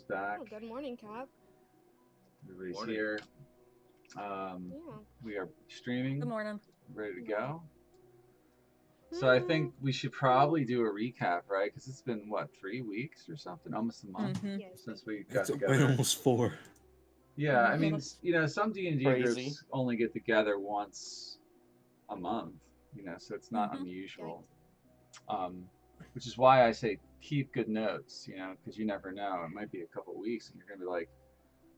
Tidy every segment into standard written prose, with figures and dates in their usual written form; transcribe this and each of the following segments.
back. Oh, good morning, Cap. Everybody's Morning. here. Yeah. We are streaming, Good morning. ready to go. So I think we should probably do a recap, right? Because it's been, what, 3 weeks or something? Almost a month Yes. since we got It's been together. almost 4. Yeah, I mean, Mhm. some D&D Crazy. groups only get together once a month, so it's not Mhm. unusual. Which is why I say keep good notes, because you never know. It might be a couple weeks and you're going to be like,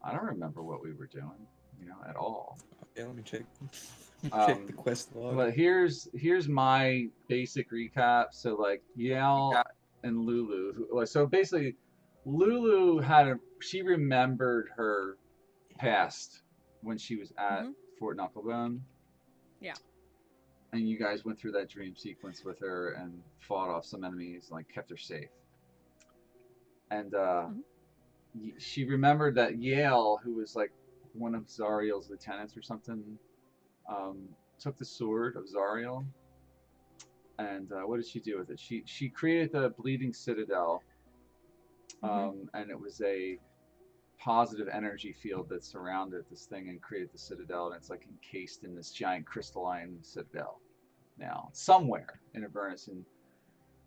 I don't remember what we were doing, at all. Yeah, let me check. Check the quest log. But here's my basic recap. So like Yale and Lulu. So basically, Lulu she remembered her past when she was at Fort Knucklebone. Yeah. And you guys went through that dream sequence with her and fought off some enemies, and, like, kept her safe. And she remembered that Yale, who was like one of Zariel's lieutenants or something, took the sword of Zariel. And what did she do with it? She created the Bleeding Citadel, and it was a positive energy field that surrounded this thing and created the citadel, and it's like encased in this giant crystalline citadel now somewhere in Avernus, and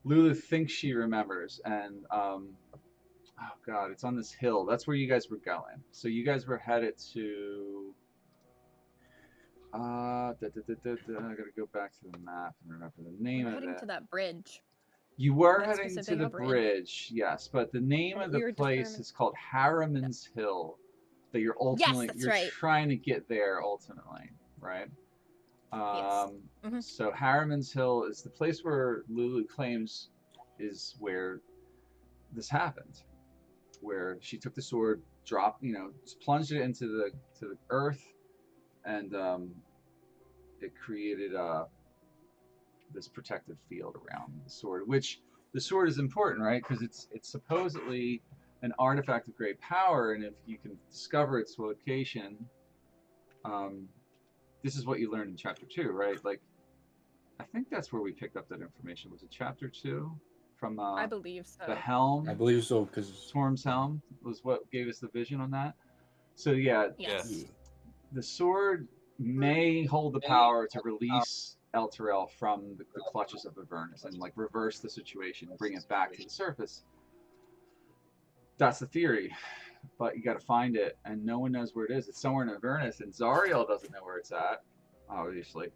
Lulu thinks she remembers, and oh god, it's on this hill. That's where you guys were going. So you guys were headed to I gotta go back to the map and remember the name We're of heading it. to that bridge. You were That heading to specific the bridge. yes, but the name And of we the were place determined- is called Harriman's Hill. That you're ultimately that's you're right. trying to get there ultimately, right? Yes. So Harriman's Hill is the place where Lulu claims is where this happened, where she took the sword, dropped, plunged it into the earth, and it created this protective field around the sword, which the sword is important, right? Because it's supposedly an artifact of great power, and if you can discover its location, this is what you learned in chapter 2, right? Like, I think that's where we picked up that information. Was it chapter 2 from I believe so. the helm? I believe so, because Storm's helm was what gave us the vision on that. So yeah, Yes. the sword may hold the power to release Elturel from the clutches of Avernus and, like, reverse the situation and bring it back to the surface. That's the theory, but you got to find it, and no one knows where it is. It's somewhere in Avernus, and Zariel doesn't know where it's at, obviously.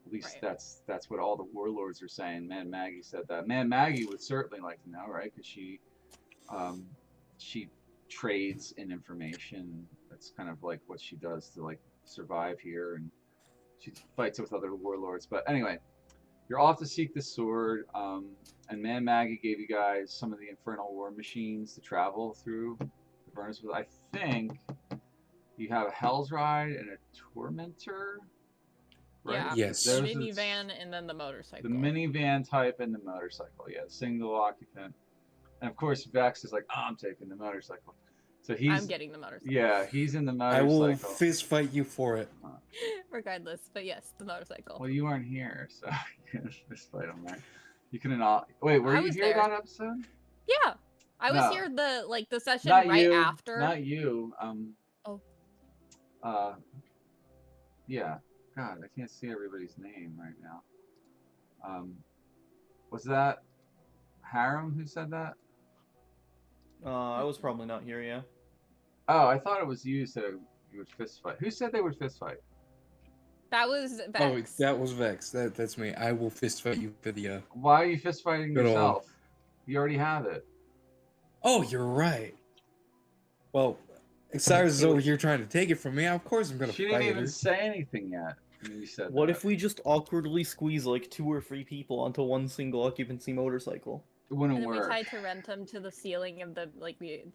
At least that's what all the warlords are saying. Man, Maggie said that. Man, Maggie would certainly like to know, right? Because she trades in information. That's kind of like what she does to, like, survive here, and she fights with other warlords. But anyway, you're off to seek the sword, and Man Maggie gave you guys some of the infernal war machines to travel through Avernus with. I think you have a Hell's Ride and a Tormentor, right? Yeah. Yes. The Those are minivan and then the motorcycle. the minivan type and the motorcycle, single occupant. And of course, Vex is like, oh, I'm taking the motorcycle. So I'm getting the motorcycle. Yeah, he's in the I motorcycle. will fist fight you for it. Regardless, but yes, the motorcycle. Well, you weren't here, so you can fist fight him there. You couldn't all. Wait, were you here that episode? Yeah, I was here the session Not right you, after. Not you. Oh. Yeah. God, I can't see everybody's name right now. Was that Harem who said that? I was probably not here, yeah. Oh, I thought it was you said you would fist fight. Who said they would fist fight? That was Vex. Oh, that was Vex. That's me. I will fist fight you for the. Why are you fist fighting Good yourself? You already have it. Oh, you're right. Well, Cyrus is over here trying to take it from me. Of course I'm gonna She fight didn't even her. say anything yet. You said What that. if we just awkwardly squeeze like 2 or 3 people onto one single occupancy motorcycle? It wouldn't And then work. we tried to rent them to the ceiling of the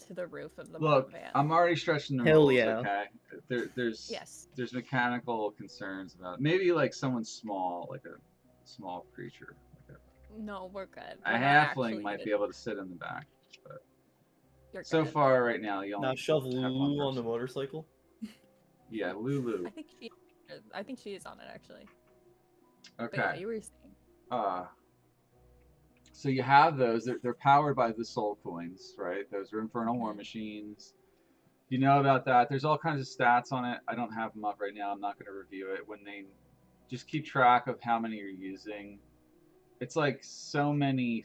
to the roof of the Look, van. I'm already stretching the Hell rules, yeah. okay? There's Yes. there's mechanical concerns about it. Maybe like someone small, like a small creature. Like No, we're good. a We're not halfling actually might good. be able to sit in the back. But You're so good. far, right now, you only Now shove have one Lulu on the person. motorcycle. Yeah, Lulu. I think she is on it actually. But yeah, Okay. you were saying. So you have those. They're powered by the soul coins, right? Those are infernal war Mhm. machines. You know about that. There's all kinds of stats on it. I don't have them up right now. I'm not going to review it. When they just keep track of how many you're using, it's like so many.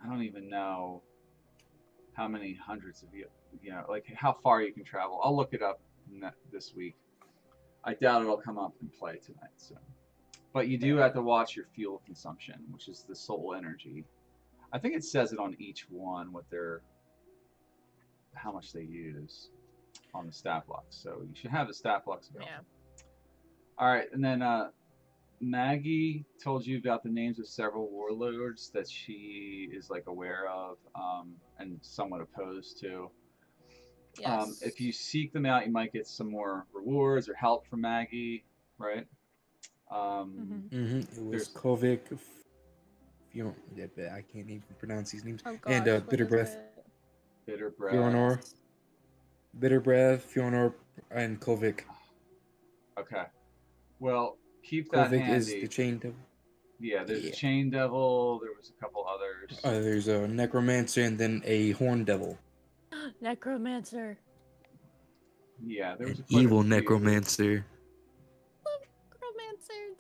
I don't even know how many hundreds of you know, like how far you can travel. I'll look it up this week. I doubt it'll come up in play tonight. So, but you do have to watch your fuel consumption, which is the soul energy. I think it says it on each one what they're, how much they use on the stat blocks. So you should have the stat blocks available. Yeah. All right, and then Maggie told you about the names of several warlords that she is like aware of and somewhat opposed to. Yes. If you seek them out, you might get some more rewards or help from Maggie, right? It was Kovic. I can't even pronounce these names. Oh gosh, And what Bitter is Breath. it? Bitter Breath. Fionor. Bitter Breath, Fionor, and Kovic. Okay. Well, keep that Kovic handy. is the chain devil. Yeah, there's a chain devil. There was a couple others. There's a necromancer and then a horn devil. Necromancer. Yeah, there was An quite a evil few. necromancer. Necromancers.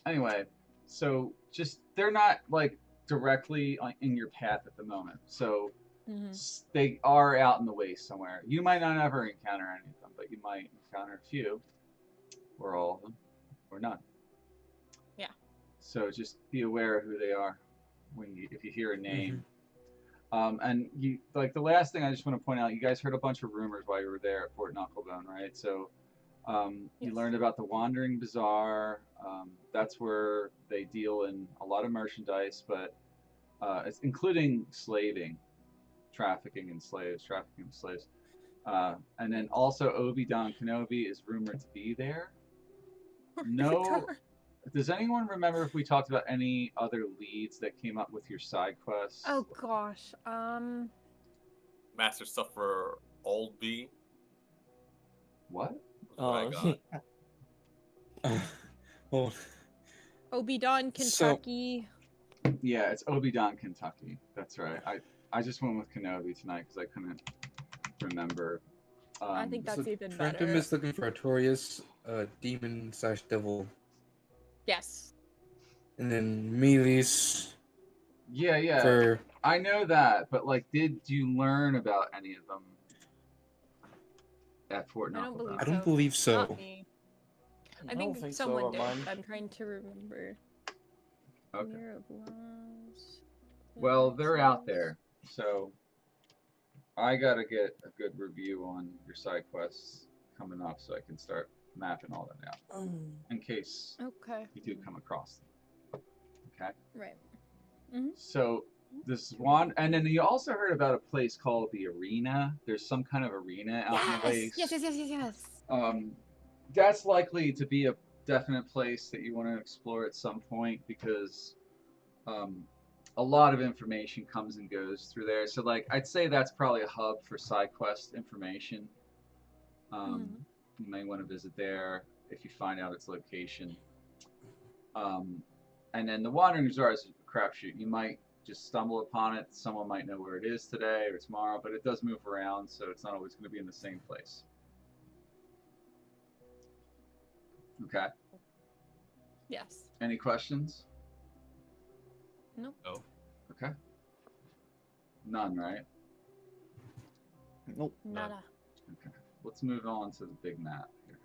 Anyway, so just they're not like directly in your path at the moment. So they are out in the waste somewhere. You might not ever encounter any of them, but you might encounter a few, or all of them, or none. Yeah. So just be aware of who they are when if you hear a name. And you like the last thing I just want to point out. You guys heard a bunch of rumors while you were there at Fort Knucklebone, right? So you learned about the Wandering Bazaar. That's where they deal in a lot of merchandise, but it's including slaving, trafficking in slaves. And then also Obi-Wan Kenobi is rumored to be there. No. Does anyone remember if we talked about any other leads that came up with your side quests? Oh gosh. Master stuff for Old B. What? Oh. Obi-Wan, Kentucky. Yeah, it's Obi-Wan, Kentucky. That's right. I just went with Kenobi tonight because I couldn't remember. I think that's even better. Trentum is looking for Artorias, demon/devil. Yes. And then Melis. Yeah. I know that, but like, did you learn about any of them at Fort Knucklebone? I don't believe so. Not me. I think someone did. I'm trying to remember. Okay. Mirror of Laws. Well, they're out there, so I gotta get a good review on your side quests coming up, so I can start mapping all that out in case you do come across them. Okay. Right. So this one, and then you also heard about a place called the Arena. There's some kind of arena out in the waste. Yes. That's likely to be a definite place that you want to explore at some point because a lot of information comes and goes through there. So like I'd say that's probably a hub for side quest information. You may want to visit there if you find out its location. And then the Wandering Bazaar is a crapshoot. You might just stumble upon it. Someone might know where it is today or tomorrow, but it does move around, so it's not always going to be in the same place. Okay. Yes. Any questions? Nope. No. Okay. None, right? Nope. Nada. Okay. Let's move on to the big map here.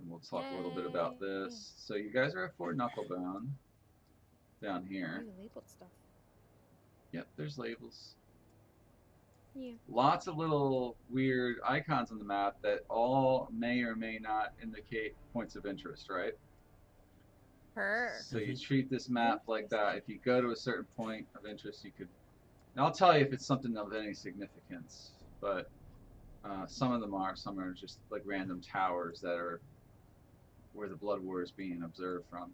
And we'll talk a little bit about this. So you guys are at Fort Knucklebone down here. Labeled stuff. Yep, there's labels. Yeah. Lots of little weird icons on the map that all may or may not indicate points of interest, right? So you treat this map like that. If you go to a certain point of interest, you could... And I'll tell you if it's something of any significance, but some of them are. Some are just like random towers that are where the Blood War is being observed from.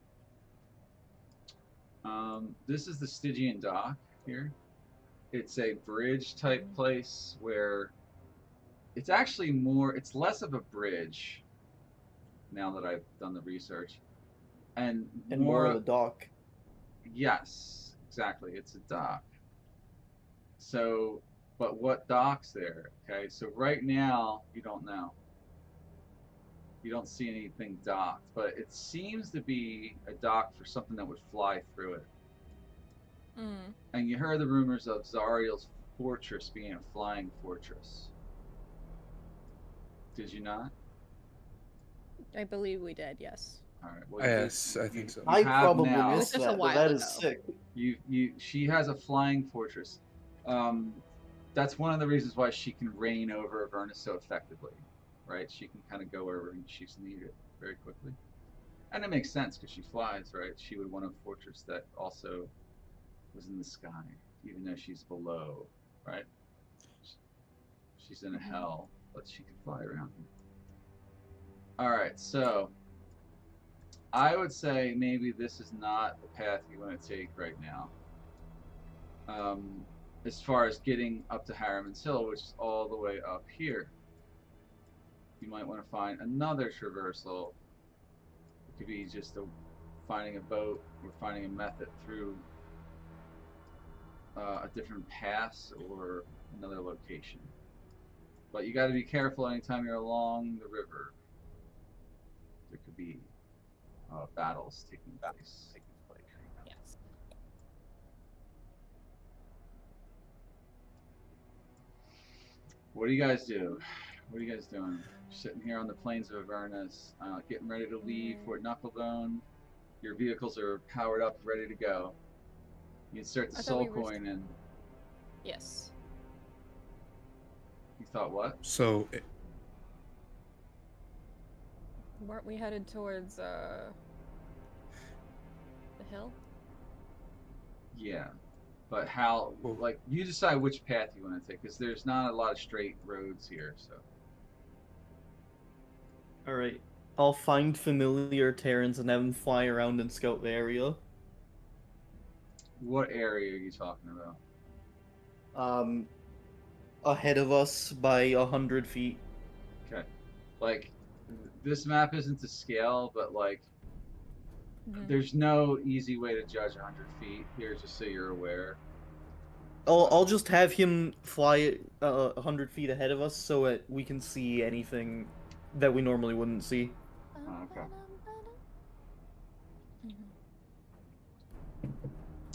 This is the Stygian Dock here. It's a bridge type place where it's actually more, it's less of a bridge now that I've done the research. And more of a dock. Yes. Exactly, it's a dock. So, but what dock's there? Okay, so right now you don't know. You don't see anything docked, but it seems to be a dock for something that would fly through it. And you heard the rumors of Zariel's fortress being a flying fortress. Did you not? I believe we did, yes. All right. Well, Yes, I think so. I have probably now- missed It was just a that, but while that is ago. sick. She has a flying fortress. That's one of the reasons why she can reign over Avernus so effectively, right? She can kind of go wherever she's needed very quickly, and it makes sense because she flies, right? She would want a fortress that also was in the sky, even though she's below, right? She's in a hell, but she can fly around here. All right, so I would say maybe this is not the path you want to take right now. As far as getting up to Harriman's Hill, which is all the way up here, you might want to find another traversal. It could be just finding a boat or finding a method through a different pass or another location. But you got to be careful anytime you're along the river. There could be battles taking place. Yes. What do you guys do? What are you guys doing? Sitting here on the plains of Avernus, getting ready to leave Fort Knucklebone. Your vehicles are powered up, ready to go. You insert the soul coin and... Yes. You thought what? So, Weren't we headed towards, the hill? Yeah. But how, like, you decide which path you want to take, because there's not a lot of straight roads here, so. Alright. I'll find familiar Terrans and have them fly around and scout the area. What area are you talking about? Ahead of us by 100 feet. Okay. Like, this map isn't to scale, but, like, there's no easy way to judge 100 feet here, just so you're aware. I'll just have him fly 100 feet ahead of us so that we can see anything that we normally wouldn't see. Okay.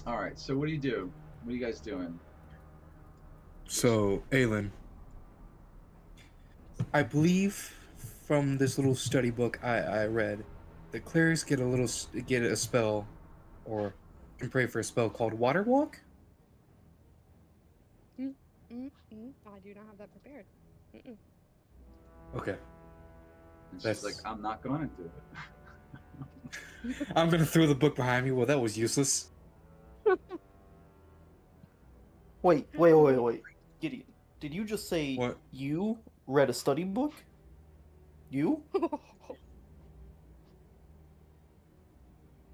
Alright, so what do you do? What are you guys doing? So, Aelin, I believe from this little study book I read, the clerics get a spell, or can pray for a spell called Water Walk. I do not have that prepared. Okay. And she's like, I'm not going to do it. I'm gonna throw the book behind me. Well, that was useless. Wait. Gideon, did you just say What? you read a study book? You?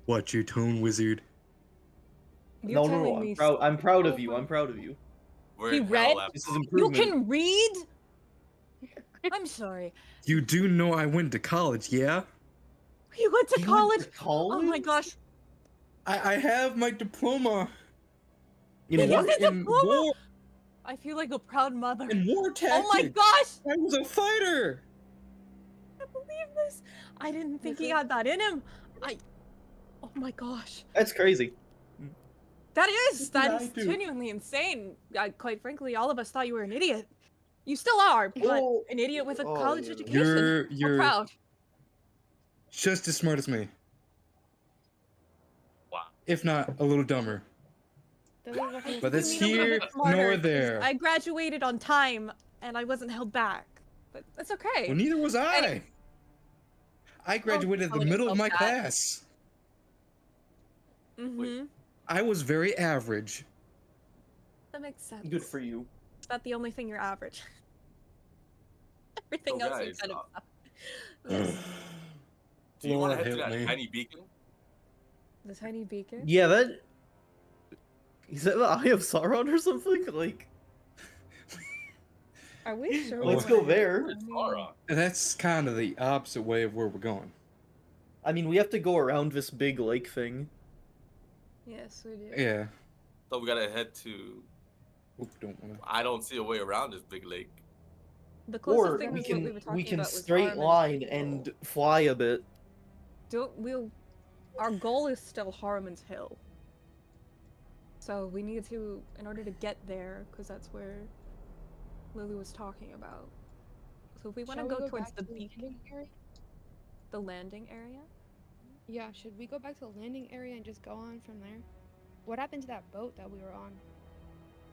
What, your tone, wizard? You're No, telling me I'm proud of you. I'm proud of you. We're He in read? hell This is after- You improvement. can read? I'm sorry. You do know I went to college, yeah? You went to You college? went to college? Oh my gosh. I have my diploma You He know has what? a in diploma? war, I feel like a proud mother. in war tactics. Oh my gosh! I was a fighter. I can't believe this. I didn't think he had that in him. Oh my gosh. That's crazy. That What did I is do? genuinely insane. Quite frankly, all of us thought you were an idiot. You still are, but Well, an idiot with a oh, college yeah. education. You're We're proud. just as smart as me, Wow. if not a little dumber. But that's You mean a little here bit smarter, nor 'cause there. I graduated on time, and I wasn't held back. But that's okay. Well, neither was I. Anyway. I graduated at the tell middle of yourself my that. class. Mm-hmm. I was very average. That makes sense. Good for you. Is that the only thing you're average? Everything So else you guys, kind of. Do you want to Lord head to help that me. tiny beacon? The tiny beacon? Yeah, that... Is that the Eye of Sauron or something? Like, Are we sure? let's we're go there. It's Sauron. That's kind of the opposite way of where we're going. I mean, we have to go around this big lake thing. Yes, we do. Yeah. thought we gotta head to. Oop, don't wanna. I don't see a way around this big lake. The closest Or thing we was what we can were talking about was straight Harmon's line Hill. and fly a bit. Our goal is still Harmon's Hill. So we need to, in order to get there, because that's where Lily was talking about. So if we want to Shall we go towards back the to beacon, landing area? the landing area. Yeah, should we go back to the landing area and just go on from there? What happened to that boat that we were on?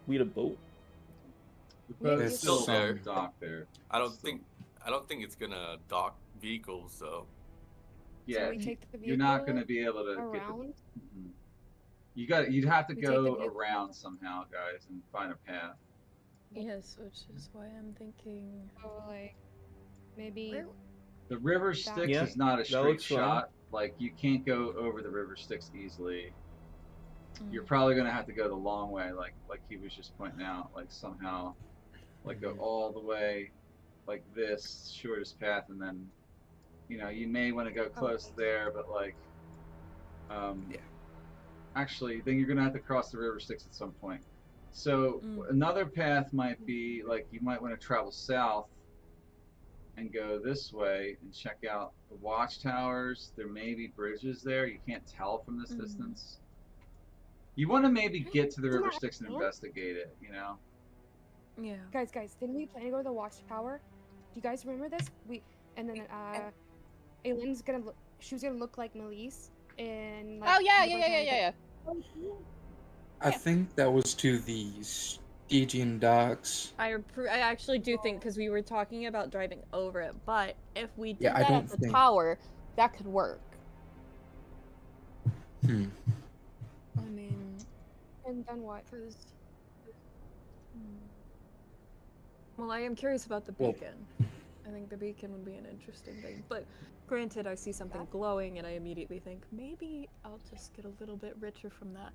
We had a boat. Yeah, There's it's still still there. some dock there. I don't Still. think it's gonna dock vehicles though. Yeah, we take the you're not vehicle going to be able to get around. the. Mhm. You'd have to We take go the vehicle- around somehow, guys, and find a path. Yes, which is why I'm thinking. So like maybe Where- The river Styx Yeah, is not a that straight looks fine. shot. Like you can't go over the river Styx easily. You're Mm. probably gonna have to go the long way, like he was just pointing out, like somehow, like go all the way, like this shortest path, and then, you may want to go close there, but like, Yeah. actually, then you're gonna have to cross the river Styx at some point. So Mm. another path might be like you might want to travel south and go this way and check out the watchtowers. There may be bridges there. You can't tell from this Mhm. distance. You want to maybe get to the Isn't river that Styx and cool? investigate it, Yeah. guys, didn't we plan to go to the watchtower? Do you guys remember this? And then Aylin's gonna look. She was gonna look like Melise, and like. Oh yeah, we were yeah. trying to- I think that was to the Stygian docks. I actually do think because we were talking about driving over it, but if we did Yeah, I That don't at the think- tower, that could work. Hmm. I mean, And then what? well, I am curious about the Well- beacon. I think the beacon would be an interesting thing, but granted, I see something glowing and I immediately think maybe I'll just get a little bit richer from that.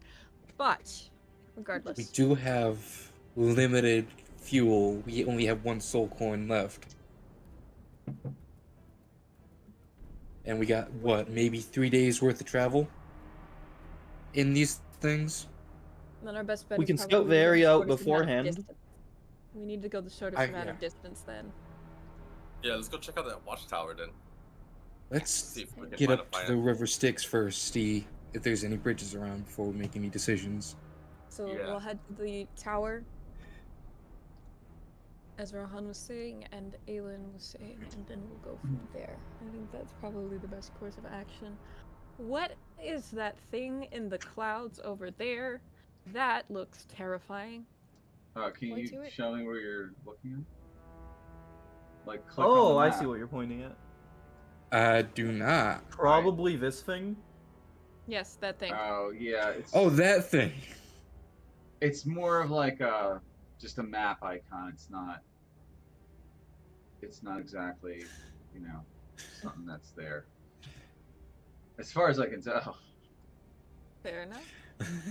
But regardless, We do have limited fuel. We only have one soul coin left. And we got, what, maybe 3 days worth of travel? In these things? then our best bet We is can probably scout to the go area out shortest amount of beforehand. distance. We need to go the shortest amount of yeah. distance then. Yeah, let's go check out that watchtower then. Let's See if we can get find up a to plan. the river Styx first, see if there's any bridges around before we make any decisions. So Yeah. we'll head to the tower, as Rohan was saying, and Aelin was saying, and then we'll go from there. I think that's probably the best course of action. What is that thing in the clouds over there? That looks terrifying. Can Point you to it. show me where you're looking at? Like, click Oh, on the I map. see what you're pointing at. I do not. Probably this thing. Yes, that thing. Oh yeah, it's Oh, that thing. it's more of like just a map icon. It's not exactly, something that's there. As far as I can tell. Fair enough.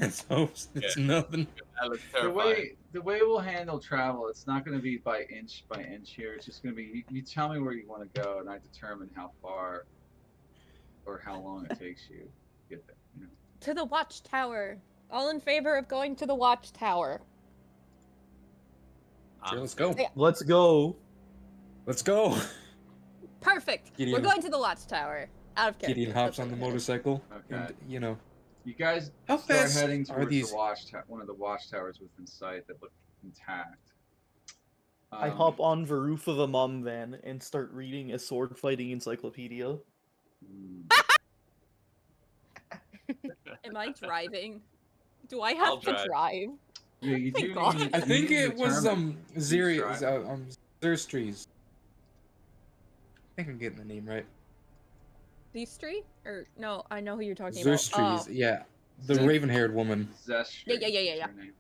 It's nothing. That looks The terrifying. way we'll handle travel, it's not going to be by inch here. It's just going to be you tell me where you want to go, and I determine how far or how long it takes you to get there. To the watchtower. All in favor of going to the watchtower. Sure, let's go. Yeah. Let's go. Let's go. Perfect. Gideon- We're going to the watchtower. Out of character. Gideon hops That's on the what I'm gonna motorcycle, Okay. and You guys How start fast heading are towards these- one of the watchtowers within sight that look intact. I hop on the roof of a mom van and start reading a sword fighting encyclopedia. Am I driving? Do I I'll have to drive. drive? Yeah, you Thank do God. need- I you think need to it was determine who's driving. Xerxes. I think I'm getting the name right. These three? Or no, I know who you're talking Xerxes, about. Oh, yeah. The Zest- raven-haired woman. Zestri Yeah. is her name.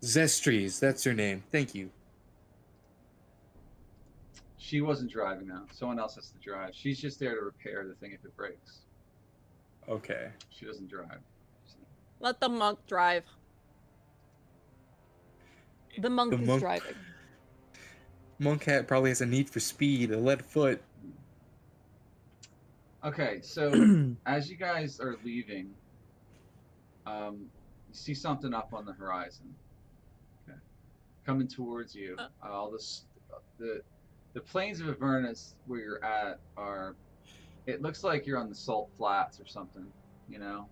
Zestries, that's her name. Thank you. She wasn't driving though. Someone else has to drive. She's just there to repair the thing if it breaks. Okay. She doesn't drive. let the monk drive. The monk The is monk- driving. Monk Hat probably has a need for speed, a lead foot. Okay, so as you guys are leaving, You see something up on the horizon. Okay. Coming towards you. All this, the plains of Avernus where you're at are. It looks like you're on the Salt Flats or something, you know,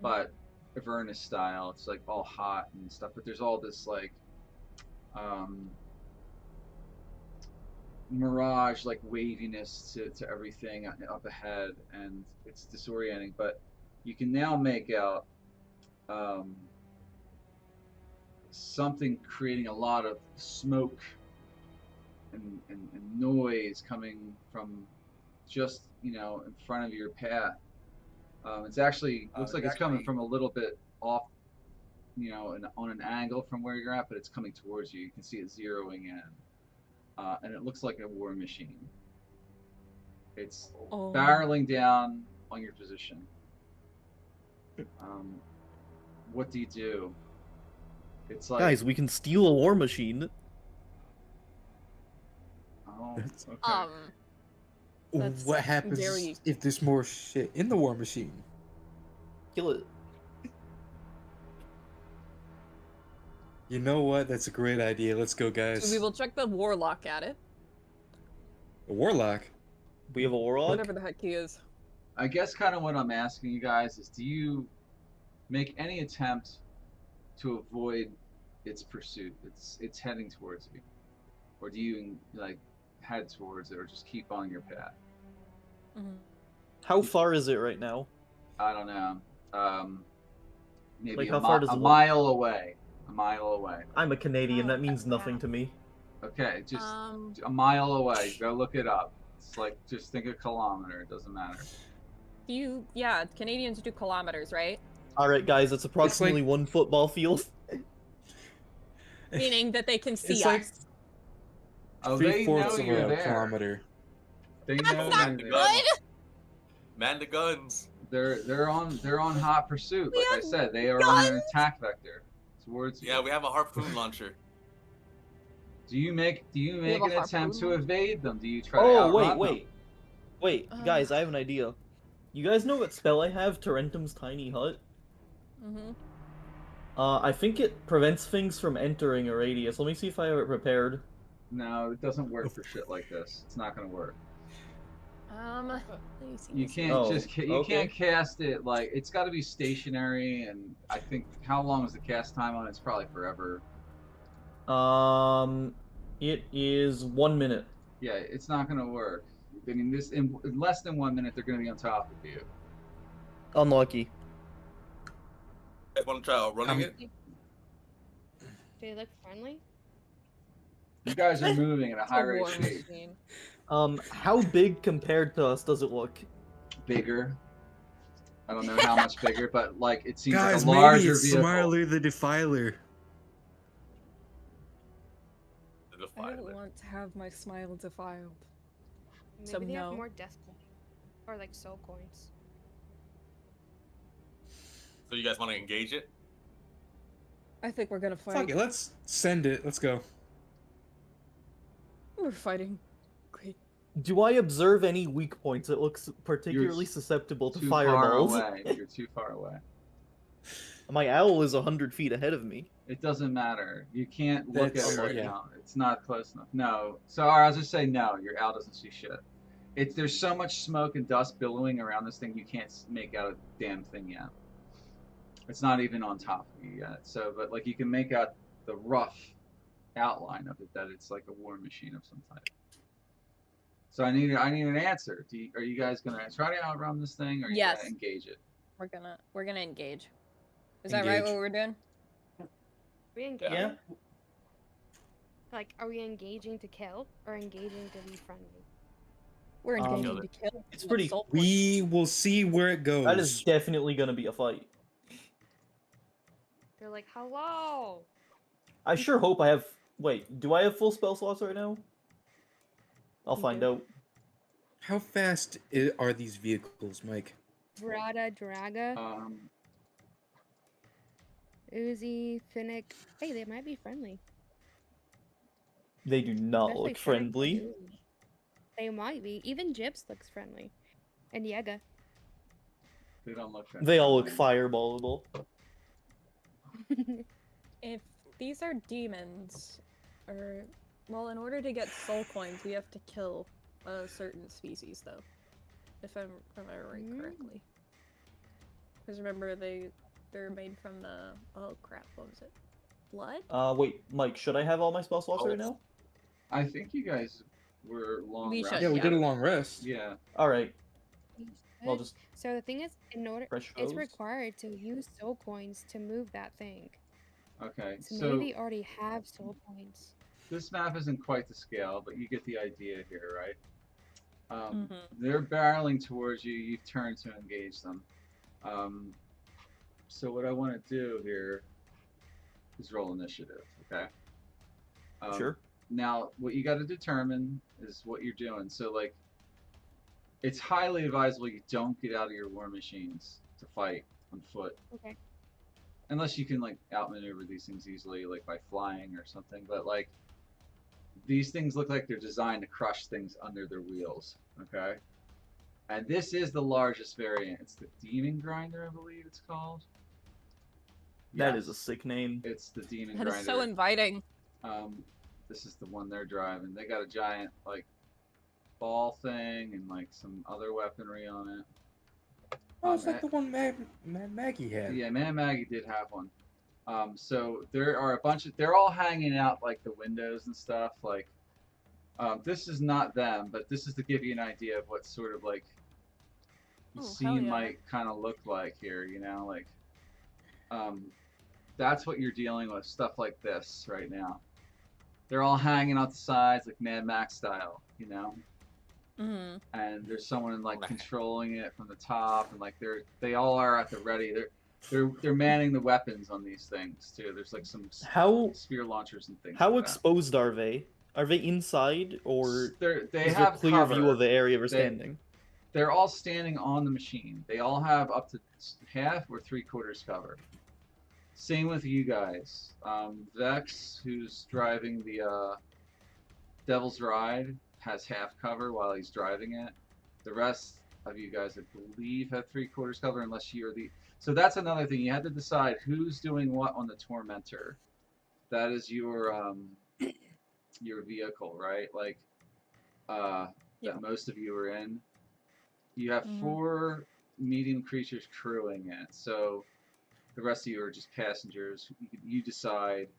but Avernus style. It's like all hot and stuff, but there's all this like mirage, like waviness to everything up ahead, and it's disorienting. But you can now make out something creating a lot of smoke and noise coming from just in front of your path. It's actually looks like it's coming from a little bit off, on an angle from where you're at, but it's coming towards you. You can see it zeroing in, and it looks like a war machine. It's barreling down on your position. What do you do? It's like, guys, we can steal a war machine. Oh, okay. That's What happens very- if there's more shit in the war machine? Kill it. You know what? That's a great idea. Let's go, guys. So we will check the warlock at it. The warlock. We have a warlock. Whatever the heck he is. I guess kind of what I'm asking you guys is, do you make any attempt to avoid its pursuit? It's heading towards you, or do you like head towards it, or just keep on your path? How far is it right now? I don't know. Maybe Like, how far does a it look? mile away. A mile away. I'm a Canadian. That means nothing to me. Okay, just a mile away. Go look it up. It's like, just think a kilometer. It doesn't matter. Yeah, Canadians do kilometers, right? All right, guys. It's approximately 1 football field. Meaning that they can see It's us. like Oh, they know 3/4 of you're a there. kilometer. They know That's not you're good. there. Man the guns. They're on hot pursuit. We Like I have said, they are on an attack vector towards you. Yeah, we have a harpoon launcher. Do you make have a an attempt to harpoon? evade them? Do you try to Oh, outrun wait, guys! I have an idea. You guys know what spell I have? Tarentum's Tiny Hut. I think it prevents things from entering a radius. Let me see if I have it prepared. No, it doesn't work for shit like this. It's not gonna work. Let me see. You can't can't cast it like, it's got to be stationary, and I think, how long is the cast time on it? It's probably forever. It is 1 minute. Yeah, it's not gonna work. I mean, in less than 1 minute, they're gonna be on top of you. Unlucky. I want to try outrunning it. Do they look friendly? You guys are moving at a high rate war of speed. machine. How big compared to us does it look? Bigger. I don't know how much bigger, but like, it seems Guys, like a maybe larger it's vehicle. Smiler the Defiler. I don't want to have my smile defiled. Maybe So they no. have more death coins. Or like soul coins. So you guys want to engage it? I think we're gonna fight. Fuck it, let's send it. Let's go. We're fighting. Great. Do I observe any weak points? It looks particularly susceptible to Too fireballs. far away. You're too far away. My owl is 100 feet ahead of me. It doesn't matter. You can't look That's- at it right yeah. now. It's not close enough. No. So I'll just say no. Your owl doesn't see shit. There's so much smoke and dust billowing around this thing, you can't make out a damn thing yet. It's not even on top of you yet. So, but like, you can make out the rough outline of it, that it's like a war machine of some type. So I need an answer. Are you guys gonna try to outrun this thing, or are you Yes. gonna engage it? We're gonna engage. Is that right? Engage. What we're doing? We engage. Yeah. Like, are we engaging to kill or engaging to be friendly? We're Um, engaging to kill. it's pretty- Assault. We will see where it goes. That is definitely gonna be a fight. They're like, hello! I sure hope I have... Wait, do I have full spell slots right now? I'll You find do. out. How fast are these vehicles, Mike? Brada, Draga, Uzi, Finnick. Hey, they might be friendly. They do not Especially look Finnick friendly. and Uzi. They might be. Even Jibs looks friendly. And Yega. They don't look friendly. They all look fireballable. If these are demons, or well, in order to get soul coins, we have to kill a certain species, though. If I remember correctly. Because remember, they're made from the oh crap, what was it? Blood? Wait, Mike, should I have all my spell slots right now? I think you guys were long We rested. should, Yeah, we did a long rest. Yeah. All right. I'll Good. just So the thing is, in order, fresh it's those. required to use soul coins to move that thing. Okay. So So maybe they already have soul coins. this map isn't quite the scale, but you get the idea here, right? Mhm. They're barreling towards you. You've turned to engage them. So what I want to do here is roll initiative. Okay. Sure. Now, what you got to determine is what you're doing. So, like, it's highly advisable you don't get out of your war machines to fight on foot. Okay. Unless you can, like, outmaneuver these things easily, like by flying or something. But, like, these things look like they're designed to crush things under their wheels. Okay? And this is the largest variant. It's the Demon Grinder, I believe it's called. That is Yes, a sick name. It's the Demon That Grinder. is so inviting. This is the one they're driving. They got a giant, like, ball thing and, like, some other weaponry on it. Oh, it's like the one Mad Maggie had. Yeah, Man Maggie did have one. So there are a bunch of, they're all hanging out, like, the windows and stuff. Like, this is not them, but this is to give you an idea of what sort of, like, the Oh, hell scene yeah. might kind of look like here, you know? Like, that's what you're dealing with, stuff like this right now. They're all hanging off the sides, like Mad Max style, you know? Mm-hmm. And there's someone, like, controlling it from the top, and, like, they all are at the ready. They're manning the weapons on these things too. There's, like, some spear launchers and things. How like that. exposed are they? Are they inside, or They is there have clear cover. view of the area we're standing? They're all standing on the machine. They all have up to half or 3/4 cover. Same with you guys. Vex, who's driving the Devil's Ride, has half cover while he's driving it. The rest of you guys, I believe, have 3/4 cover, unless you're the. So that's another thing. You had to decide who's doing what on the Tormentor. That is your vehicle, right? Like, that most of you are in. You have 4 medium creatures crewing it, so the rest of you are just passengers. You decide.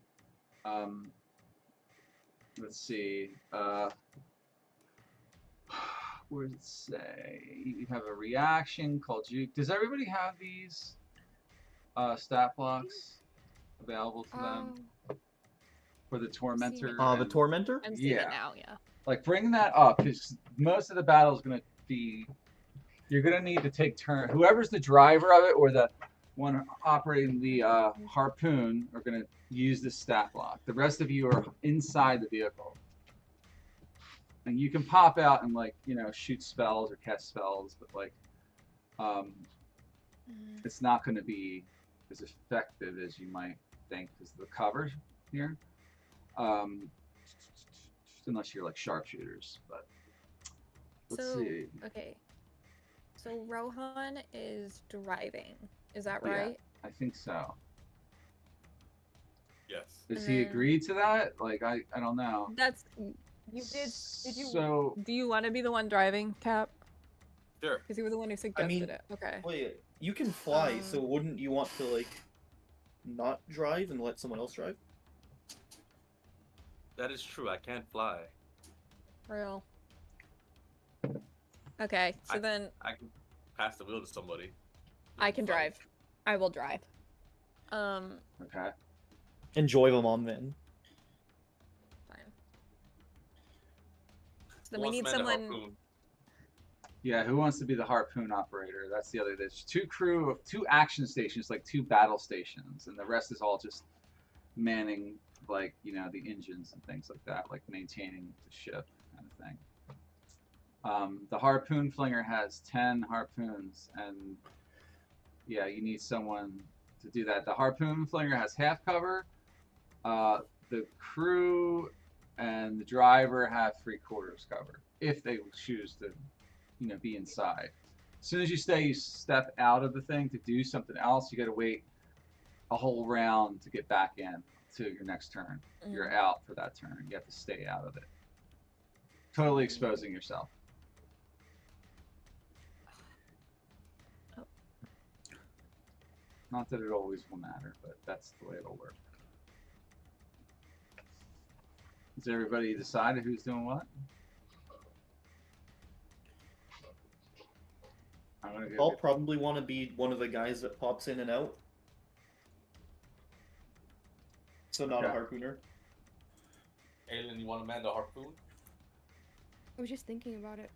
Let's see. Where does it say? You have a reaction called Juke. Does everybody have these stat blocks available to them for the Tormentor? The Tormentor? I'm seeing it now, yeah. Like, bring that up, because most of the battle is going to be. You're going to need to take turn. Whoever's the driver of it or the one operating the harpoon are going to use this stat block. The rest of you are inside the vehicle. And you can pop out and, like, you know, shoot spells or cast spells, but, like, it's not going to be as effective as you might think because of the cover here. Unless you're, like, sharpshooters, but let's see. Okay. So Rohan is driving. Is that Yeah, right? I think so. Yes. Does he agree to that? Like, I don't know. That's you did. Did you? So Do you want to be the one driving, Cap? Sure. Because you were the one who suggested it. Okay. Wait, you can fly, so wouldn't you want to, like, not drive and let someone else drive? That is true. I can't fly. Real. Okay, so then I can pass the wheel to somebody. I can drive. I will drive. okay. Enjoy them on then. Fine. So then we need someone. Yeah, who wants to be the harpoon operator? That's the other. There's 2 action stations, like 2 battle stations, and the rest is all just manning, like, you know, the engines and things like that, like maintaining the ship kind of thing. The harpoon flinger has 10 harpoons, and yeah, you need someone to do that. The harpoon flinger has half cover. The crew and the driver have 3/4 cover if they choose to, you know, be inside. As soon as you step out of the thing to do something else, you got to wait a whole round to get back in to your next turn. You're out for that turn. You have to stay out of it. Totally exposing yourself. Oh. Not that it always will matter, but that's the way it'll work. Has everybody decided who's doing what? I'll probably want to be one of the guys that pops in and out. So not a harpooner. Aiden, you want to man the harpoon? I was just thinking about it.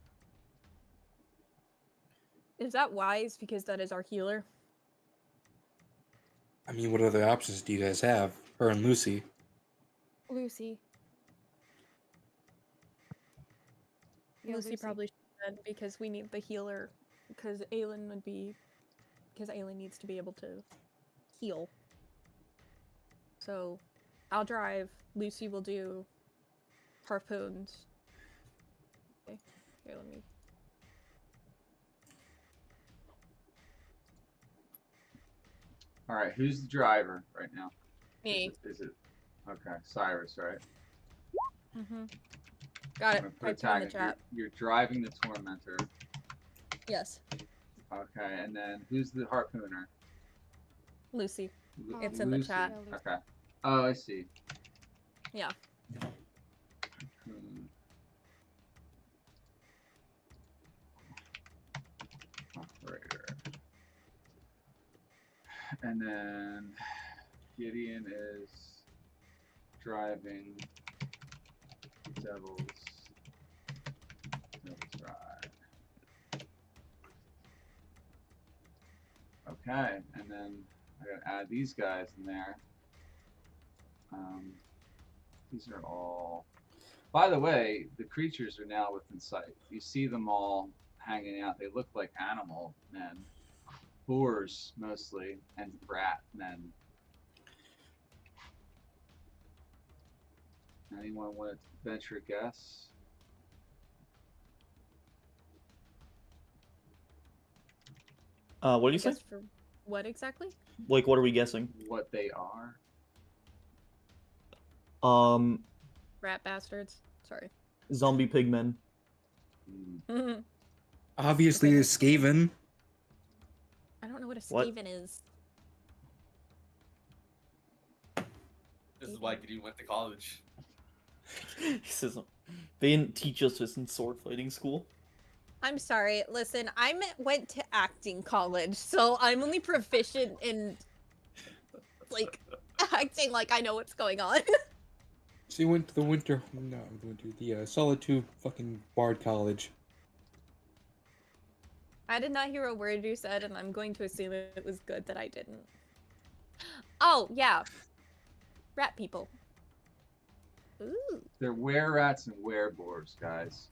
Is that wise? Because that is our healer. I mean, what other options do you guys have? Her and Lucy. Lucy. Yeah, Lucy probably should then, because we need the healer. Because Aelin would be... Because Aelin needs to be able to heal. So, I'll drive. Lucy will do harpoons. Okay, here, let me... All right, who's the driver right now? Me. Is it okay? Cyrus, right? Mm-hmm. Got it. I put in the chat. You're driving the tormentor. Yes. Okay, and then who's the harpooner? Lucy. It's in the chat. Okay. Oh, I see. Yeah. Operator. And then Gideon is driving Devil's Ride. Okay, and then I gotta add these guys in there. These are all... By the way, the creatures are now within sight. You see them all hanging out. They look like animal men. Boars, mostly, and rat men. Anyone want to venture a guess? What do you say? Guess for what exactly? Like, what are we guessing? What they are? Rat bastards. Sorry. Zombie pigmen. Obviously, there's Skaven. I don't know what a What? Skaven is. This is why Gideon went to college. He says, they didn't teach us this in sword fighting school. I'm sorry. Listen, went to acting college, so I'm only proficient in like acting like I know what's going on. She went to the Solitude fucking Bard College. I did not hear a word you said, and I'm going to assume it was good that I didn't. Oh, yeah. Rat people. Ooh. They're were-rats and were-boars, guys.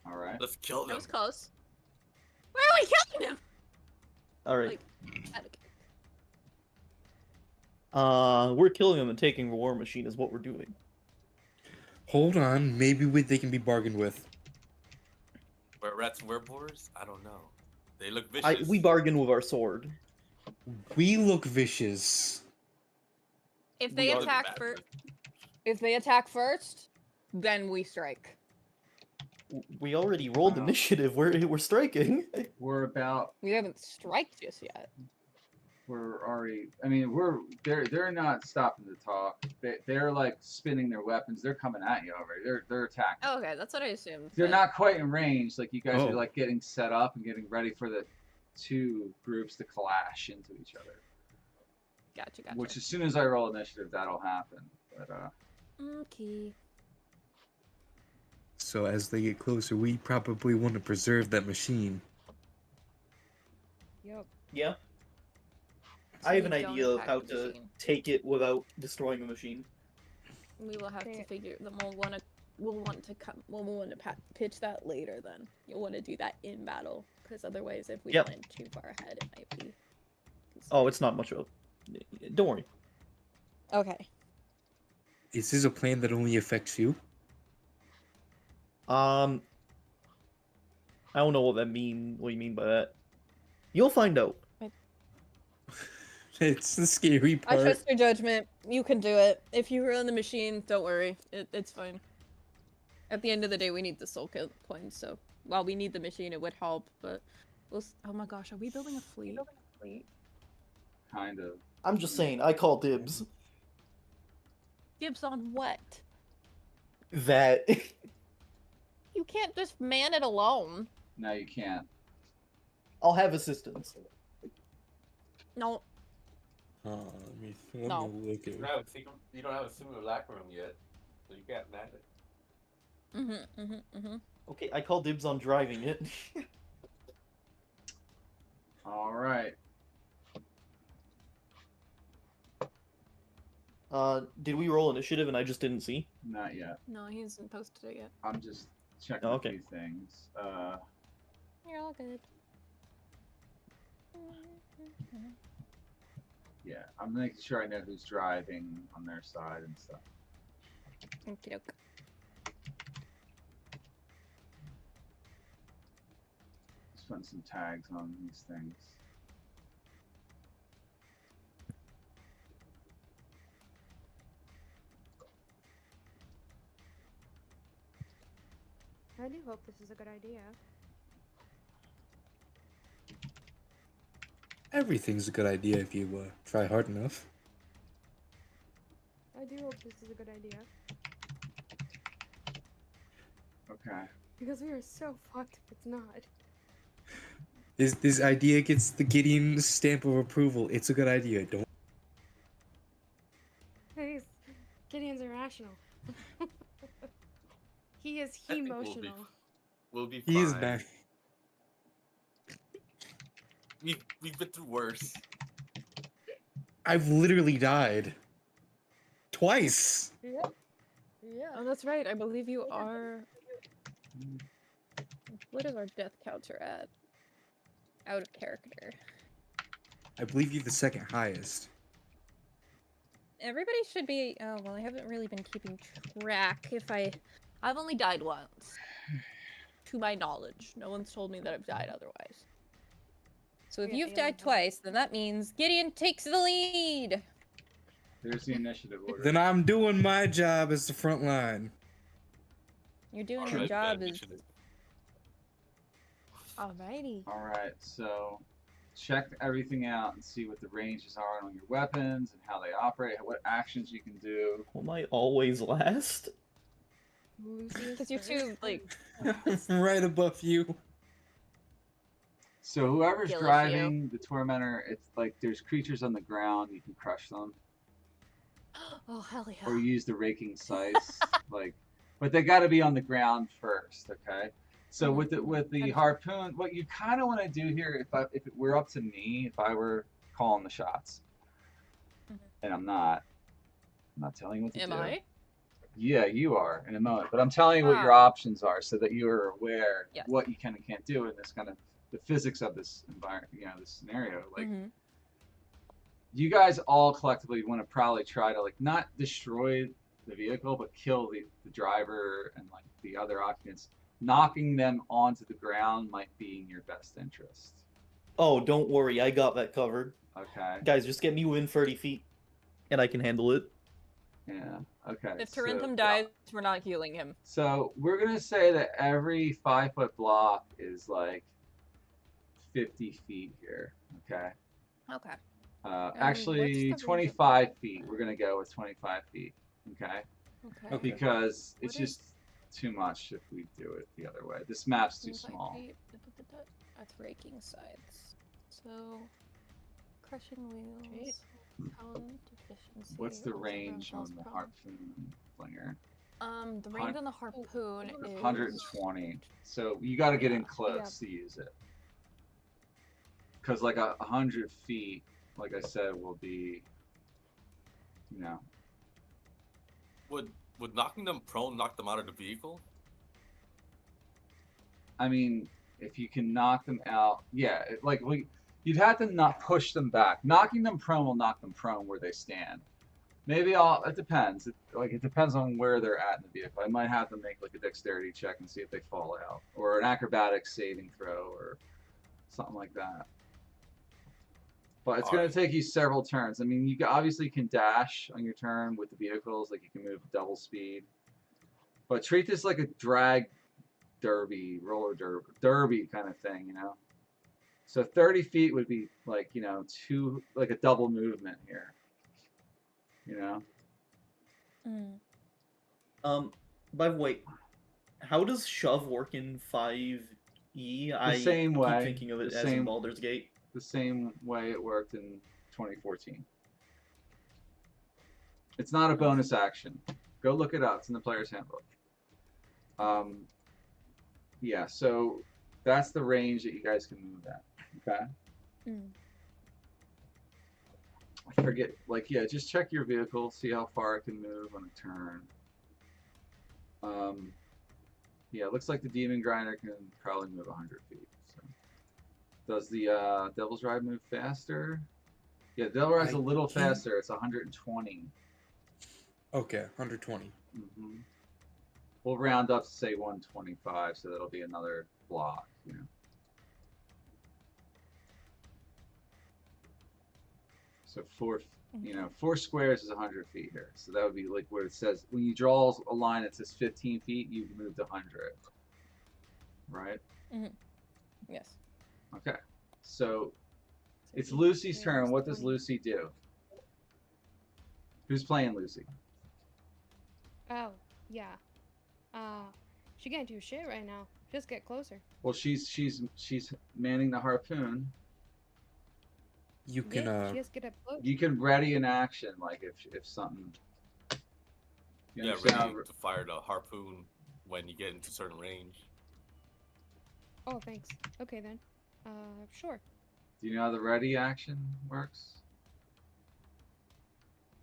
Alright. Let's kill That them. was close. Where are we killing him? Alright. Like, We're killing them and taking the war machine is what we're doing. Hold on, maybe they can be bargained with. Were rats and werewolves? I don't know. They look vicious. We bargain with our sword. We look vicious. if they attack first, then we strike. We already rolled initiative. We're striking. We're about... We haven't striked just yet. We're already... I mean, they're not stopping to talk. They're like spinning their weapons. They're coming at you already. They're attacking. Oh, okay, that's what I assumed. They're not quite in range. Like, you guys Oh. are like getting set up and getting ready for the two groups to clash into each other. Gotcha. Which, as soon as I roll initiative, that'll happen. But Okay. So as they get closer, we probably want to preserve that machine. Yep. Yeah. So I have an we don't idea of attack how the to machine. take it without destroying the machine. We will have to Okay. figure. Then we'll want to pitch that later. Then you'll want to do that in battle, because otherwise, if we Yep. went too far ahead, it might be. Oh, it's not much of. Don't worry. Okay. Is this a plan that only affects you? I don't know what you mean by that. You'll find out. It's the scary I part. trust your judgment. You can do it. If you run the machine, don't worry. It's fine. At the end of the day, we need the soul coins, so while we need the machine, it would help, but oh my gosh, are we building a fleet? Kind of. I'm just saying, I call dibs. Dibs on what? That. You can't just man it alone. No, you can't. I'll have assistance. No. Let me No. look at You don't have a simulacrum yet, so you can't man it. Okay, I call dibs on driving it. All right. Did we roll initiative and I just didn't see? Not yet. No, he hasn't posted it yet. I'm just checking Okay. a few things. You're all good. Yeah, I'm making sure I know who's driving on their side and stuff. Okie doke. Just putting some tags on these things. I do hope this is a good idea. Everything's a good idea if you try hard enough. I do hope this is a good idea. Okay. Because we are so fucked if it's not. This idea gets the Gideon stamp of approval. It's a good idea. Don't. Hey, Gideon's irrational. He is I think emotional. We'll be fine. He is back. We've been through worse. I've literally died. Twice. Yeah. Oh, that's right. I believe you are. What is our death counter at? Out of character. I believe you're the second highest. Everybody should be. Oh well, I haven't really been keeping track. I've only died once, to my knowledge. No one's told me that I've died otherwise. So if Yeah, you've Aelin died has. twice, then that means Gideon takes the lead. There's the initiative order. Then I'm doing my job as the front line. You're doing Alright, your job Ben, as. Alrighty. All right, so check everything out and see what the ranges are on your weapons and how they operate, what actions you can do. Will I always last? Because you're too like. Right above you. So whoever's Kill a driving the Tormentor, it's like there's creatures on the ground, you can crush them. Oh hell yeah. Or use the raking scythe, but they got to be on the ground first, okay? So with the harpoon, what you kind of want to do here, if it were up to me, if I were calling the shots, and I'm not telling you what to do. Am I? Yeah, you are in a moment, but I'm telling you what your Ah. options are, so that you are aware Yes. what you can and can't do in this kind of the physics of this environment, this scenario. Like, you guys all collectively want to probably try to not destroy the vehicle, but kill the driver and the other occupants. Knocking them onto the ground might be in your best interest. Oh, don't worry, I got that covered. Okay. Guys, just get me within 30 feet, and I can handle it. Yeah. Okay. If Tarentum dies, we're not healing him. So we're gonna say that every 5-foot block is 50 feet here. Okay. Okay. Actually, what's the 25 feet. We're gonna go with 25 feet. Okay. Okay. Okay. Because it's What is- just too much if we do it the other way. This map's too 25 small. feet. That's raking sides. So, crushing wheels. Talent efficiency. What's the also range ground on the falls harpoon flinger? The range on the harpoon is 120. So you got to get in Yeah. close to use it. Because 100 feet, like I said, will be, Would knocking them prone knock them out of the vehicle? I mean, if you can knock them out, yeah, you'd have to not push them back. Knocking them prone will knock them prone where they stand. Maybe it depends. It depends on where they're at in the vehicle. I might have to make a dexterity check and see if they fall out, or an acrobatics saving throw, or something like that. But it's going to take you several turns. I mean, you obviously can dash on your turn with the vehicles, like you can move double speed. But treat this like a drag derby, roller derby kind of thing, you know? So 30 feet would be like, you know, like a double movement here. You know? By the way, how does shove work in 5e? I same keep way. thinking of it The as in Baldur's Gate. The same way it worked in 2014. It's not a bonus action. Go look it up. It's in the player's handbook. Yeah, so that's the range that you guys can move at. Okay? I forget, like, yeah, just check your vehicle, see how far it can move on a turn. Yeah, it looks like the Demon Grinder can probably move 100 feet. So. Does the Devil's Ride move faster? Yeah, Devil's Ride's a little faster. It's 120. Okay, 120. Mm-hmm. We'll round up to say 125, so that'll be another block, you know. So four squares is 100 feet here. So that would be like where it says, when you draw a line that says 15 feet, you've moved 100. Right? Yes. Okay. So it's Lucy's turn. What does Lucy do? Who's playing Lucy? Oh, yeah. She can't do shit right now. Just get closer. Well, she's manning the harpoon. You can she has to get up close. You can ready an action, like if something. Yeah, ready to fire the harpoon when you get into certain range. Oh, thanks. Okay then. Sure. Do you know how the ready action works?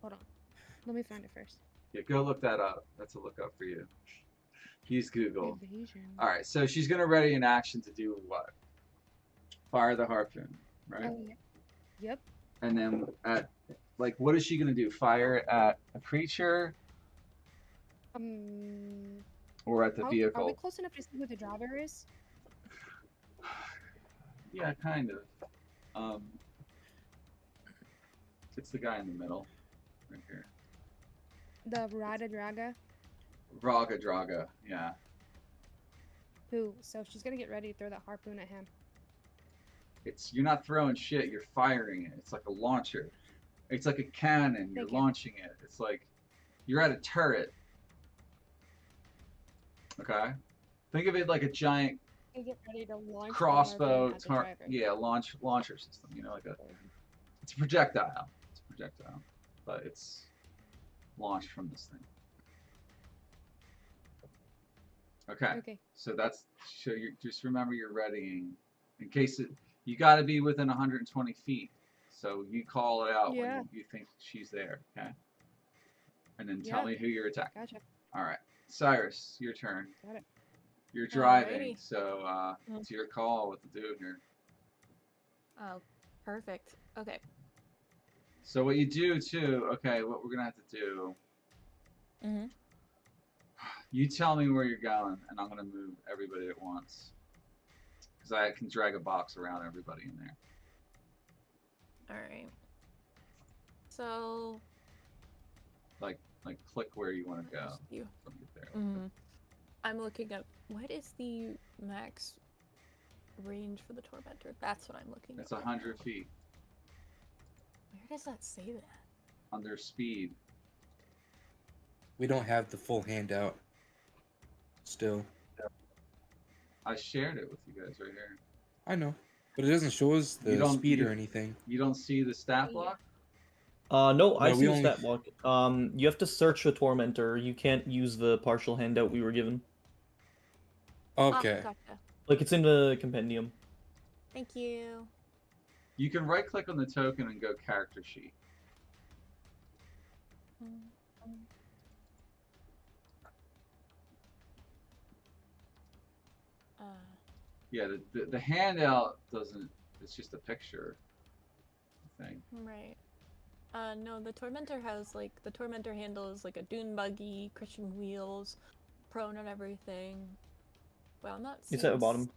Hold on. Let me find it first. Yeah, go look that up. That's a look up for you. Use Google. Evasion. All right, so she's gonna ready an action to do what? Fire the harpoon, right? Yep. And then what is she gonna do? Fire at a creature? Or at the vehicle? Are we close enough to see who the driver is? Yeah, kind of. It's the guy in the middle, right here. The Rada Draga. Raga Draga, yeah. Who? So she's gonna get ready to throw that harpoon at him. You're not throwing shit, you're firing it. It's like a launcher. It's like a cannon, you're launching it. It's like you're at a turret. Okay? Think of it like a giant Get ready to launch crossbow, launcher system. You know, it's a projectile. It's a projectile, but it's launched from this thing. Okay. So you just remember you're readying in case you got to be within 120 feet. So you call it out when you think she's there. Okay. And then tell me who you're attacking. Gotcha. All right, Cyrus, your turn. Got it. You're driving, so it's your call what to do here. Oh, perfect. Okay. So what you do too, what we're gonna have to do. You tell me where you're going, and I'm gonna move everybody at once. Because I can drag a box around everybody in there. Alright. So... Like click where you want to go. I'm looking up, what is the max range for the Tormentor? That's what I'm looking at. It's 100 feet. Where does that say that? Under speed. We don't have the full handout. Still. I shared it with you guys right here. I know. But it doesn't show us the speed or anything. You don't see the stat block? No, I see the stat block. You have to search a Tormentor. You can't use the partial handout we were given. Okay. Gotcha. Like, it's in the compendium. Thank you. You can right-click on the token and go character sheet. Yeah, the handout doesn't. It's just a picture thing. Right. No, the Tormentor has the Tormentor handle is like a dune buggy, Christian wheels, prone and everything. Well, I'm not. It's at the bottom.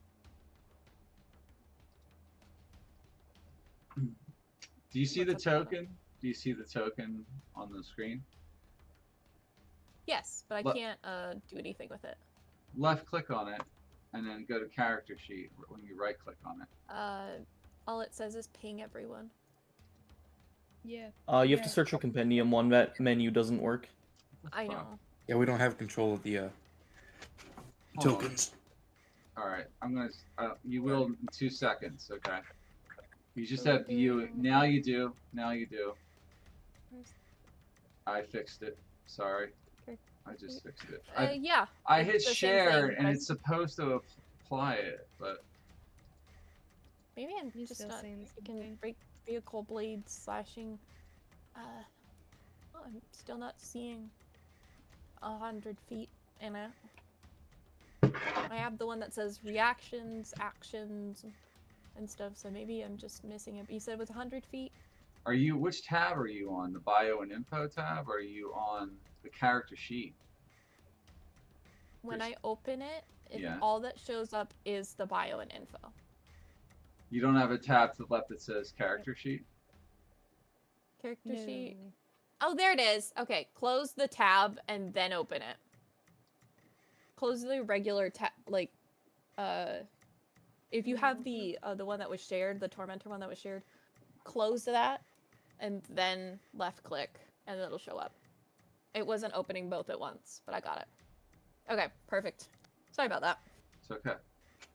Do you see What's the up with that? token? Do you see the token on the screen? Yes, but I can't do anything with it. Left click on it, and then go to character sheet when you right click on it. All it says is ping everyone. Yeah. You have to search a compendium one. That menu doesn't work. I know. Yeah, we don't have control of the Hold on. tokens. All right, I'm gonna. You will in 2 seconds. Okay. You just have view. Now you do. Now you do. I fixed it. Sorry. Okay. I just fixed it. Yeah. I it's hit the same share thing, and but it's supposed to apply it, but maybe I'm You're just still not saying the same freaking thing. break vehicle blades slashing. I'm still not seeing 100 feet in it. I have the one that says reactions, actions, and stuff, so maybe I'm just missing it. You said it was 100 feet? are you? Which tab are you on? The bio and info tab? Or are you on the character sheet? When I open it, Yeah. all that shows up is the bio and info. You don't have a tab to the left that says character sheet? Character sheet. No. Oh, there it is. Okay, close the tab and then open it. Close the regular tab, like, if you have the one that was shared, the Tormentor one that was shared, close that, and then left click, and it'll show up. It wasn't opening both at once, but I got it. Okay, perfect. Sorry about that. It's okay.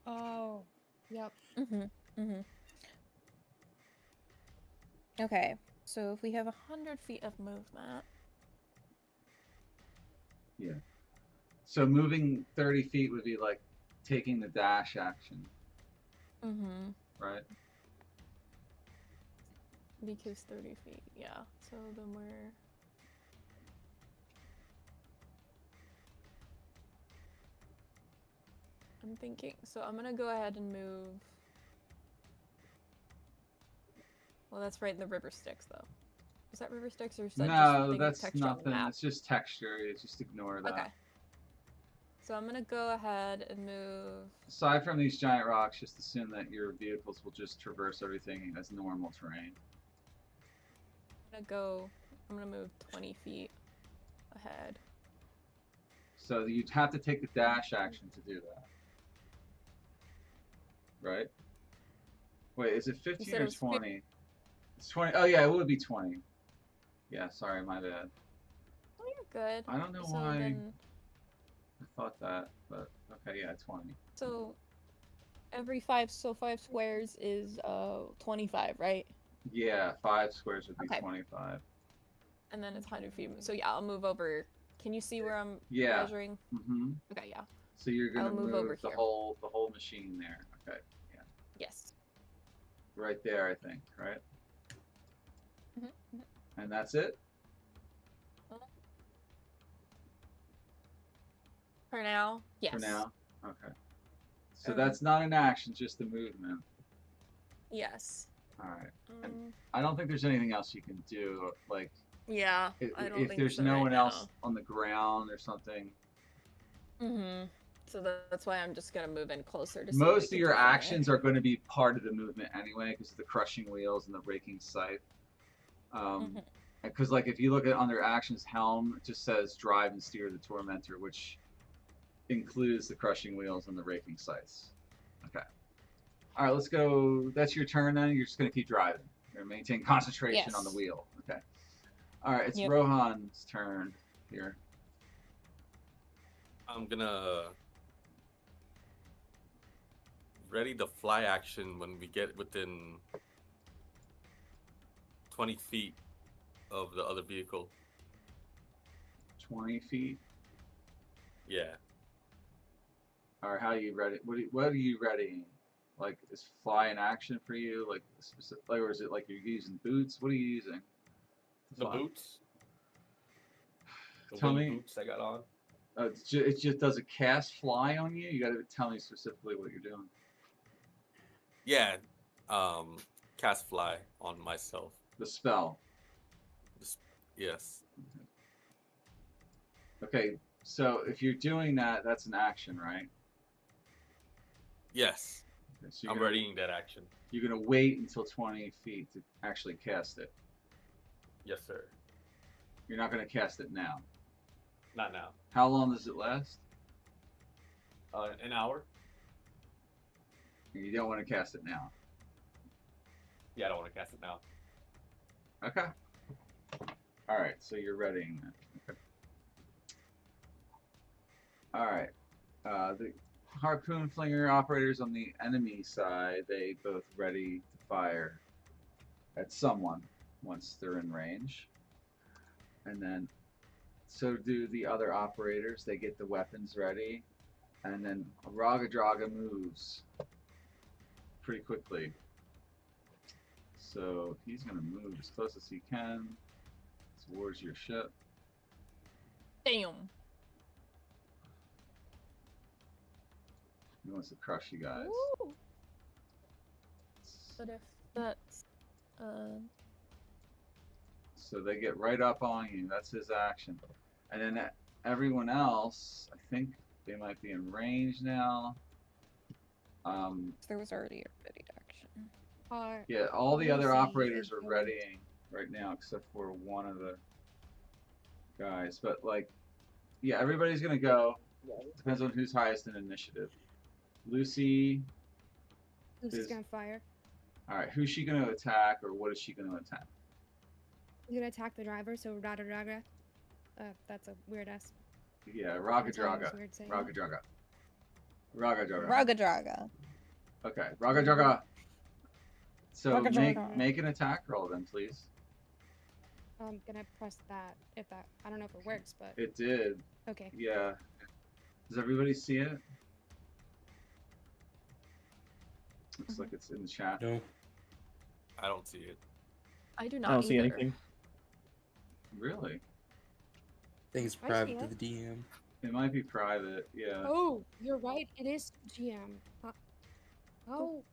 Oh. Yep. Okay, so if we have 100 feet of movement... Yeah. So moving 30 feet would be like taking the dash action, right? Because 30 feet, yeah. So then we're... I'm thinking, so I'm gonna go ahead and move... Well, that's right in the river sticks, though. Is that river sticks, or is that just No, something that's texture on the nothing. map? It's just texture. You just ignore that. Okay. So I'm gonna go ahead and move... Aside from these giant rocks, just assume that your vehicles will just traverse everything as normal terrain. I'm gonna move 20 feet ahead. So you'd have to take the dash action to do that. Right? Wait, is it 15 said it or was 20? It's 20. Oh yeah, it would be 20. Yeah, sorry, my bad. Oh, you're good. I don't know So why then... I thought that, but okay, yeah, 20. So every 5 squares is 25, right? Yeah, 5 squares would be Okay. 25. And then it's 100 feet. So yeah, I'll move over. Can you see where I'm Yeah. measuring? Mm-hmm. Okay, yeah. So you're gonna I'll move over the here. whole machine there. Okay, yeah. Yes. Right there, I think. Right. Mhm. And that's it. For now, yes. For now. Okay. So Okay. that's not an action, just a movement. Yes. All right. I don't think there's anything else you can do. Like, Yeah. if, I don't if think there's so no right one now. else on the ground or something. So that's why I'm just gonna move in closer to. Most of your actions are going to be part of the movement anyway, because of the crushing wheels and the raking scythe. Because like if you look at under actions, helm it just says drive and steer the tormentor, which includes the crushing wheels and the raking scythes. Okay. All right, let's go. That's your turn then. You're just going to keep driving. You're going to maintain concentration on the Yes. wheel. Okay. All right, it's Yep. Rohan's turn here. I'm gonna ready the fly action when we get within 20 feet of the other vehicle. 20 feet. Yeah. Or how you ready? What are you readying? Like, is fly in action for you? Like, specific, or is it like you're using boots? What are you using? The Fly. boots. The Tell wing me. boots I got on. It just does it cast fly on you? You got to tell me specifically what you're doing. Yeah. Cast fly on myself. The spell. Yes. Okay, so if you're doing that, that's an action, right? Yes. Okay, so I'm readying that action. You're gonna wait until 20 feet to actually cast it. Yes, sir. You're not gonna cast it now. Not now. How long does it last? An hour. You don't want to cast it now. Yeah, I don't want to cast it now. Okay. All right, so you're readying that. Okay. All right. The harpoon flinger operators on the enemy side, they both ready to fire at someone once they're in range. And then so do the other operators. They get the weapons ready. And then Raga Draga moves pretty quickly. So he's going to move as close as he can towards your ship. Damn. He wants to crush you guys. Ooh. But if that's So they get right up on you. That's his action. And then everyone else, I think they might be in range now. there was already a ready action. Yeah, all the other Lucy operators is are going- readying right now, except for one of the guys. But like, yeah, everybody's gonna go. Depends on who's highest in initiative. Lucy's gonna fire. All right, who's she gonna attack, or what is she gonna attack? She's gonna attack the driver, so Rada Raga. That's a weird ass. Yeah, Raga It's almost Draga. weird saying Raga that. Draga. Raga Draga. Raga Draga. Okay, Raga Draga. So Raga make Draga. an attack roll then, please. I'm gonna press that. If that, I don't know if it works, but It did. okay. Yeah. Does everybody see it? Looks like it's in the chat. No. I don't see it. I do I not don't see either. anything. Really? I think it's I see private to it. the DM. It might be private. Yeah. Oh, you're right. It is GM. Oh,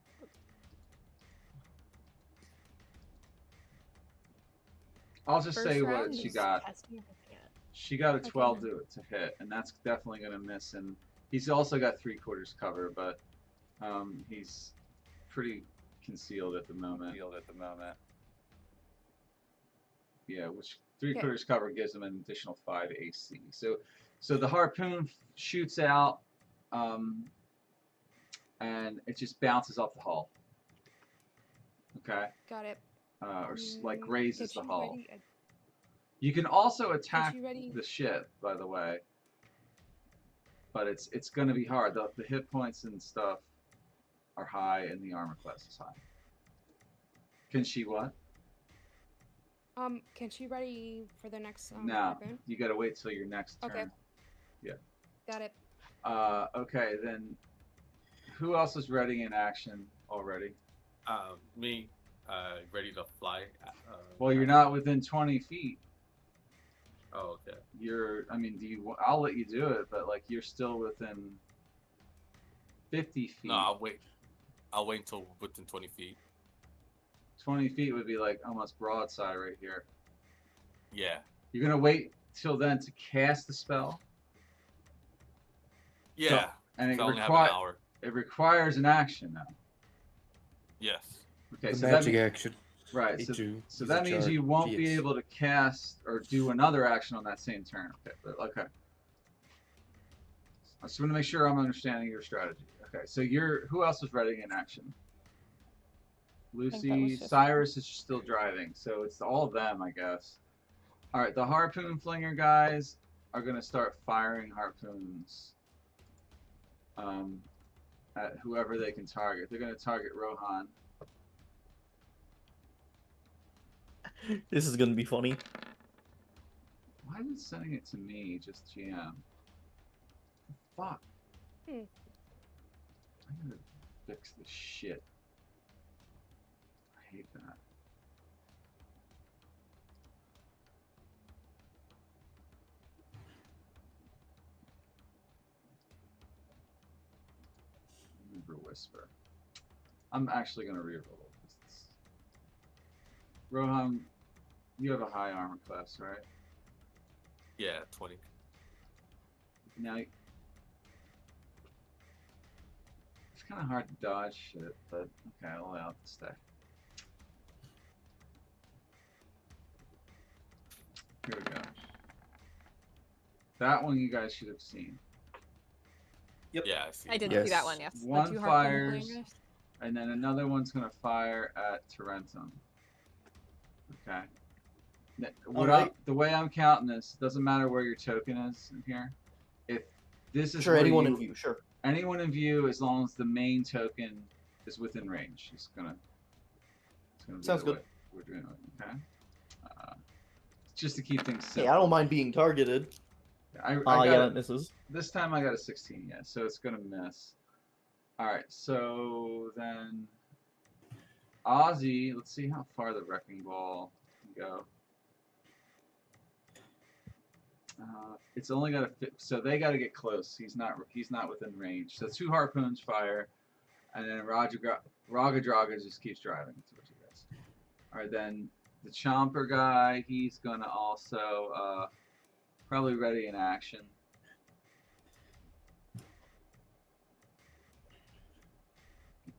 I'll just First say what round she is got. testing everything out. She got a Okay, 12 then. to hit, and that's definitely going to miss. And he's also got 3/4 cover, but he's pretty concealed at the moment. Yeah, which 3/4 cover gives him an additional 5 AC. So the harpoon shoots out, and it just bounces off the hull. Okay, got it. or like grazes the Get you hull. ready. You can also attack you ready? the ship, by the way, but it's going to be hard. The hit points and stuff are high, and the armor class is high. Can she what? Can she ready for the next No, harpoon? you got to wait till your next turn. Okay. Got it. Okay, then who else is ready in action already? Me, ready to fly. Well, you're not within 20 feet. Oh, okay. I mean, I'll let you do it, but like you're still within 50 feet. No, I'll wait. I'll wait until within 20 feet. 20 feet would be like almost broadside right here. Yeah. You're gonna wait till then to cast the spell, Yeah. and I it only have an hour. requires an action now. Yes. Okay, The so magic action. right. Hate So, you. so Use that a means chart. you won't be Yes. able to cast or do another action on that same turn. Okay, okay. I just want to make sure I'm understanding your strategy. Okay, so who else is ready in action? Lucy, was just Cyrus is still driving, so it's all of them, I guess. All right, the harpoon flinger guys are gonna start firing harpoons at whoever they can target. They're gonna target Rohan. This is gonna be funny. Why is it sending it to me, just GM? Fuck. Hmm. I gotta fix this shit. I hate that. Reaver Whisper. I'm actually gonna reroll this. Rohan, you have a high armor class, right? Yeah, 20. Now, it's kind of hard to dodge shit, but okay, I'll allow it to stay. Here we go. That one you guys should have seen. Yep. Yeah, I see. I did Yes. see that one, yes. The One two harpoon fires, flamers. and then another one's gonna fire at Tarentum. Okay. The way I'm counting this, doesn't matter where your token is in here. If this is Sure, where anyone in view, sure. anyone in view, as long as the main token is within range, it's gonna be Sounds the good. way we're doing it. Okay. Just to keep things simple. Hey, I don't mind being targeted. I Yeah, got that misses. This time I got a 16, yeah, so it's gonna miss. Alright, so then Ozzy, let's see how far the wrecking ball can go. It's only got to so they got to get close. He's not within range. So 2 harpoons fire, and then Ragadraga just keeps driving towards you guys. Alright, then the Chomper guy, he's gonna also probably ready in action.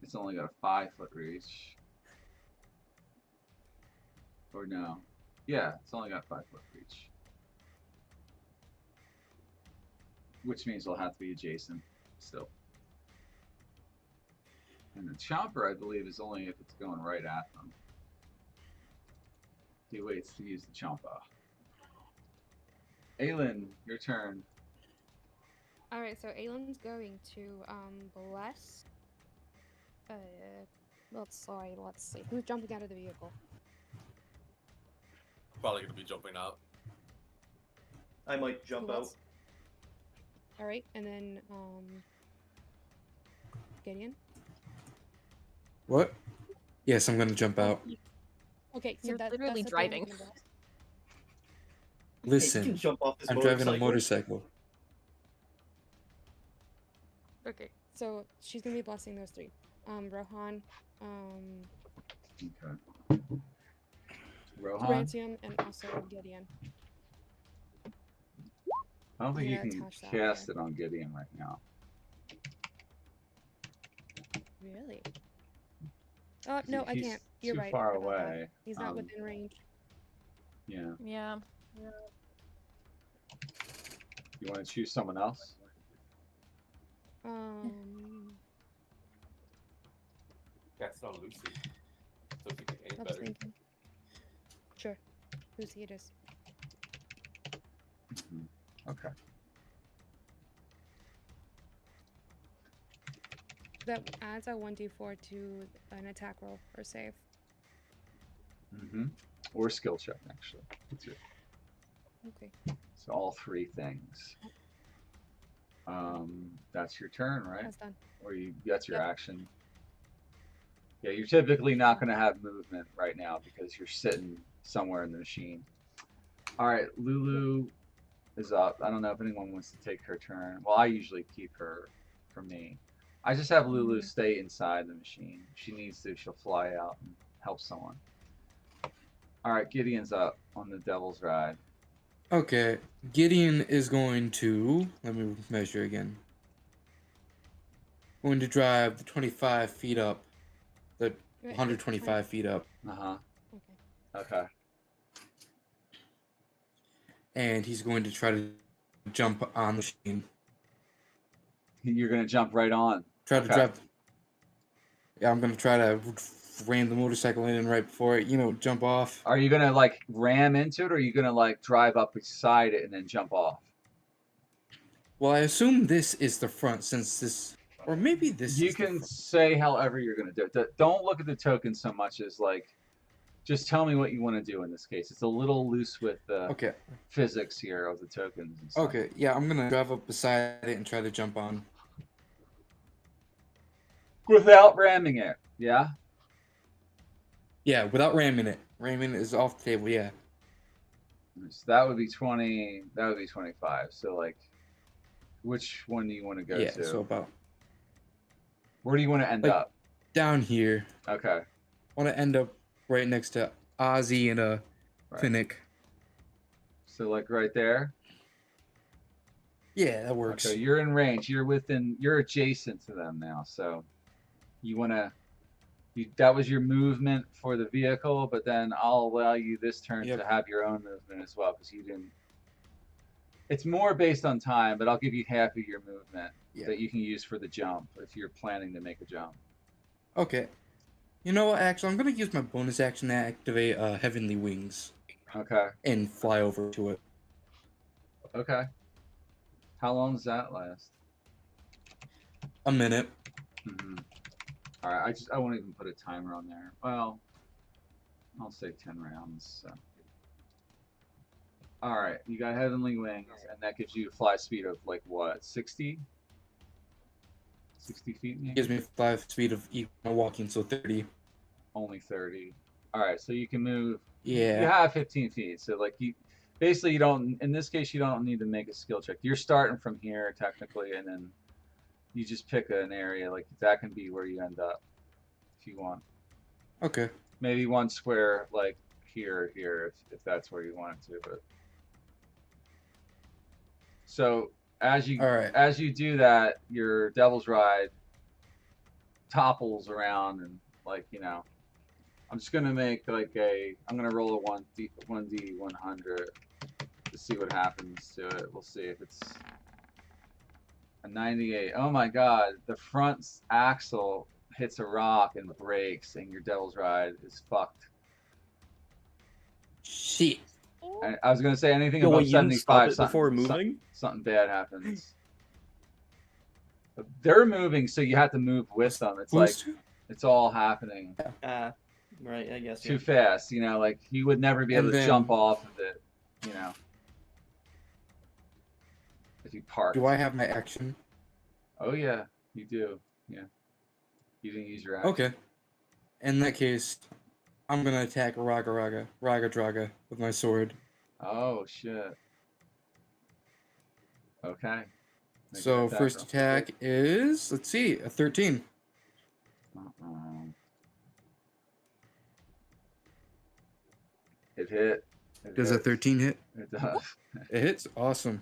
It's only got a 5-foot reach. Or no. Yeah, it's only got 5-foot reach. Which means it'll have to be adjacent still. And the Chomper, I believe, is only if it's going right at them. He waits to use the Chomper. Aelin, your turn. Alright, so Aylin's going to bless. Let's see. Who's jumping out of the vehicle? Probably gonna be jumping out. I might jump Who out. else? Alright, and then Gideon. What? Yes, I'm gonna jump out. Okay, so You're that's literally the thing driving. I'm gonna bless. Hey, you Listen, can jump off this I'm driving a motorcycle. motorcycle. Okay, so she's gonna be blessing those 3. Rohan, Okay. Rohan? Rantium, and also Gideon. I don't think you I'm gonna can attach that cast there. it on Gideon right now. Really? Oh, no, I He's can't. You're too right. far about that. away. He's not within range. Yeah. Yeah. You want to choose someone else? That's not Lucy. So if you think any I was better. thinking. Sure. Lucy it is. Okay. That adds a 1d4 to an attack roll or save. Or skill check, actually. Okay. So all 3 things. That's your turn, right? That's done. Or that's your Yep. action. Yeah, you're typically not going to have movement right now because you're sitting somewhere in the machine. All right, Lulu is up. I don't know if anyone wants to take her turn. Well, I usually keep her for me. I just have Lulu stay inside the machine. If she needs to, she'll fly out and help someone. All right, Gideon's up on the Devil's Ride. Okay, Gideon is going to, let me measure again. Going to drive the 25 feet up, the 125 feet up, Uh-huh. Okay. Okay. and he's going to try to jump on the machine. You're going to jump right on. Try to Okay. drive. Yeah, I'm going to try to ram the motorcycle in right before it, jump off. Are you going to, like, ram into it, or are you going to, like, drive up beside it and then jump off? Well, I assume this is the front since this, or maybe this You is the can front. say however you're going to do it. Don't look at the token so much as, like, just tell me what you want to do in this case. It's a little loose with the Okay, physics here of the tokens and stuff. okay, yeah, I'm going to drive up beside it and try to jump on. Without ramming it, yeah? Yeah, without ramming it. Ramming is off the table, yeah. So that would be 20, that would be 25. So, like, which one do you want to go Yeah, to? so about Where do you want to end Like- up? down here. Okay. Want to end up right next to Ozzy and Right. Finnick. So, like, right there? Yeah, that works. Okay, you're in range. You're adjacent to them now, so you want to. That was your movement for the vehicle, but then I'll allow you this turn to have your own movement as well because you didn't. It's more based on time, but I'll give you half of your movement that you can use for the jump if you're planning to make a jump. Okay. You know what? Actually, I'm gonna use my bonus action to activate Heavenly Wings. Okay. And fly over to it. Okay. How long does that last? A minute. Mm-hmm. All right. I won't even put a timer on there. Well, I'll say 10 rounds. So. All right. You got Heavenly Wings, and that gives you a fly speed of like what? 60? 60 feet? Maybe? Gives me 5 speed of walking, so 30. Only 30. All right. So you can move. Yeah. You have 15 feet. So like basically you don't. In this case, you don't need to make a skill check. You're starting from here technically, and then you just pick an area. Like that can be where you end up if you want. Okay. Maybe one square like here, if that's where you want it to. But so as you do that, your Devil's Ride topples around and like I'm just gonna make like I'm gonna roll a 1d 100 to see what happens to it. We'll see if it's a 98. Oh my god, the front axle hits a rock and breaks, and your Devil's Ride is fucked. Shit. I was gonna say anything above 75. Before moving, something bad happens. They're moving, so you have to move with them. It's like it's all happening. Right, I guess. Too fast, like he would never be able to jump off of it, if you park. Do I have my action? Oh yeah, you do. Yeah. You didn't use your action. Okay. In that case, I'm gonna attack Raga Draga with my sword. Oh shit. Okay. So first attack is, let's see, a 13. It hit. Does a 13 hit? It does. It hits? Awesome.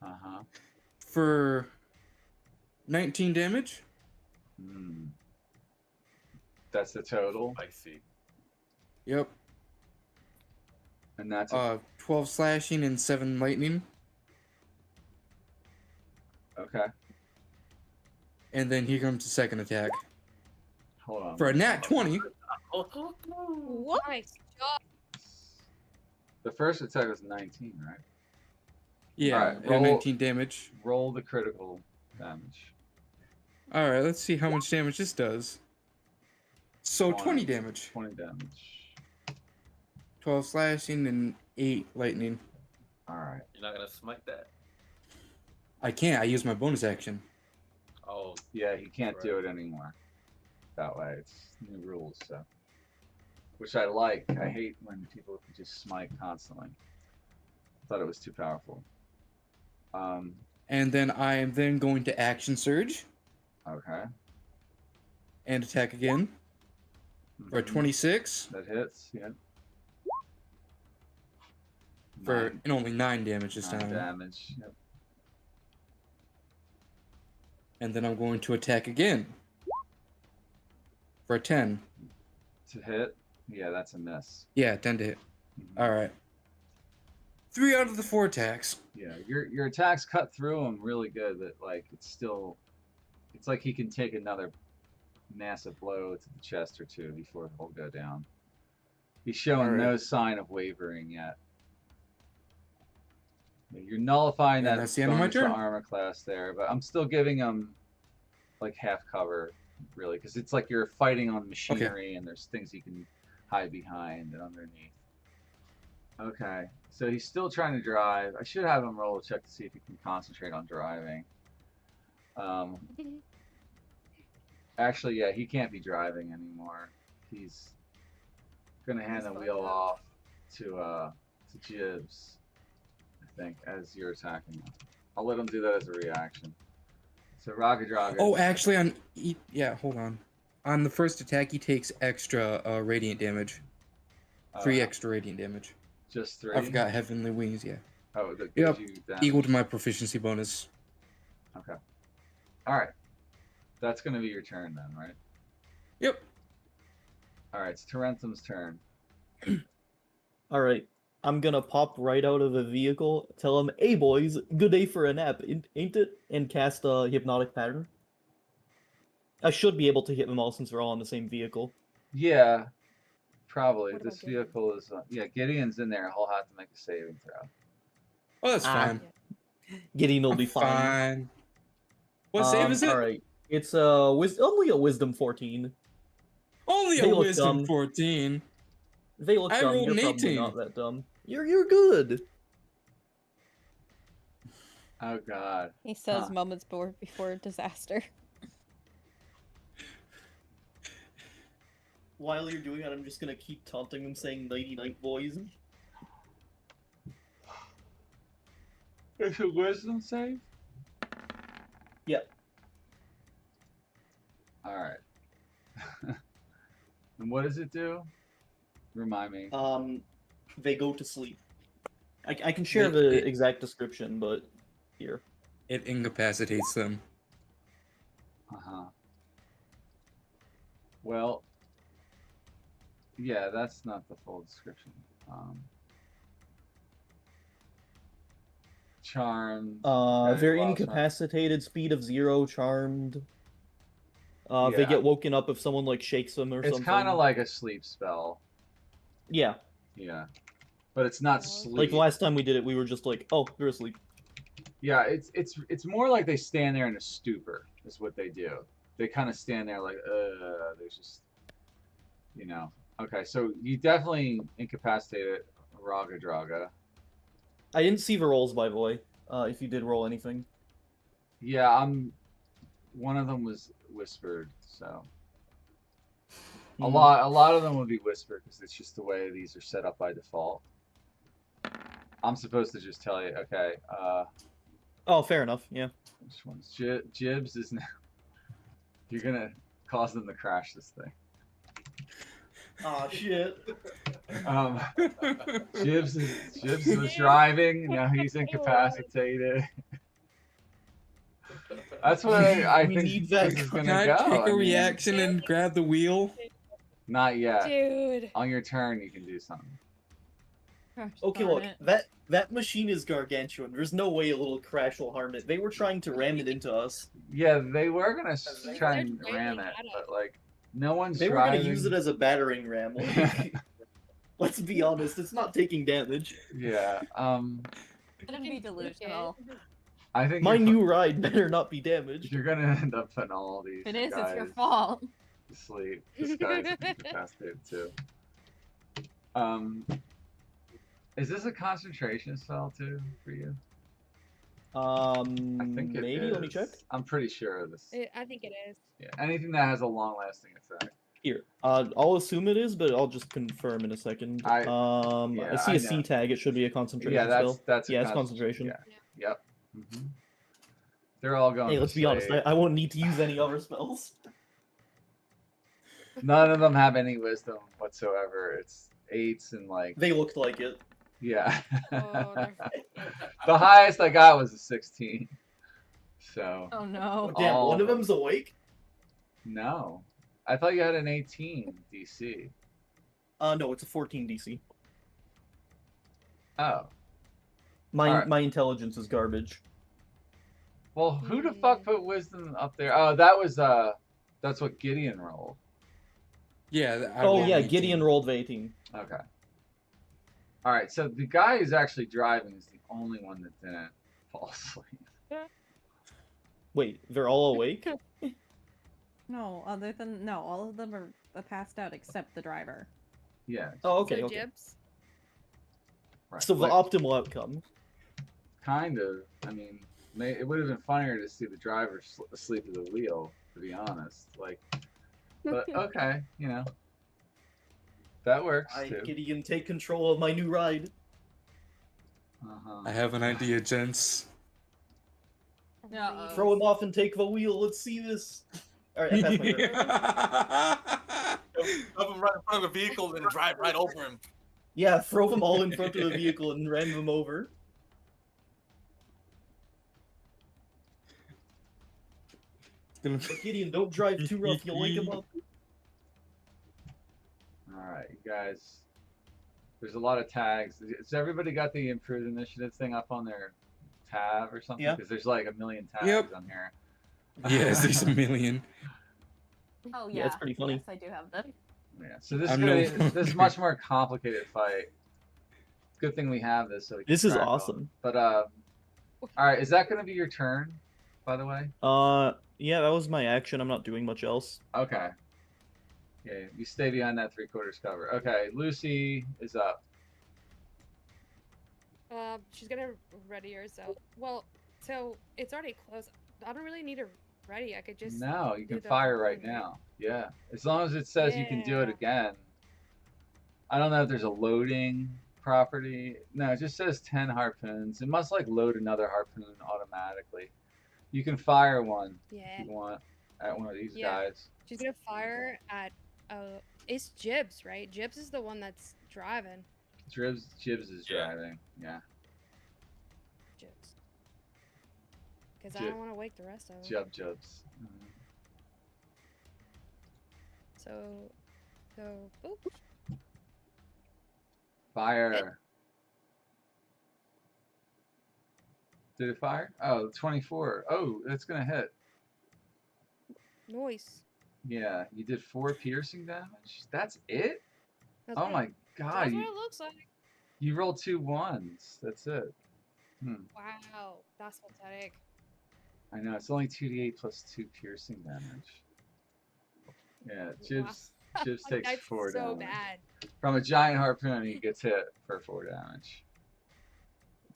Uh-huh. For 19 damage. That's the total. I see. Yep. And that's 12 slashing and 7 lightning. Okay. And then here comes the second attack. Hold on. For a nat 20. What? Nice job. The first attack was 19, right? Yeah, Alright, roll 19 damage. Roll the critical damage. Alright, let's see how much damage this does. So 20 damage. 20 damage. 12 slashing and 8 lightning. Alright. You're not gonna smite that. I can't. I use my bonus action. Oh. Yeah, he can't do it anymore. That way. It's new rules, so. Which I like. I hate when people can just smite constantly. I thought it was too powerful. And then I am then going to action surge. Okay. And attack again. For a 26. That hits, yeah. For and only 9 damage this 9 time. damage, yep. And then I'm going to attack again. For a 10. To hit? Yeah, that's a miss. Yeah, 10 to hit. Alright. 3 out of the 4 attacks. Yeah, your attacks cut through him really good, but like it's like he can take another massive blow to the chest or two before he'll go down. He's showing no sign of wavering yet. You're nullifying that that's the end of my bonus to turn. armor class there, but I'm still giving him like half cover, really, because it's like you're fighting on machinery and there's things you can hide behind and underneath. Okay, so he's still trying to drive. I should have him roll a check to see if he can concentrate on driving. Actually, yeah, he can't be driving anymore. He's gonna hand the wheel off to Jibs, I think, as you're attacking him. I'll let him do that as a reaction. So Raga Draga. Oh, actually, yeah, hold on. On the first attack, he takes extra radiant damage. 3 extra radiant damage. Just 3? I forgot Heavenly Wings, yeah. Oh, that yep, gives you damage. equal to my proficiency bonus. Okay. Alright. That's gonna be your turn then, right? Yep. All right, it's Tarentum's turn. All right. I'm gonna pop right out of the vehicle, tell him, "Hey boys, good day for a nap, ain't it?" And cast a hypnotic pattern. I should be able to hit them all since we're all in the same vehicle. Yeah, probably. What about This Gideon? vehicle is. Yeah, Gideon's in there. He'll have to make a saving throw. Oh, that's Ah, fine. Gideon will I'm be fine. fine. What save is it? All right. It's only a wisdom 14. Only They a look wisdom dumb. 14. They look I dumb. rolled You're an probably 18. not that dumb. You're good. Oh God. He says Huh. moments before disaster. While you're doing that, I'm just gonna keep taunting them, saying "nighty night, boys." It's a wisdom save. Yep. All right. And what does it do? Remind me. They go to sleep. I can share the exact description, but here. It incapacitates them. Uh-huh. Well, yeah, that's not the full description. Charmed. Okay, They're well, incapacitated, speed of 0, charmed. They Yeah. get woken up if someone like shakes them or It's something. kind of like a sleep spell. Yeah. Yeah. But it's not sleep. Like the last time we did it, we were just like, "Oh, you're asleep." Yeah, it's more like they stand there in a stupor is what they do. They kind of stand there like, there's just, you know. Okay, so you definitely incapacitated Raga Draga. I didn't see the rolls, by the way. If you did roll anything. Yeah, one of them was whispered, so a lot of them would be whispered because it's just the way these are set up by default. I'm supposed to just tell you, okay. Oh, fair enough. Yeah. Which one's Jibs is now. You're gonna cause them to crash this thing. Aw, shit. Jibs was driving. Now he's incapacitated. That's what I We think need that. this is Can gonna I go. take I a mean, reaction and grab the wheel? Not yet. Dude. On your turn, you can do something. Gosh, Okay, darn look, it. that machine is gargantuan. There's no way a little crash will harm it. They were trying to ram it into us. Yeah, they were gonna try and They're ram driving it, at us. but like no one's They were driving. gonna use it as a battering ram. Like, let's be honest, it's not taking damage. Yeah. Shouldn't be delusional. I think My you're new ride better not be damaged. You're gonna end up putting all these If it is, guys it's your fault. to sleep. This guy's incapacitated too. Is this a concentration spell too for you? I think it maybe. is. Let me check. I'm pretty sure this. I think it is. Yeah, anything that has a long-lasting effect. Here, I'll assume it is, but I'll just confirm in a second. I see I a C know. tag. It should be a concentration Yeah, spell. that's a Yeah, it's concentration. Yeah. Yep. They're all going. Hey, to let's be honest. save. I won't need to use any other spells. None of them have any wisdom whatsoever. It's 8s and like. They looked like it. Yeah. Oh, they're The highest I got was a 16. So. Oh no. Damn, All one of of them's awake. No. I thought you had an 18 DC. No, it's a 14 DC. Oh. My Alright. my intelligence is garbage. Well, who the fuck put wisdom up there? Oh, that was that's what Gideon rolled. Yeah. I Oh rolled yeah, 18. Gideon rolled the 18. Okay. All right, so the guy who's actually driving is the only one that didn't fall asleep. Wait, they're all awake? No, all of them are passed out except the driver. Yeah. Oh, okay, so okay. Jibs. Right. So the But optimal outcome. kind of. I mean, it would have been funnier to see the driver asleep at the wheel, to be honest. Like, but okay, you know, that works too. Gideon, take control of my new ride. I have an idea, gents. Uh-oh. Throw him off and take the wheel. Let's see this. Alright, I passed my turn. Have him right in front of the vehicle and drive right over him. Yeah, throw them all in front of the vehicle and ram them over. Gideon, don't drive too rough. You'll wake him up. All right, you guys. There's a lot of tags. Has everybody got the improved initiative thing up on their tab or something? Yeah. Because there's like a million tags Yep. on here. Yes, there's a million. Oh Yeah, it's pretty funny. Yes, I do have them. Yeah. So this is I'm gonna, no- this is much more complicated fight. Good thing we have this. So we can This is track all- awesome. But all right, is that gonna be your turn? By the way. Yeah, that was my action. I'm not doing much else. Okay. Okay, you stay behind that 3/4 cover. Okay, Lucy is up. She's gonna ready herself. Well, so it's already closed. I don't really need her ready. I could just. No, you do can the fire right harpoon, now. Yeah, as long as it says you can do it Yeah. again. I don't know if there's a loading property. No, it just says 10 harpoons. It must like load another harpoon automatically. You can fire one Yeah. if you want at one of these Yeah. guys. She's gonna fire at. It's Jibs, right? Jibs is the one that's driving. Jibs is Yeah. driving. Yeah. Jibs. Because I Jib- don't want to wake the rest of them. Jubs. So, boop. Fire. Did it fire? Oh, 24. Oh, that's gonna hit. Noise. Yeah, you did 4 piercing damage. That's it? That's Oh it. my god, That's what it looks like. you rolled 2 1s. That's it. Wow, that's pathetic. I know, it's only 2d8 plus 2 piercing damage. Yeah, Jibs takes That's 4 so damage. bad. From a giant harpoon, he gets hit for 4 damage.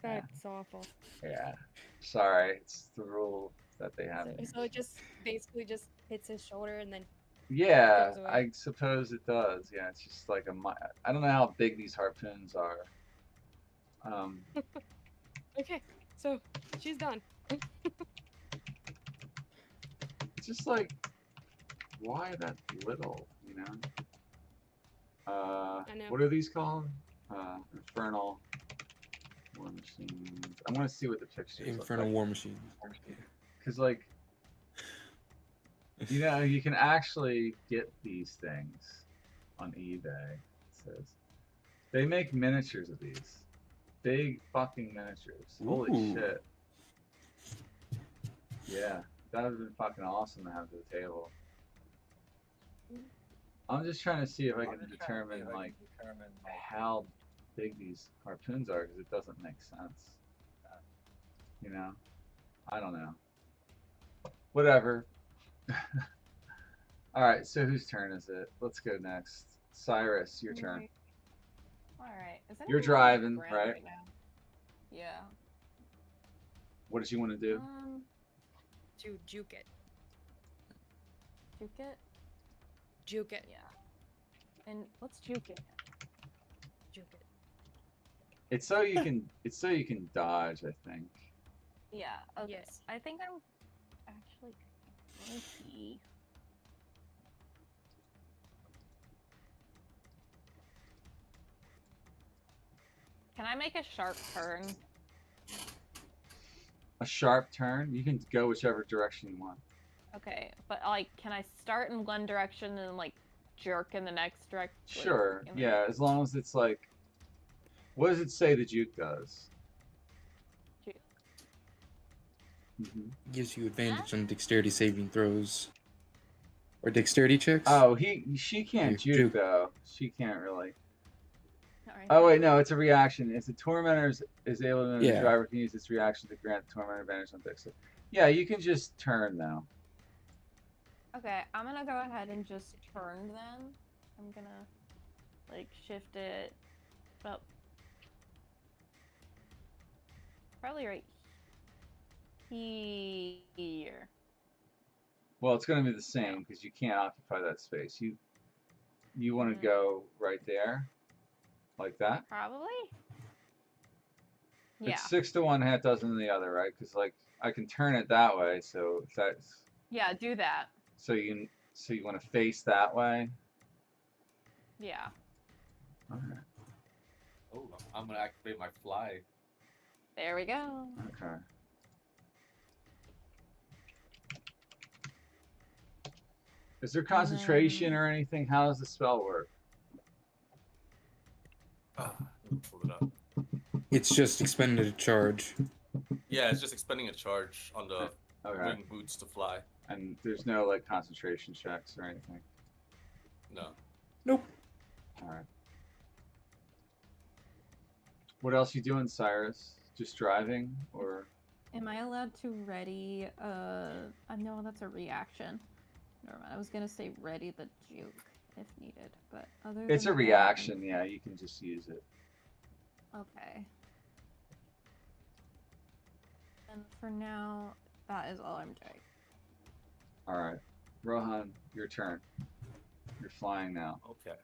Yeah. That's awful. Yeah. Sorry, it's the rule that they have. So it just basically just hits his shoulder and then. Yeah, goes away. I suppose it does. Yeah, it's just like I don't know how big these harpoons are. Okay, so she's done. It's just like, why that little, you know? I know. What are these called? Infernal War Machines. I want to see what the pictures look Infernal like. War Machine. Because, like, you know, you can actually get these things on eBay. It says they make miniatures of these. Big fucking miniatures. Holy Ooh. shit. Yeah, that would have been fucking awesome to have to the table. I'm just trying to see if I can determine, like, how big these harpoons are, because it doesn't make sense. You know? I don't know. Whatever. Alright, so whose turn is it? Let's go next. Cyrus, your turn. Alright. You're driving, right? now? Yeah. What did you want to do? To juke it. Juke it? Juke it. Yeah. And let's juke it. Juke it. It's so you can dodge, I think. Yeah. Okay. Yes. I think I'm actually gonna see. Can I make a sharp turn? A sharp turn? You can go whichever direction you want. Okay, but like, can I start in one direction and like jerk in the next direction? Sure, yeah, as long as it's like... What does it say the juke does? Juke. Gives you advantage on dexterity saving throws. Or dexterity checks. Oh, she can't Juke. juke though. She can't really. Alright. Oh wait, no, it's a reaction. If the tormentor is able to, the Yeah. driver can use its reaction to grant the tormentor advantage on dex. Yeah, you can just turn now. Okay, I'm gonna go ahead and just turn then. I'm gonna like shift it up. Probably right here. Well, it's going to be the same because you can't occupy that space. You want to go right there, like that. Probably. Yeah. It's 6 to 1, half dozen the other, right? Because like I can turn it that way, so if that's Yeah, do that. so you want to face that way. Yeah. Okay. Oh, I'm gonna activate my fly. There we go. Okay. Is there concentration then- or anything? How does the spell work? Let me pull it up. It's just expended a charge. Yeah, it's just expending a charge on the Okay. wing boots to fly. And there's no like concentration checks or anything. No. Nope. All right. What else you doing, Cyrus? Just driving, or? Am I allowed to ready? I know that's a reaction. Never mind. I was gonna say ready the juke if needed, but other. It's a than that, reaction. Yeah, you can just use it. Okay. And for now, that is all I'm doing. All right, Rohan, your turn. You're flying now. Okay.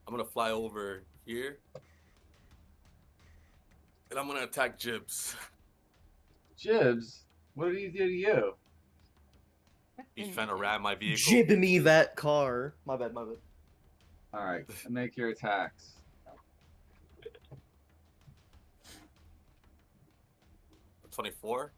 I'm gonna fly over here. And I'm gonna attack Jibs. Jibs, what did he do to you? He's trying to ram my vehicle. Jib me that car. My bad, my bad. All right, make your attacks. A 24.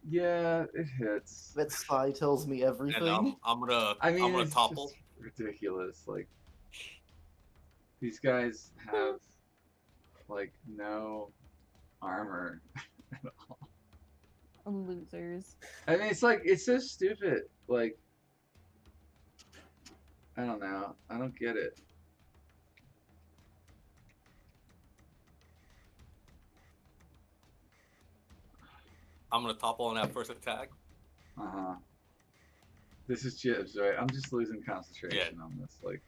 Yeah, it hits. That spy tells me everything. And I'm gonna I mean, I'm gonna it's topple. just ridiculous. Like, these guys have like no armor at all. Losers. I mean, it's like it's so stupid. Like, I don't know. I don't get it. I'm gonna topple on that first attack. Uh-huh. This is Jibs, right? I'm just losing concentration on this. Like,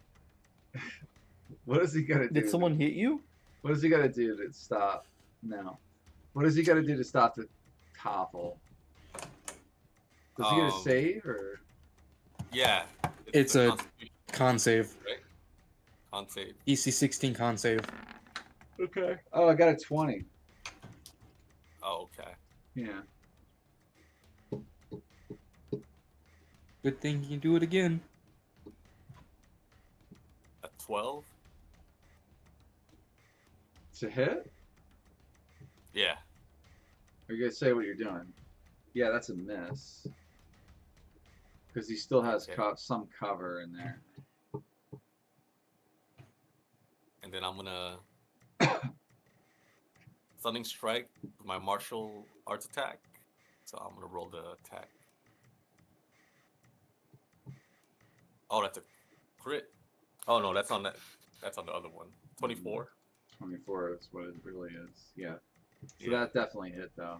what does he gotta do? Did someone hit you? What does he gotta do to stop? No. What does he gotta do to stop the topple? Does he get a save, or? Yeah. It's a Constitution, con save. right? Con save. EC 16 con save. Okay. Oh, I got a 20. Oh, okay. Yeah. Good thing you can do it again. A 12. It's a hit? Yeah. Are you gonna say what you're doing? Yeah, that's a miss. Because he still has Okay. some cover in there. And then I'm gonna stunning strike with my martial arts attack. So I'm gonna roll the attack. Oh, that's a crit. Oh no, that's on that. That's on the other one. 24. 24 is what it really is. Yeah. So Yeah. that definitely hit, though.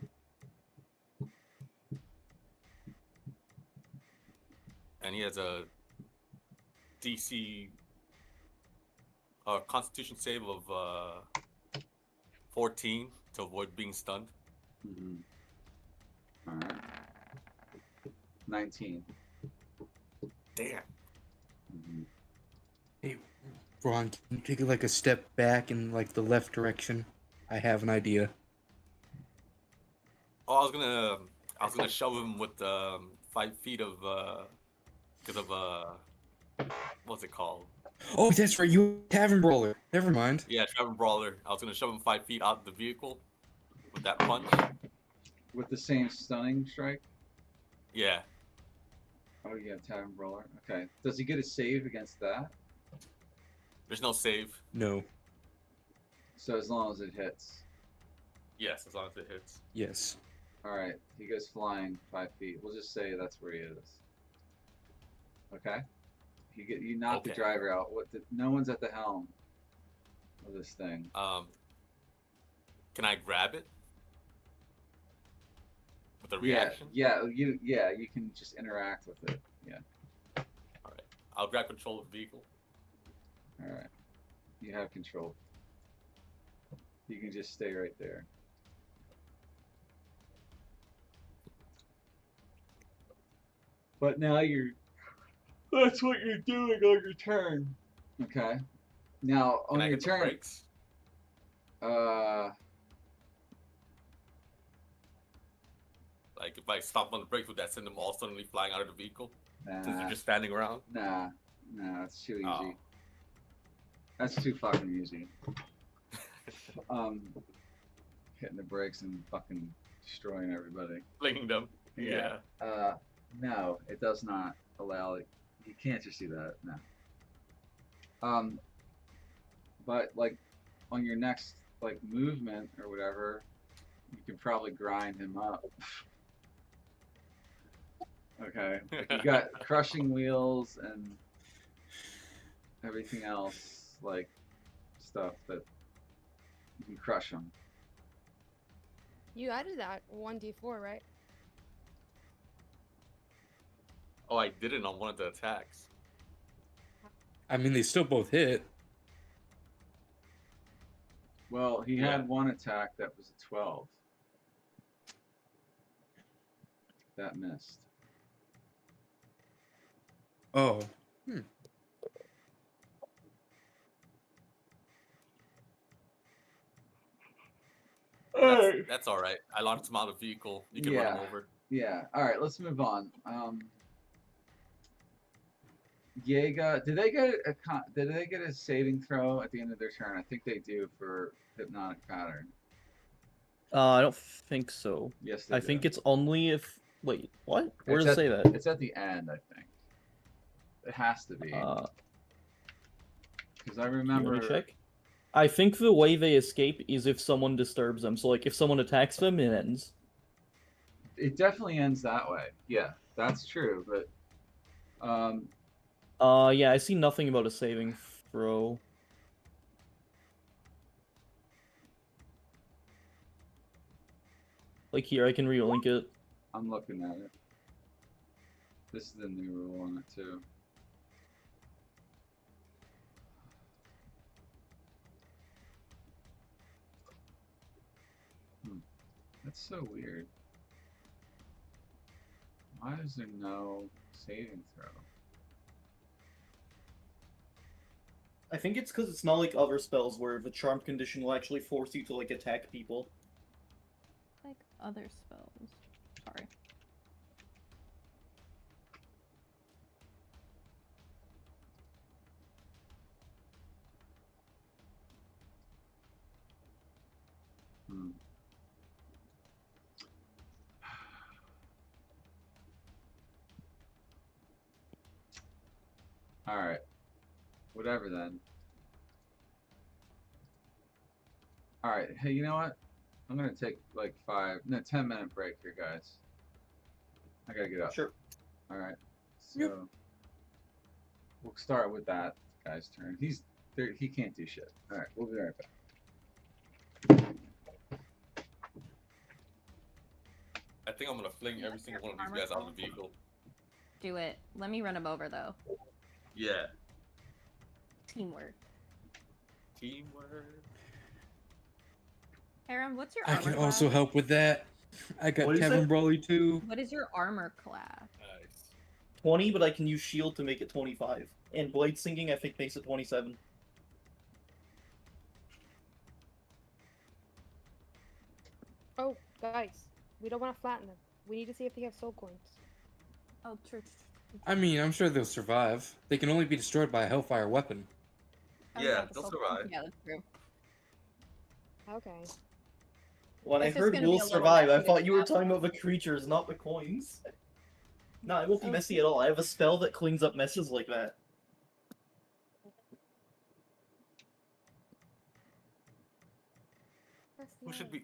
And he has a DC Constitution save of 14 to avoid being stunned. Mm-hmm. Alright. 19. Damn. Mm-hmm. Hey, Ron, can you take like a step back in like the left direction? I have an idea. Oh, I was gonna shove him with 5 feet of because of what's it called? Oh, that's right. You tavern brawler. Never mind. Yeah, Trevor Brawler. I was gonna shove him 5 feet out of the vehicle with that punch. With the same stunning strike? Yeah. Oh, yeah, Tavern Brawler. Okay. Does he get a save against that? There's no save. No. So as long as it hits. Yes, as long as it hits. Yes. Alright, he goes flying 5 feet. We'll just say that's where he is. Okay? You knock the Okay. driver out. No one's at the helm of this thing. Can I grab it? With a Yeah, reaction? you can just interact with it. Yeah. Alright. I'll grab control of the vehicle. Alright. You have control. You can just stay right there. But now that's what you're doing on your turn. Okay. Now on Can I your hit the turn, brakes? Like if I stomp on the brakes, would that send them all suddenly flying out of the vehicle? Since nah, they're just standing around? nah, that's too easy. Oh. That's too fucking easy. Hitting the brakes and fucking destroying everybody. Flinging them. Yeah. No, it does not allow it. You can't just do that. No. But like on your next like movement or whatever, you can probably grind him up. Okay. Like, you got crushing wheels and everything else, like stuff that you can crush him. You added that 1d4, right? Oh, I did it on one of the attacks. I mean, they still both hit. Well, he Yeah. had one attack that was a 12. That missed. Oh. That's all right. I launched him out of the vehicle. You can run him over. Yeah. All right, let's move on. Jaega, did they get a saving throw at the end of their turn? I think they do for hypnotic pattern. I don't think so. Yes, they I do. think it's only if. Wait, what? Where It's does it say that? It's at the end, I think. It has to be. Because I remember. Let me check. I think the way they escape is if someone disturbs them. So, like, if someone attacks them, it ends. It definitely ends that way. Yeah, that's true. But yeah, I see nothing about a saving throw. Like here, I can relink it. I'm looking at it. This is the new rule on it too. That's so weird. Why is there no saving throw? I think it's because it's not like other spells where the charm condition will actually force you to like attack people. Like other spells. Sorry. Alright. Whatever then. Alright, hey, you know what? I'm gonna take like 10-minute break here, guys. I gotta get up. Sure. Alright. So we'll start with that guy's turn. He's there, he can't do shit. Alright, we'll be right back. I think I'm gonna fling every single one of these guys out of the vehicle. Do it. Let me run him over though. Yeah. Teamwork. Teamwork. Aaron, what's your I armor can class? also help with that. I got What is Kevin that? Brawley too. What is your armor class? Nice. 20, but I can use shield to make it 25. And blade sinking, I think, makes it 27. Oh, guys, we don't want to flatten them. We need to see if they have soul coins. Oh, true. I mean, I'm sure they'll survive. They can only be destroyed by a Hellfire weapon. Oh, Yeah, the they'll soul- survive. Yeah, that's true. Okay. When I It's just heard gonna be will a little survive, I messy to thought you were grab. talking about the creatures, not the coins. No, it won't be Oh, messy at all. I have a spell that cleans up messes like that. Who should be?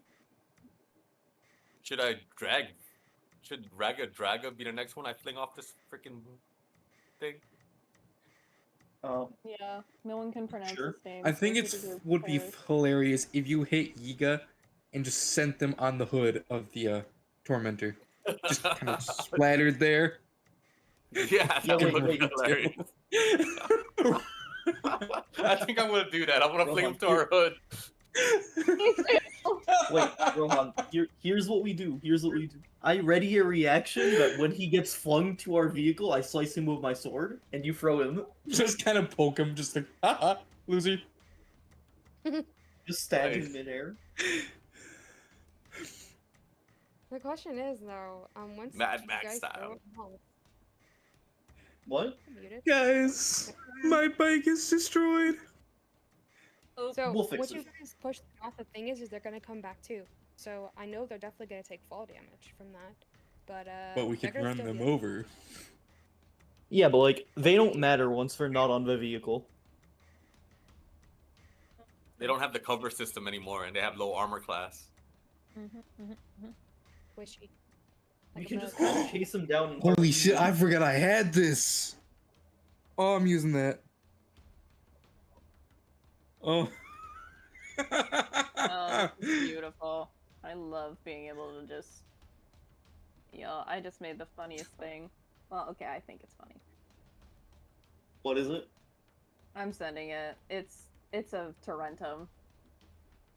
Should I drag? Should Raga Draga be the next one I fling off this freaking thing? Yeah, no one can pronounce Sure. his name. I think so it he deserves would be prayers. hilarious if you hit Yiga and just sent them on the hood of the Tormentor. Just kind of splattered there. Yeah, that Yeah, would wait, look hilarious. I think I'm gonna do that. I'm gonna fling him to our hood. Wait, Rohan, here's what we do. Here's what we do. I ready a reaction that when he gets flung to our vehicle, I slice him with my sword, and you throw him. Just kind of poke him, just like, haha, loser. Just stab him Nice. midair. The question is though, once Mad you Max guys style. What? Muted. Guys, my bike is destroyed. So We'll fix what you it. guys push off, the thing is they're gonna come back too. so I know they're definitely gonna take fall damage from that. But we they're could gonna run still them be over. Yeah, but like they don't matter once they're not on the vehicle. They don't have the cover system anymore, and they have low armor class. Wishy. We Like a can just bug. kind of chase them down. Holy shit, I forgot I had this! Oh, I'm using that. Oh. Oh, this is beautiful. I love being able to just... Yo, I just made the funniest thing. Well, okay, I think it's funny. What is it? I'm sending it. It's a Tarentum.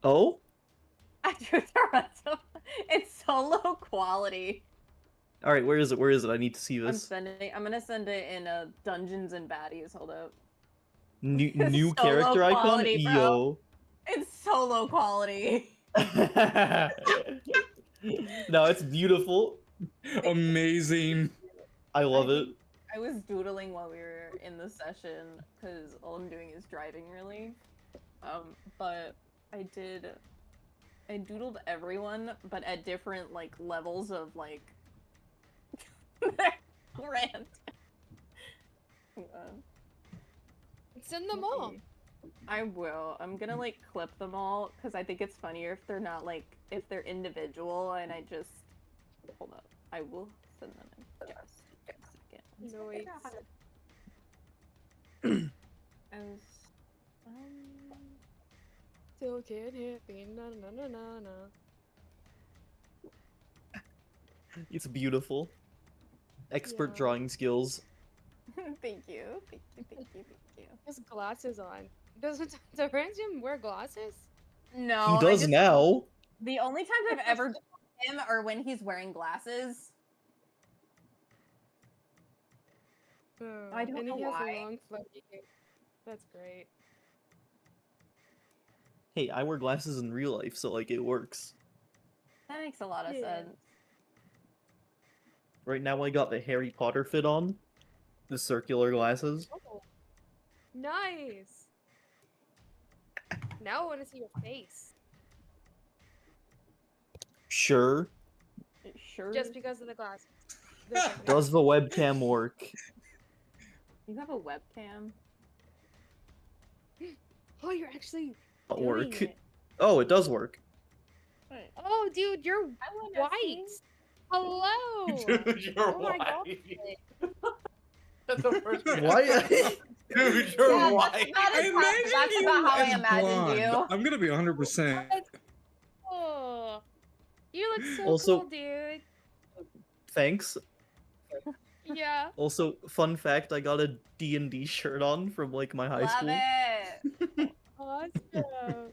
Oh? I drew Tarentum. It's so low quality. All right, where is it? Where is it? I need to see I'm this. gonna send it in Dungeons and Baddies. Hold up. New so character low icon. quality, bro. Yo. It's so low quality. No, it's beautiful. Amazing. I love it. I was doodling while we were in the session because all I'm doing is driving, really. But I doodled everyone, but at different like levels of like rant. Send them all. I will. I'm gonna like clip them all because I think it's funnier if they're not like if they're individual and I just hold up. I will send them in just a second. Noise. As Still can't hit me. Na na na na na. It's beautiful. Expert Yeah. drawing skills. thank you, thank you, thank you, thank you. Has glasses on. Does Ransom wear glasses? No, He does now. The only times I've ever done him are when he's wearing glasses. Oh, I don't and know he has why. a long floaty hair. That's great. Hey, I wear glasses in real life, so like it works. That makes a lot of Yeah. sense. Right now I got the Harry Potter fit on. The circular glasses. Oh, nice. Now I want to see your face. Sure. Sure. Just because of the glasses. Does the webcam work? You have a webcam? Oh, you're actually Not doing work. it. Oh, it does work. Oh, dude, you're I wanna white. see. Hello. Dude, you're Oh my god. white. That's the first thing. Why? Dude, you're Yeah, white. that's about how I imagined blonde. you. I'm gonna be 100%. Oh, you look so Also- cool, dude. Thanks. Yeah. Also, fun fact, I got a D&D shirt on from like my high Love school. it. Awesome.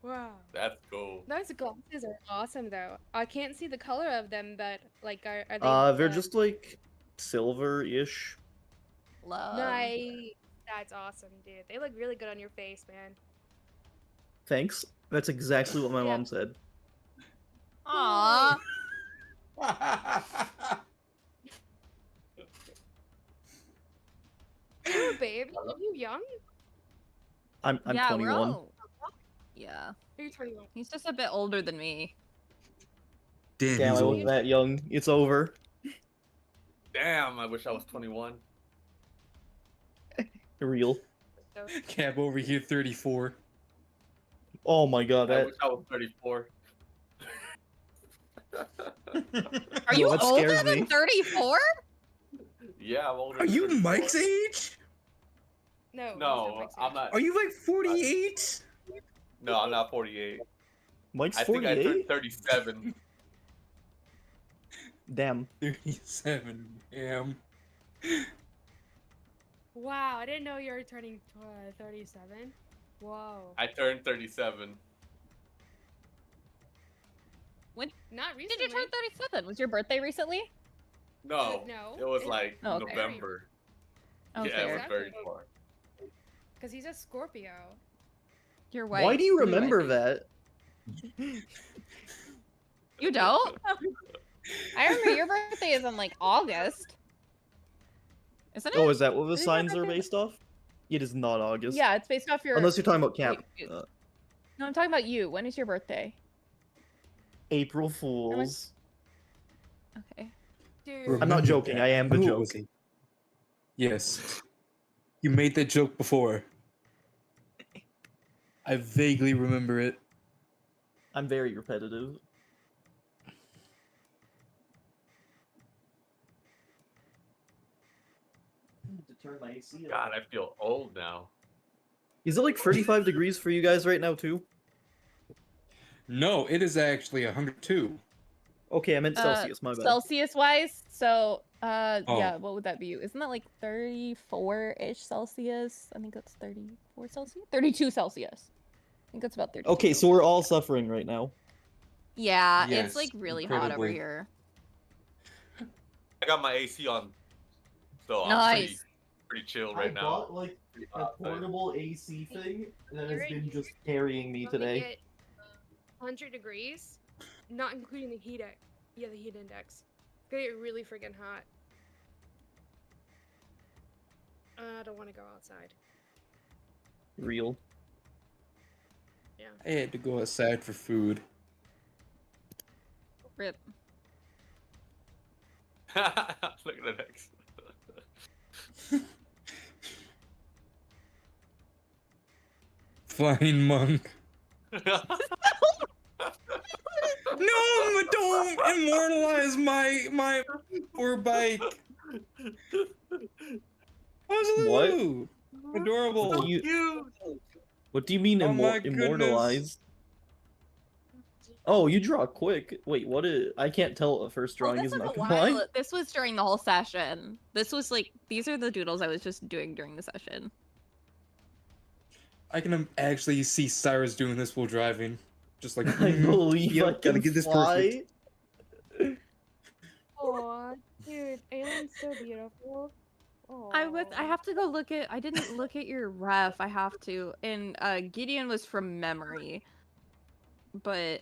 Wow. That's cool. Those glasses are awesome, though. I can't see the color of them, but like, are they? They're just like silver-ish. Love. Nice. That's awesome, dude. They look really good on your face, man. Thanks. That's exactly what my Yeah. mom said. Aww. Are you a baby? Are you young? I'm yeah, 21. we're all... Yeah. Are you 21? He's just a bit older than me. Damn, Damn, he's I old. wasn't that young. It's over. Damn, I wish I was 21. Real. So, Cab over here, 34. Oh my god, I that wish I was 34. Are you that older scares than me. 34? Yeah, I'm older. Are than you 34. Mike's age? no. No, I'm not. Are you like 48? No, I'm not 48. Mike's I think I 48? turned 37. Damn. 37. Damn. Wow, I didn't know you were turning 37. Whoa. I turned 37. When Not did recently. you turn 37? Was your birthday recently? No, No, it was it- like Oh, okay. November. Oh, yeah, it was fair. very far. Because he's a Scorpio. You're white. Why do you Anyway. remember that? You don't? I remember your birthday is in like August. Isn't it? Oh, is that what the Isn't your signs are birthday- based off? It is not August. Yeah, it's based off your. Unless you're talking about camp. Wait, No, I'm talking about you. When is your birthday? April Fools. Okay. Dude. I'm not Remember joking, that. I am the Knew it joke. was a- Yes. You made that joke before. I vaguely remember it. I'm very repetitive. To turn my AC up. God, I feel old now. Is it like 35 degrees for you guys right now too? No, it is actually 102. Okay, I meant Celsius, my bad. Celsius wise, so Oh. yeah, what would that be? Isn't that like 34-ish Celsius? I think that's 34 Celsius? 32 Celsius. I think that's about 32. Okay, so we're all suffering right now. Yeah, Yes, it's like really hot over incredibly. here. I got my AC on, so I'm Nice. pretty chill right now. bought like a portable AC thing that has been just carrying me today. Get 100 degrees, not including the heat. Yeah, the heat index. It's gonna get really freaking hot. I don't want to go outside. Real. Yeah. I had to go outside for food. Rip. Look at the next. Flying monk. No, don't immortalize my poor bike. What? Ooh, adorable. What do you, Cute. what do you mean Oh my immortalized? Oh, you draw quick. Wait, what is... I can't tell a first drawing is not gonna lie. This was during the whole session. This was like, these are the doodles I was just doing during the session. I can actually see Cyrus doing this while driving. Just like, I believe yep, I gotta can get this fly. perfect. Aw, dude, Aylin's so beautiful. I have to go look at, I didn't look at your ref, I have to. And Gideon was from memory. But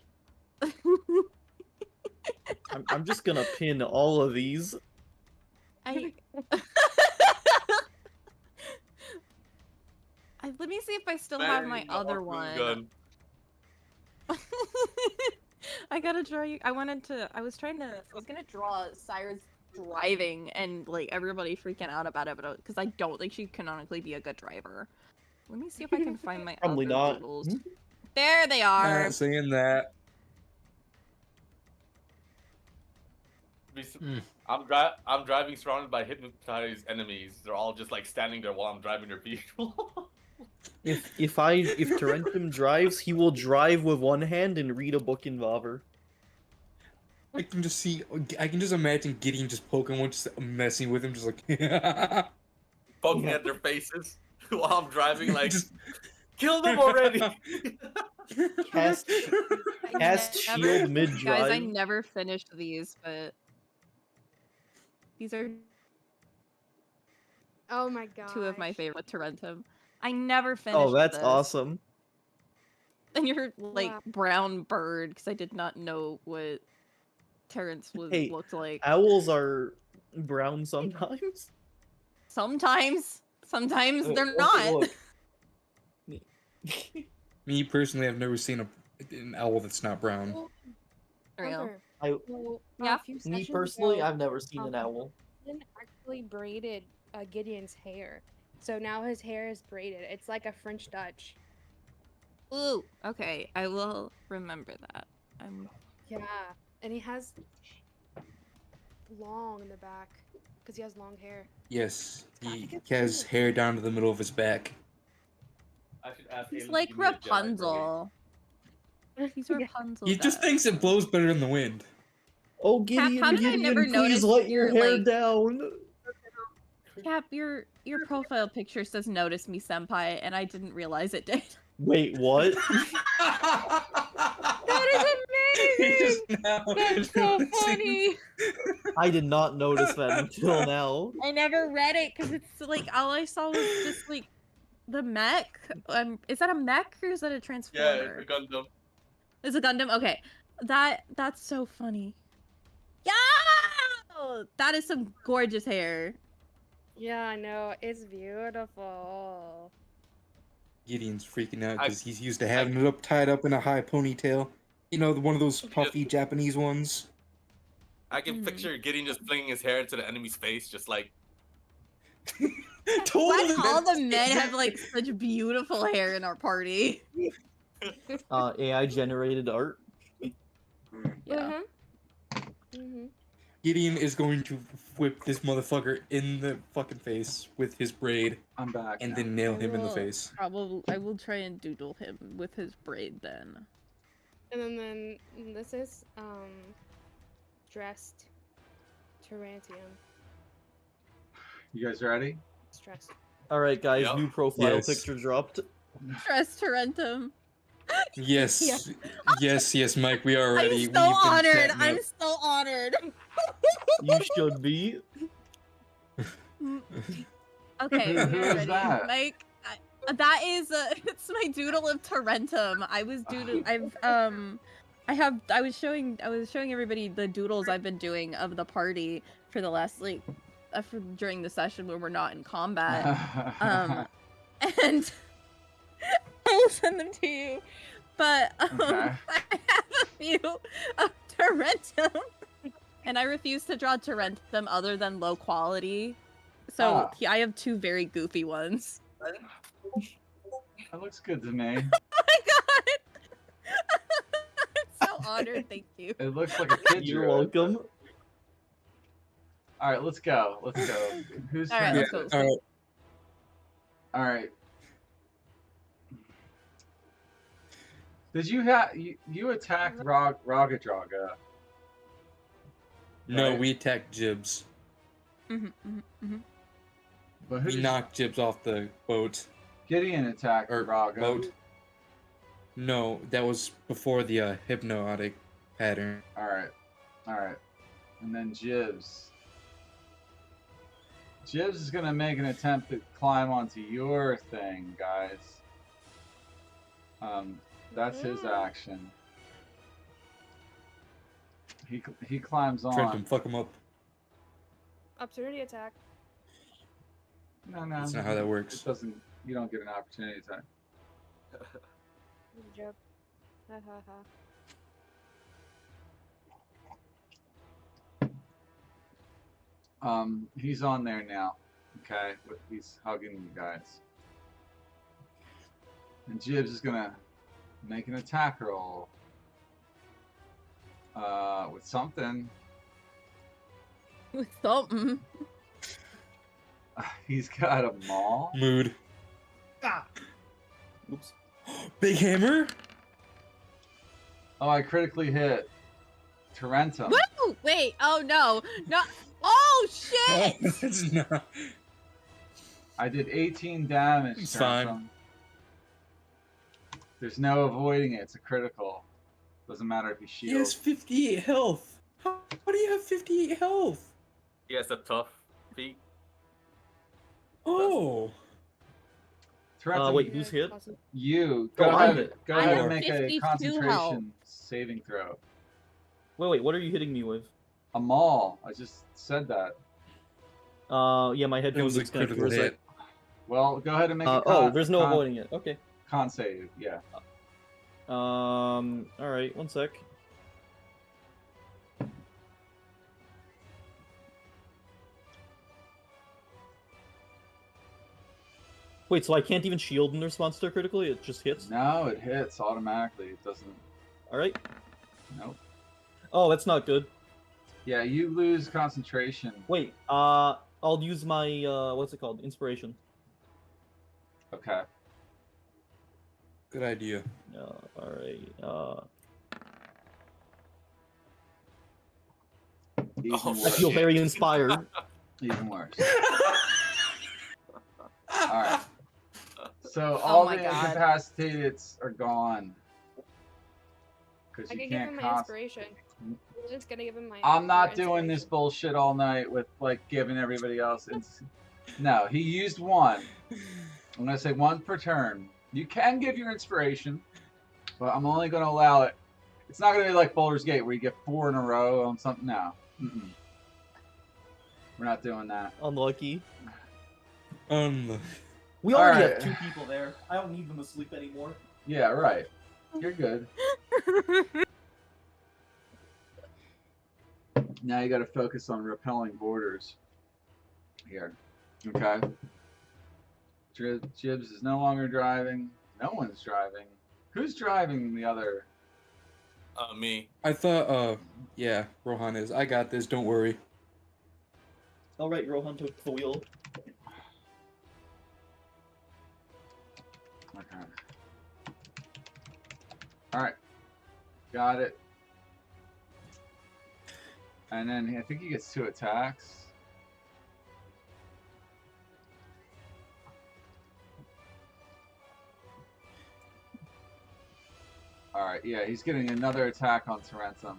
I'm just gonna pin all of these. Let me see if I still have my Bang, other Orphan one. gun. I gotta draw you. I was gonna draw Cyrus driving and like everybody freaking out about it, but because I don't think she'd canonically be a good driver. Let me see if I can find my Probably other not. doodles. There they are. Not saying that. I'm driving surrounded by hypnotized enemies. They're all just like standing there while I'm driving their vehicle. If Tarentum drives, he will drive with one hand and read a book in Vaver. I can just imagine Gideon just poking one, just messing with him, just like Poking at their faces while I'm driving, like, just kill them already! Cast shield mid Guys, I drive. never finished these, but these are Oh my god. two of my favorite with Tarentum. I never finished Oh, that's this. awesome. And your like Wow. brown bird, because I did not know what Terrence Hey, looked like. Owls are brown sometimes. Sometimes they're Okay, not. look. Me personally, I've never seen an owl that's not brown. Well, Real. Hunter, well, Yeah. a few Me sessions personally, ago, I've never seen an owl. Ian actually braided Gideon's hair. So now his hair is braided. It's like a French Dutch. Ooh, okay. I will remember that. Yeah. And he has long in the back because he has long hair. Yes, I he think it's has cute. hair down to the middle of his back. I should ask He's Aiden to like give me a Jedi Rapunzel. He's Yeah. Rapunzel. He just guy. thinks it blows better in the wind. Oh, Gideon, how did I Gideon, never please notice let your your, hair like- down. Cap, your profile picture says "Notice me, senpai," and I didn't realize it did. Wait, what? That is amazing. That's so funny. I did not notice that until now. I never read it because it's like all I saw was just like the mech. Is that a mech or is that a Yeah, transformer? it's a Gundam. It's a Gundam. Okay, that's so funny. Yeah, that is some gorgeous hair. Yeah, I know. It's beautiful. Gideon's freaking out because he's used to having it tied up in a high ponytail. You know, one of those puffy Japanese ones. I can picture Gideon just flinging his hair into the enemy's face, just like. Totally. Why all the men have like such beautiful hair in our party? AI generated art. Yeah. Gideon is going to whip this motherfucker in the fucking face with his braid. I'm back. And now. then nail him in the face. Probably, I will try and doodle him with his braid then. And then this is dressed Tarantium. You guys ready? Stressed. All right, guys. Yep. New profile Yes. picture dropped. Dress Tarentum. Yes, Yeah. yes, Mike, we are ready. I'm so We've been honored. chatting I'm up. so honored. You should be. Okay, Who we're is ready. that? Mike, that is it's my doodle of Tarentum. I was I was showing everybody the doodles I've been doing of the party for the last during the session when we're not in combat. And I will send them to you. But Okay. I have a few of Tarentum. And I refuse to draw Tarentum other than low quality. So I have two very goofy ones. That looks good to me. Oh my god! I'm so honored, thank you. It looks like a kid. You're drew it. welcome. All right, let's go. Let's go. Who's All right, turn let's is go. it? All right. All right. Did you you attacked Ragadraga? No, Right. we attacked Jibs. But who We did knocked Jibs off the boat. Gideon attacked Or Raga? boat. No, that was before the hypnotic pattern. All right, and then Jibs. Jibs is gonna make an attempt to climb onto your thing, guys. That's his action. He climbs on. Trent him, fuck him up. Opportunity attack. No, That's not how that works. It doesn't. You don't get an opportunity attack. Good job. Ha ha ha. He's on there now. Okay, he's hugging you guys. And Jibs is gonna make an attack roll. With something. With something. He's got a maul. Mood. Oops. Big hammer? Oh, I critically hit Tarentum. Woo! Wait, oh no. No. Oh shit! It's not. I did 18 damage. It's Tarentum. fine. There's no avoiding it. It's a critical. Doesn't matter if you He has shield. 58 health. How do you have 58 health? He has a tough feat. Oh. Tarentum, Wait, who's hit? Awesome. you Oh, go I'm ahead. hit. Go I ahead have and make a 52 concentration health. saving throw. Wait, what are you hitting me with? A maul. I just said that. Yeah, my head It was a disconnected critical for a sec. hit. Well, go ahead and make a Oh, there's no avoiding it. Okay. con save. Yeah. Alright, one sec. Wait, so I can't even shield in response to a critically? It just hits? No, it hits automatically. It doesn't. Alright. Nope. Oh, that's not good. Yeah, you lose concentration. Wait, I'll use my, what's it called? Inspiration. Okay. Good idea. Alright, Even Oh, I worse. feel shit. very inspired. Even worse. All right. So Oh all my the God. incapacitated are gone. Because I you can give him can't my const- inspiration. I'm just gonna give him my. I'm not my doing this inspiration. bullshit all night with like giving everybody else. No, he used one. I'm gonna say one per turn. You can give your inspiration, but I'm only gonna allow it. It's not gonna be like Baldur's Gate where you get 4 in a row on something. No, we're not doing that. Unlucky. We already Alright. have 2 people there. I don't need them asleep anymore. Yeah, right. You're good. Now you got to focus on repelling borders. Here. Okay. Jibs is no longer driving. No one's driving. Who's driving the other? Me. I thought, yeah, Rohan is. I got this. Don't worry. Alright, Rohan took the wheel. Okay. Alright. Got it. And then I think he gets 2 attacks. Alright, yeah, he's getting another attack on Tarentum.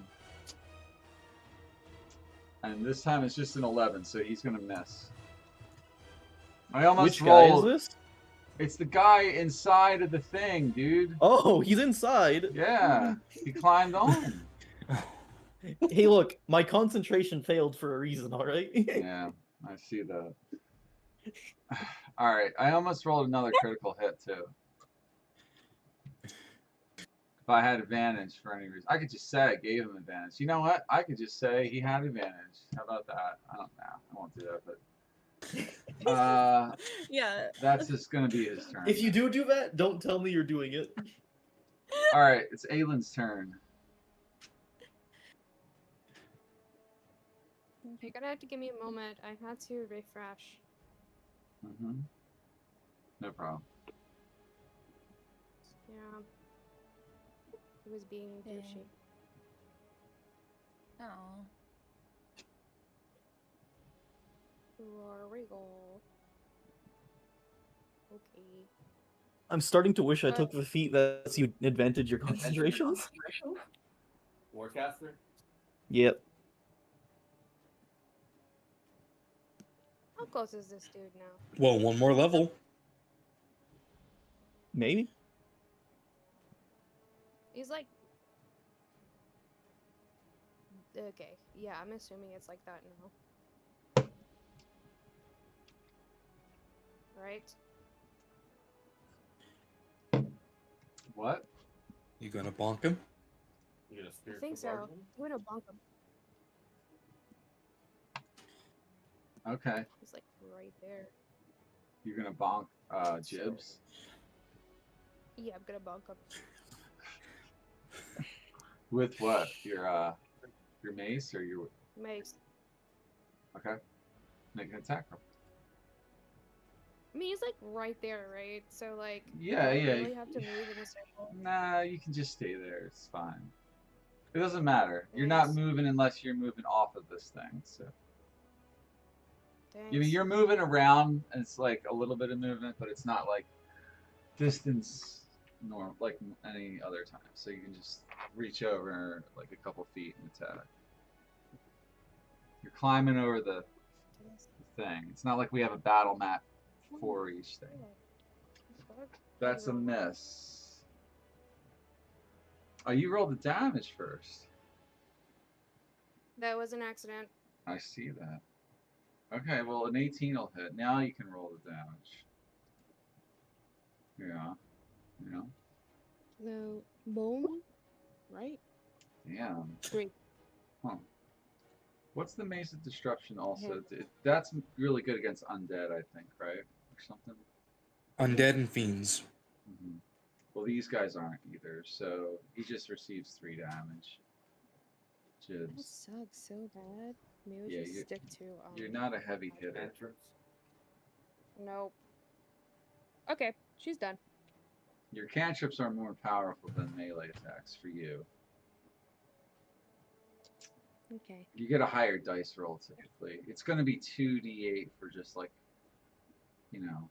And this time it's just an 11, so he's gonna miss. I almost Which guy rolled. is this? It's the guy inside of the thing, dude. Oh, he's inside. Yeah, he climbed on. Hey, look, my concentration failed for a reason, alright? Yeah, I see that. Alright, I almost rolled another critical hit, too. If I had advantage for any reason. I could just say I gave him advantage. You know what? I could just say he had advantage. How about that? I don't know. I won't do that, but... Yeah. That's just going to be his turn. If you do that, don't tell me you're doing it. Alright, it's Aylin's turn. You're gonna have to give me a moment. I had to refresh. Mm-hmm. No problem. Yeah. It was being douchey. Oh. Wiggle. Okay. I'm starting to wish I took the feat that lets you advantage your concentrations. Warcaster? Yep. How close is this dude now? Well, one more level. Maybe? He's like... Okay, yeah, I'm assuming it's like that now. Right? What? You gonna bonk him? You gonna I spirit think so. I'm gonna bonk him. Okay. He's like right there. You're going to bonk Jibs? Yeah, I'm gonna bonk him. With what? Your mace or your... Mace. Okay. Make an attack roll. I mean, he's like right there, right? So like, Yeah, do I yeah. really have to move in a circle? Nah, you can just stay there. It's fine. It doesn't matter. You're not Thanks. moving unless you're moving off of this thing. So Thanks. you're moving around, and it's like a little bit of movement, but it's not like distance normal like any other time. So you can just reach over like a couple feet and attack. You're climbing over the thing. It's not like we have a battle map for each thing. That's a miss. Oh, you rolled the damage first. That was an accident. I see that. Okay, well, an 18 will hit. Now you can roll the damage. Yeah. Yeah. The bone, right? Damn. 3. Huh. What's the Mace of Disruption also? That's really good against undead, I think, right? Or something? Undead and fiends. Mm-hmm. Well, these guys aren't either, so he just receives 3 damage. That Jibs. sucks so bad. Maybe we Yeah, should stick to. You're not a heavy hitter. Cantrips? Nope. Okay, she's done. Your cantrips are more powerful than melee attacks for you. Okay. You get a higher dice roll typically. It's going to be 2d8 for just like, you know,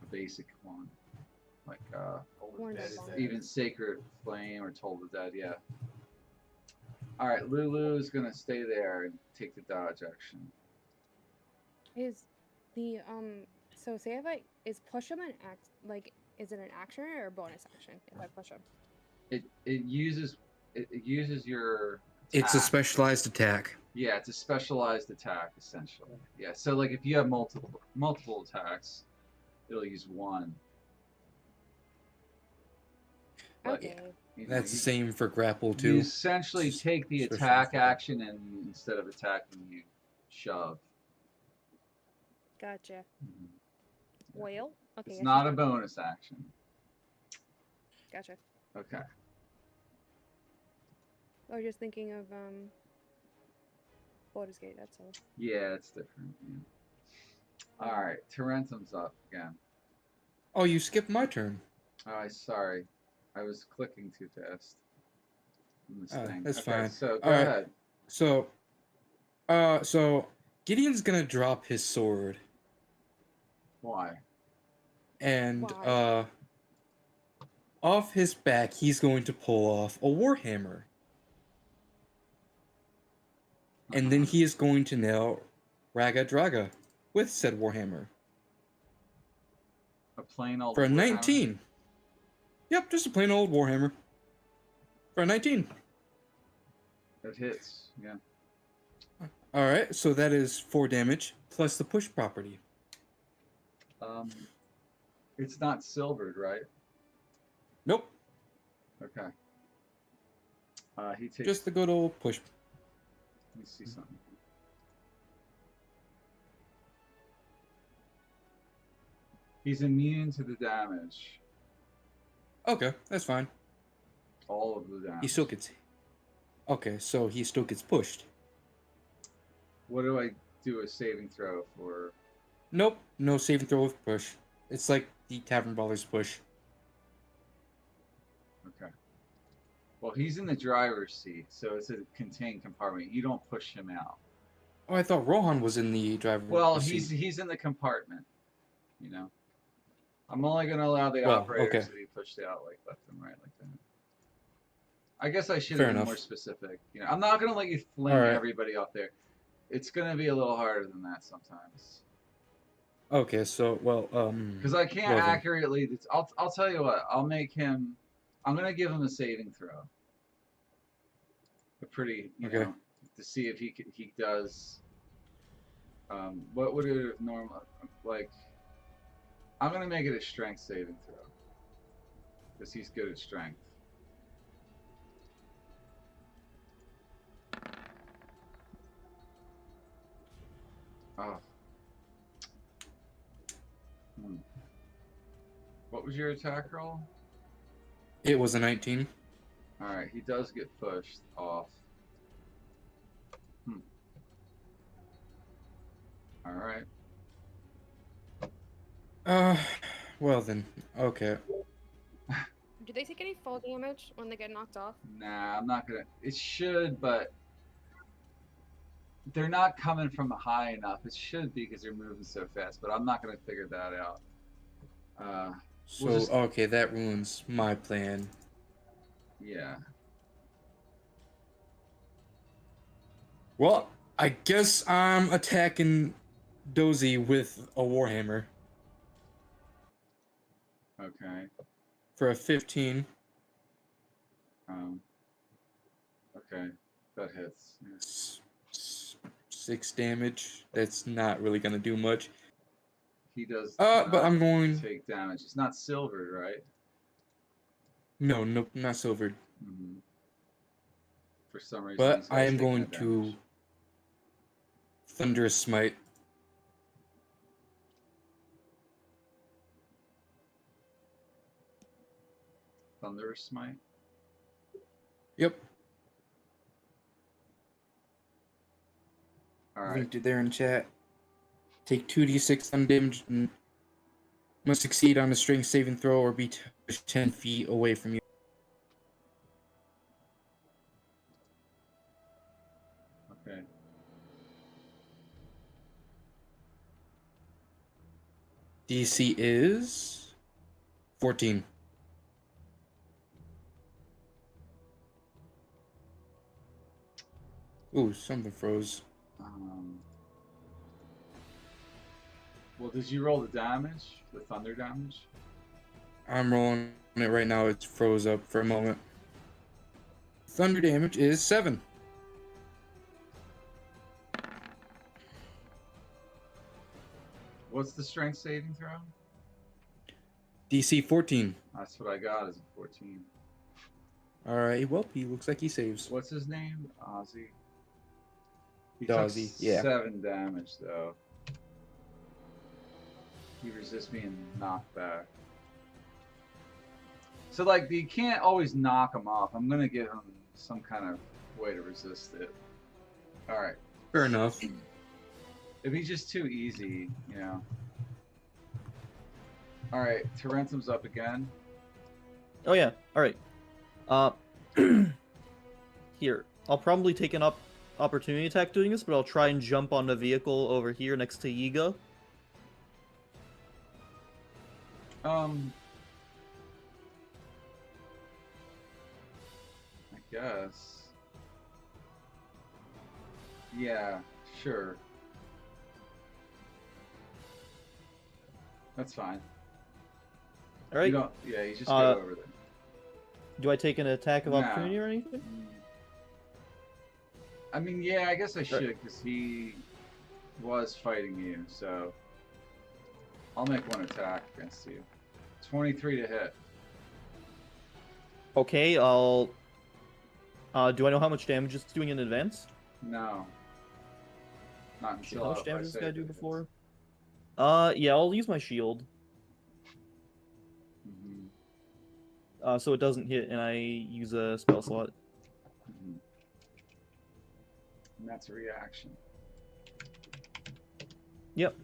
a basic one. Like, Warren Dead is Bonk. dead. even Sacred Flame or Toll the Dead, yeah. Alright, Lulu is going to stay there and take the dodge action. Is the so say if I is push him an act like is it an action or a bonus action if I push him? It uses your It's a attack. specialized attack. Yeah, it's a specialized attack essentially. Yeah, so like if you have multiple attacks, it'll use 1. But, Okay. you know, That's the same for grapple you too. essentially Just take the switch attack them. action and instead of attacking, you shove. Gotcha. Mhm. Well, okay. It's I not see. a bonus action. Gotcha. Okay. I was just thinking of Baldur's Gate. That's all. Yeah, it's different. Yeah. All right, Tarentum's up again. Oh, you skipped my turn. Oh, sorry, I was clicking too fast on this thing. That's Okay, fine. so go All right. ahead. So Gideon's gonna drop his sword Why? and Why? off his back he's going to pull off a warhammer, and then he is going to nail Raga Draga with said warhammer A plain old for a warhammer? 19. Yep, just a plain old warhammer for a 19. It hits. Yeah. All right, so that is 4 damage plus the push property. It's not silvered, right? Nope, Okay. He takes. just the good old push. Let me see something. He's immune to the damage. Okay, that's fine. All of the damage. He still gets. Okay, so he still gets pushed. What do I do a saving throw for? Nope, no saving throw with push. It's like the Tavern Brawler's push. Okay. Well, he's in the driver's seat, so it's a contained compartment. You don't push him out. Oh, I thought Rohan was in the driver's Well, seat. he's in the compartment. You know, I'm only going to allow the Well, operators okay. to be pushed out like left and right like that. I guess I should Fair have been enough. more specific. You know, I'm not going to let you fling All right. everybody off there. It's going to be a little harder than that sometimes. Okay, so well, Because I can't well then. accurately. I'll tell you what. I'll make him. I'm going to give him a saving throw. A pretty, you Okay. know, to see if he does. What would it normal like? I'm gonna make it a strength saving throw because he's good at strength. Oh. What was your attack roll? It was a 19. All right, he does get pushed off. All right. Well then, okay. Do they take any fall damage when they get knocked off? Nah, I'm not gonna. It should, but they're not coming from high enough. It should be because they're moving so fast, but I'm not gonna figure that out. So We'll just- okay, that ruins my plan. Yeah. Well, I guess I'm attacking Dozy with a warhammer Okay. for a 15. Okay, that hits. Yeah. 6 damage. That's not really gonna do much. He does. But not I'm going. take damage. It's not silvered, right? No, nope, not silvered. Mm-hmm. For some reason. But these I guys am take no going damage. to Thunderous Smite. Thunderous Smite. Yep. All right. Linked it there in chat. Take 2d6 undamaged and must succeed on a strength saving throw or be pushed 10 feet away from you. Okay. DC is 14. Ooh, something froze. Well, did you roll the damage? The thunder damage? I'm rolling it right now. It's froze up for a moment. Thunder damage is 7. What's the strength saving throw? DC 14. That's what I got, is a 14. Alright, well, he looks like he saves. What's his name? Ozzy. He took Ozzy, yeah. 7 damage, though. He resists being knocked back. So, like, you can't always knock him off. I'm going to give him some kind of way to resist it. Alright. Fair enough. It'd be just too easy, you know. Alright, Tarentum's up again. Oh yeah. All right. Here, I'll probably take an opportunity attack doing this, but I'll try and jump on the vehicle over here next to Yiga. I guess. Yeah, sure. That's fine. All right. You don't, yeah, you just go over there. Do I take an attack of Nah. opportunity or anything? I mean, yeah, I guess I should, because he was fighting you, so I'll make one attack against you. 23 to hit. Okay, I'll... do I know how much damage it's doing in advance? No. Not Shit, until how much I damage does this say guy do it. before? Yeah, I'll use my shield. Mhm. So it doesn't hit, and I use a spell slot. Mhm. And that's a reaction. Yep.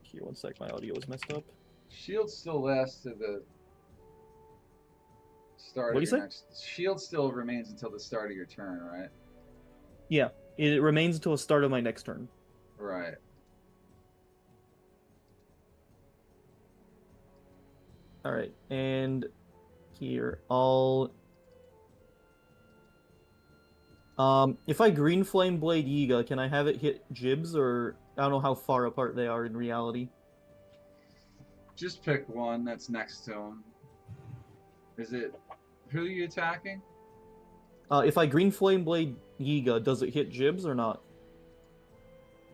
Here, one sec, my audio is messed up. Shield still lasts to the start What'd of you your next... Shield still remains until the start of your turn, right? Yeah, it remains until the start of my next turn. Right. Alright, and here, I'll... if I Green Flame Blade Yiga, can I have it hit Jibs, or... I don't know how far apart they are in reality. Just pick one that's next to him. Is it... Who are you attacking? If I Green Flame Blade Yiga, does it hit Jibs or not?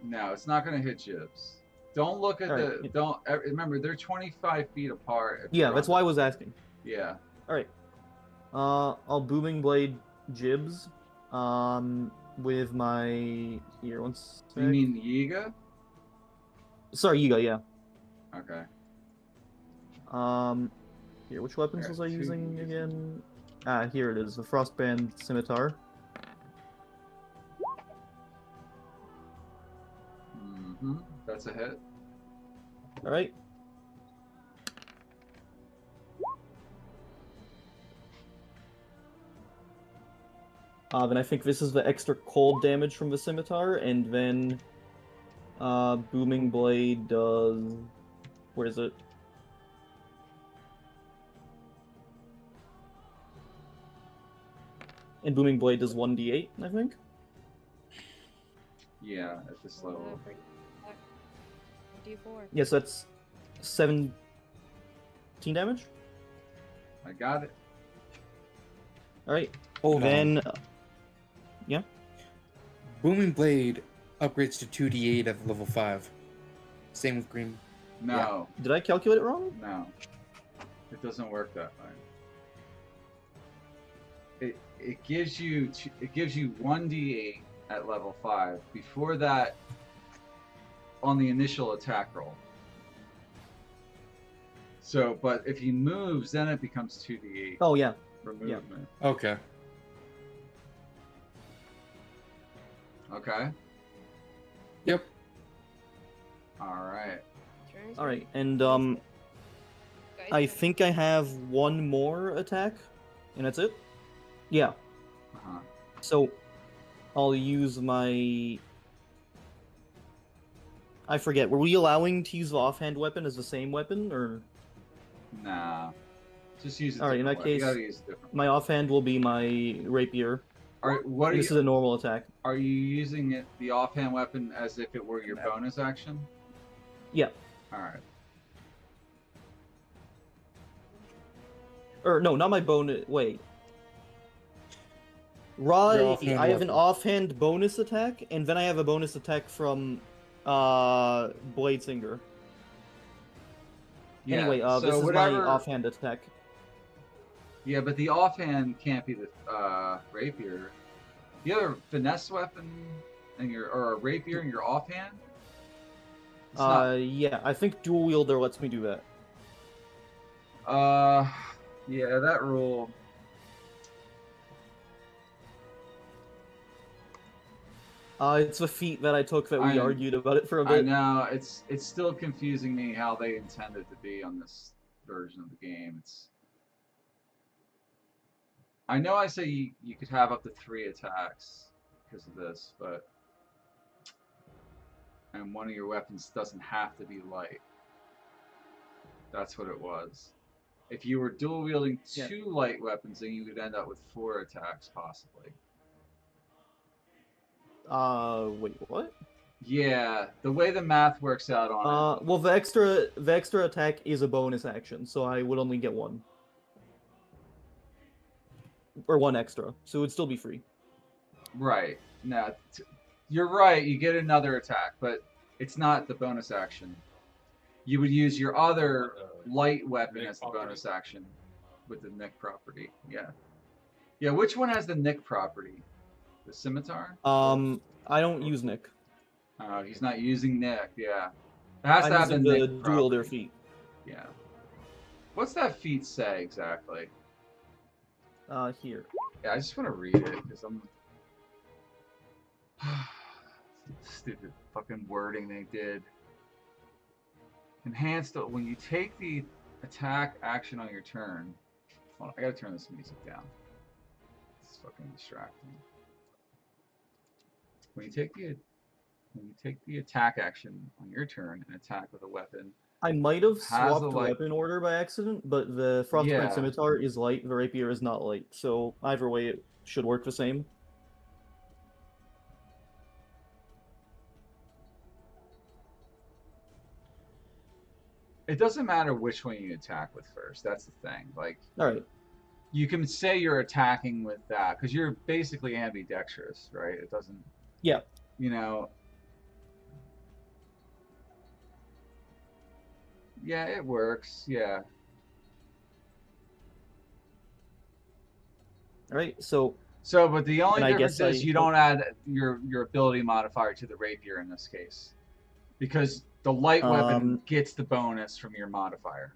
No, it's not going to hit Jibs. Don't look at Alright. the... Don't... Remember, they're 25 feet apart. if Yeah, you're that's on why I the- was asking. Yeah. Alright. I'll Booming Blade Jibs, with my... Here, one sec. You mean Yiga? Sorry, Yiga, yeah. Okay. Here, which weapons Alright, was I two using using- again? Ah, here it is, the Frostband Scimitar. Mm-hmm. That's a hit. Alright. Then I think this is the extra cold damage from the Scimitar, and then Booming Blade does... Where is it? And Booming Blade does 1d8, I think? Yeah, at this level. D4. Yes, that's 17 damage? I got it. Alright, Hold then... on. Booming Blade upgrades to 2d8 at level 5. Same with Green. No. Did I calculate it wrong? No. It doesn't work that way. It gives you 1d8 at level 5. Before that, on the initial attack roll. So, but if he moves, then it becomes 2d8 Oh, yeah. for yeah. movement. Okay. Okay. Yep. All right. Alright, and I think I have one more attack, and that's it? Yeah. Uh-huh. So, I'll use my... I forget, were we allowing to use the offhand weapon as the same weapon, or... Nah. Just use it. Alright, in that You case, gotta use it different. my offhand will be my rapier. What are This you? is a normal attack. Are you using it, the offhand weapon, as if it were your bonus action? Yeah. All right. Or, no, not my bonus... Wait. Your Right, offhand I have an weapon. offhand bonus attack, and then I have a bonus attack from, Bladesinger. Yeah, Anyway, so this is whatever... my offhand attack. Yeah, but the offhand can't be the rapier. You have a finesse weapon and or a rapier in your offhand? It's not... Yeah, I think dual wielder lets me do that. Yeah, that rule. It's a feat that I took that we argued about it for a bit. I know, it's still confusing me how they intended to be on this version of the game. I know I say you could have up to 3 attacks because of this, but... And one of your weapons doesn't have to be light. That's what it was. If you were dual wielding 2 light weapons, then you could end up with 4 attacks, possibly. Wait, what? Yeah, the way the math works out on it. Well, the extra attack is a bonus action, so I would only get 1. Or 1 extra, so it would still be free. Right. No, you're right, you get another attack, but it's not the bonus action. You would use your other light weapon as the bonus action with the Nick property. Yeah. Yeah, which one has the Nick property? The scimitar? I don't use Nick. Oh, he's not using Nick, yeah. It has to have the Nick dual their feet. Yeah. What's that feat say exactly? Here. Yeah, I just want to read it because I'm... Stupid fucking wording they did. Enhanced when you take the attack action on your turn. Hold on, I gotta turn this music down. It's fucking distracting. When you take the attack action on your turn and attack with a weapon. I might have swapped the weapon order by accident, but the Frostbite Scimitar is light, the Rapier is not light, so either way it should work the same. It doesn't matter which one you attack with first. That's the thing. Like, all right, you can say you're attacking with that because you're basically ambidextrous, right? It doesn't. Yeah. You know. Yeah, it works. Yeah. All right. So, but the only difference is you don't add your ability modifier to the rapier in this case, because the light weapon gets the bonus from your modifier.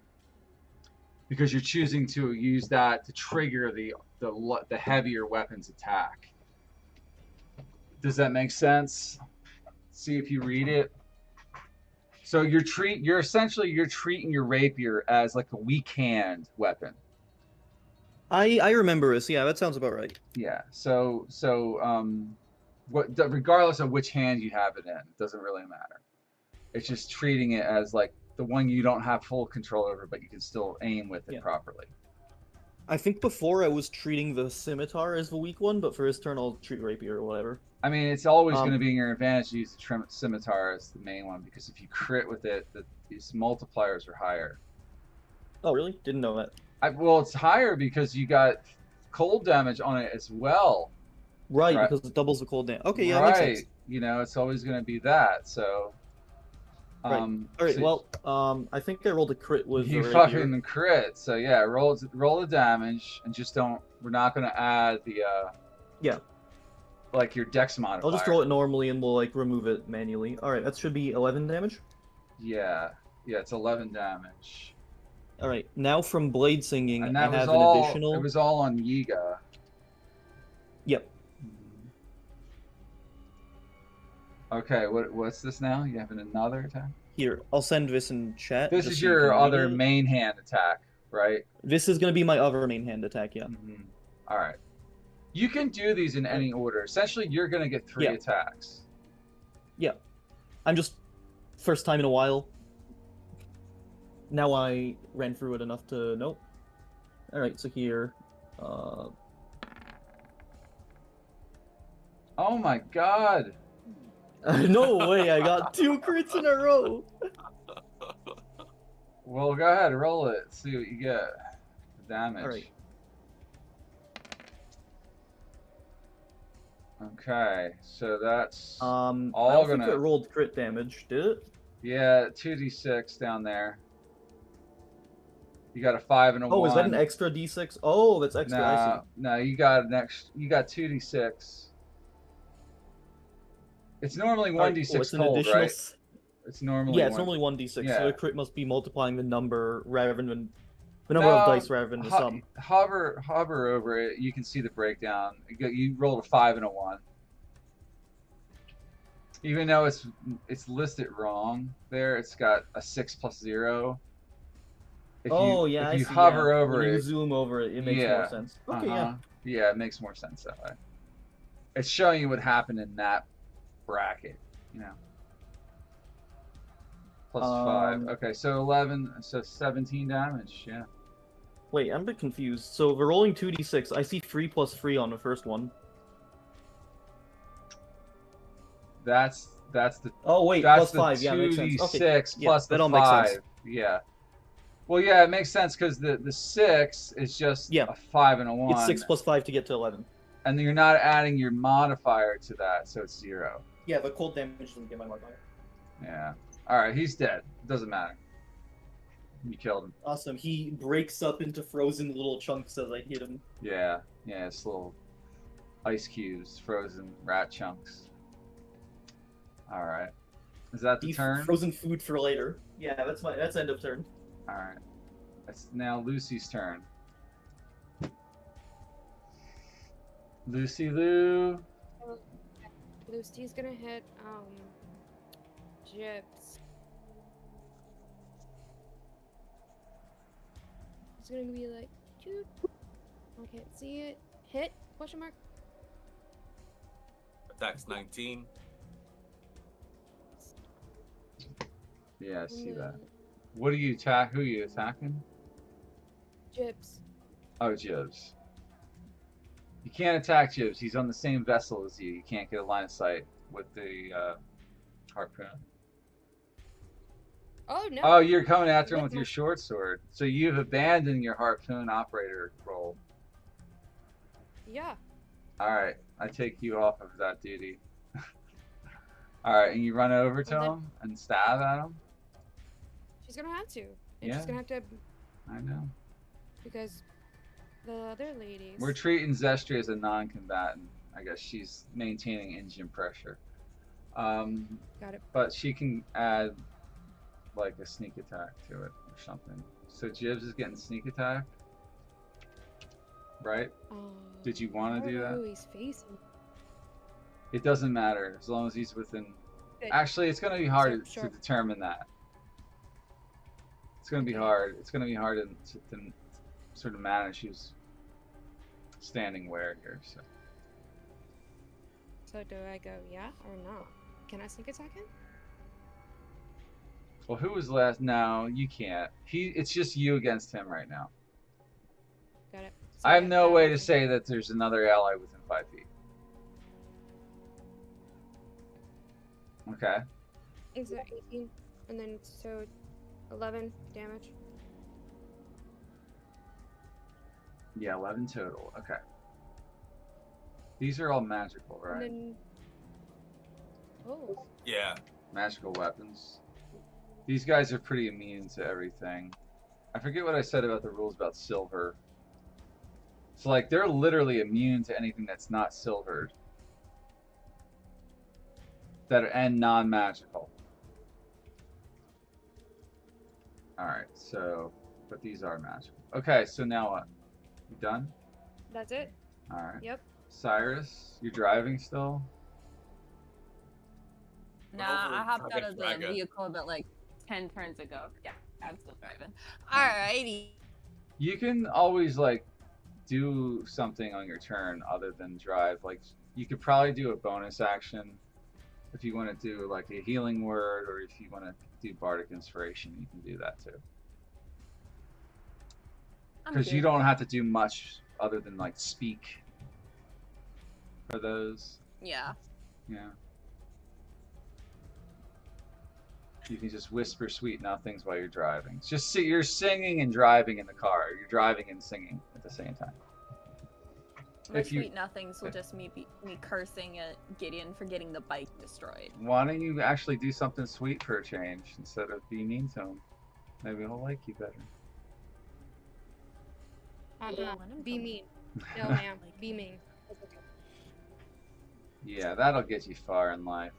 Because you're choosing to use that to trigger the heavier weapon's attack. Does that make sense? See if you read it. So you're essentially treating your rapier as like a weak hand weapon. I remember this. Yeah, that sounds about right. Yeah. So regardless of which hand you have it in, it doesn't really matter. It's just treating it as like the one you don't have full control over, but you can still aim with it properly. I think before I was treating the scimitar as the weak one, but for his turn I'll treat rapier or whatever. I mean, it's always going to be in your advantage to use the scimitar as the main one, because if you crit with it, these multipliers are higher. Oh, really? Didn't know that. Well, it's higher because you got cold damage on it as well. Right, because it doubles the cold damage. Okay, yeah, right. That makes sense. You know, it's always going to be that, so... Right. All right. So I think I rolled a crit with you fucking crit. So yeah, roll the damage, and just don't. We're not gonna add the like your dex modifier. I'll just roll it normally, and we'll like remove it manually. All right, that should be 11 damage. Yeah, it's 11 damage. All right, now from blade singing, and I that have was all, an additional. It was all on Yiga. Yep. Okay, what's this now? You have another attack? Here, I'll send this in chat. This is your other main hand attack, right? This is going to be my other main hand attack, yeah. All right. You can do these in any order. Essentially, you're going to get 3 attacks. Yeah. I'm just first time in a while. Now I ran through it enough to know. All right, so here. Oh my god. No way, I got 2 crits in a row. Well, go ahead, roll it. See what you get. The damage. All right. Okay, so that's all I don't think it rolled crit damage, did it? Yeah, 2d6 down there. You got a 5 and a 1. Oh, is that an extra d6? Oh, that's extra. I see. No, you got you got 2d6. It's normally 1d6 it's an cold, additional. right? It's normally Yeah, it's normally 1d6. Yeah. So a crit must be multiplying the number rather than the number of dice rather than the sum. Hover over it. You can see the breakdown. You rolled a 5 and a 1. Even though it's listed wrong there, it's got a 6 plus 0. If you hover over when it, you zoom over it, it makes more sense. Okay, yeah, it makes more sense that way. It's showing you what happened in that bracket, you know. Plus 5. Okay, so 11, so 17 damage. Yeah. Wait, I'm a bit confused. So we're rolling 2d6. I see 3 plus 3 on the first one. That's the. Oh wait, that's plus 5. Yeah, makes sense. 2d6 Okay. plus that the all 5. makes sense. Yeah. Well, yeah, it makes sense because the 6 is just a 5 and a 1. It's 6 plus 5 to get to 11. And you're not adding your modifier to that, so it's 0. Yeah, but cold damage doesn't get my modifier. Yeah. All right, he's dead. Doesn't matter. You killed him. Awesome. He breaks up into frozen little chunks as I hit him. Yeah, it's little ice cubes, frozen rat chunks. All right. Is that the turn? Frozen food for later. Yeah, that's end of turn. All right. It's now Lucy's turn. Lou. Lucy's gonna hit Jibs. It's gonna be like, shoot. I can't see it. Hit? Question mark. Attacks 19. Yeah, I see that. What do you attack? Who are you attacking? Jibs. Oh, Jibs. You can't attack Jibs. He's on the same vessel as you. You can't get a line of sight with the harpoon. Oh, no. Oh, you're coming after him with your short sword. So you've abandoned your harpoon operator role. Yeah. Alright, I take you off of that duty. Alright, and you run over to him and stab at him? She's gonna have to. And she's gonna have to... I know. Because the other ladies... We're treating Zestri as a non-combatant. I guess she's maintaining engine pressure. Got it. But she can add like a sneak attack to it or something. So Jibs is getting sneak attack, right? Did you want to do that? Who he's facing. It doesn't matter as long as he's within. Actually, it's going to be hard Sure. to determine that. It's going to be hard. It's going to be hard to sort of manage who's standing where here. So do I go yeah or no? Can I sneak attack him? Well, who was last? No, you can't. It's just you against him right now. Got it. So I have no way to say that there's another ally within 5 feet. Okay. Is it 18? And then so 11 damage. Yeah, 11 total. Okay. These are all magical, right? And then... Oh. Yeah. Magical weapons. These guys are pretty immune to everything. I forget what I said about the rules about silver. So, like, they're literally immune to anything that's not silvered. And non-magical. Alright, so... But these are magical. Okay, so now what? You done? That's it? Alright. Yep. Cyrus, you're driving still? Nah, I hopped out of the vehicle about like 10 turns ago. Yeah, I'm still driving. Alrighty. You can always, like, do something on your turn other than drive. Like, you could probably do a bonus action if you want to do, like, a healing word, or if you want to do Bardic Inspiration, you can do that, too. Because you don't have to do much other than, like, speak for those. Yeah. Yeah. You can just whisper sweet nothings while you're driving. It's just you're singing and driving in the car. You're driving and singing at the same time. My sweet nothings will just me cursing at Gideon for getting the bike destroyed. Why don't you actually do something sweet for a change instead of being mean to him? Maybe he'll like you better. Be mean. No, ma'am. Be mean. It's okay. Yeah, that'll get you far in life.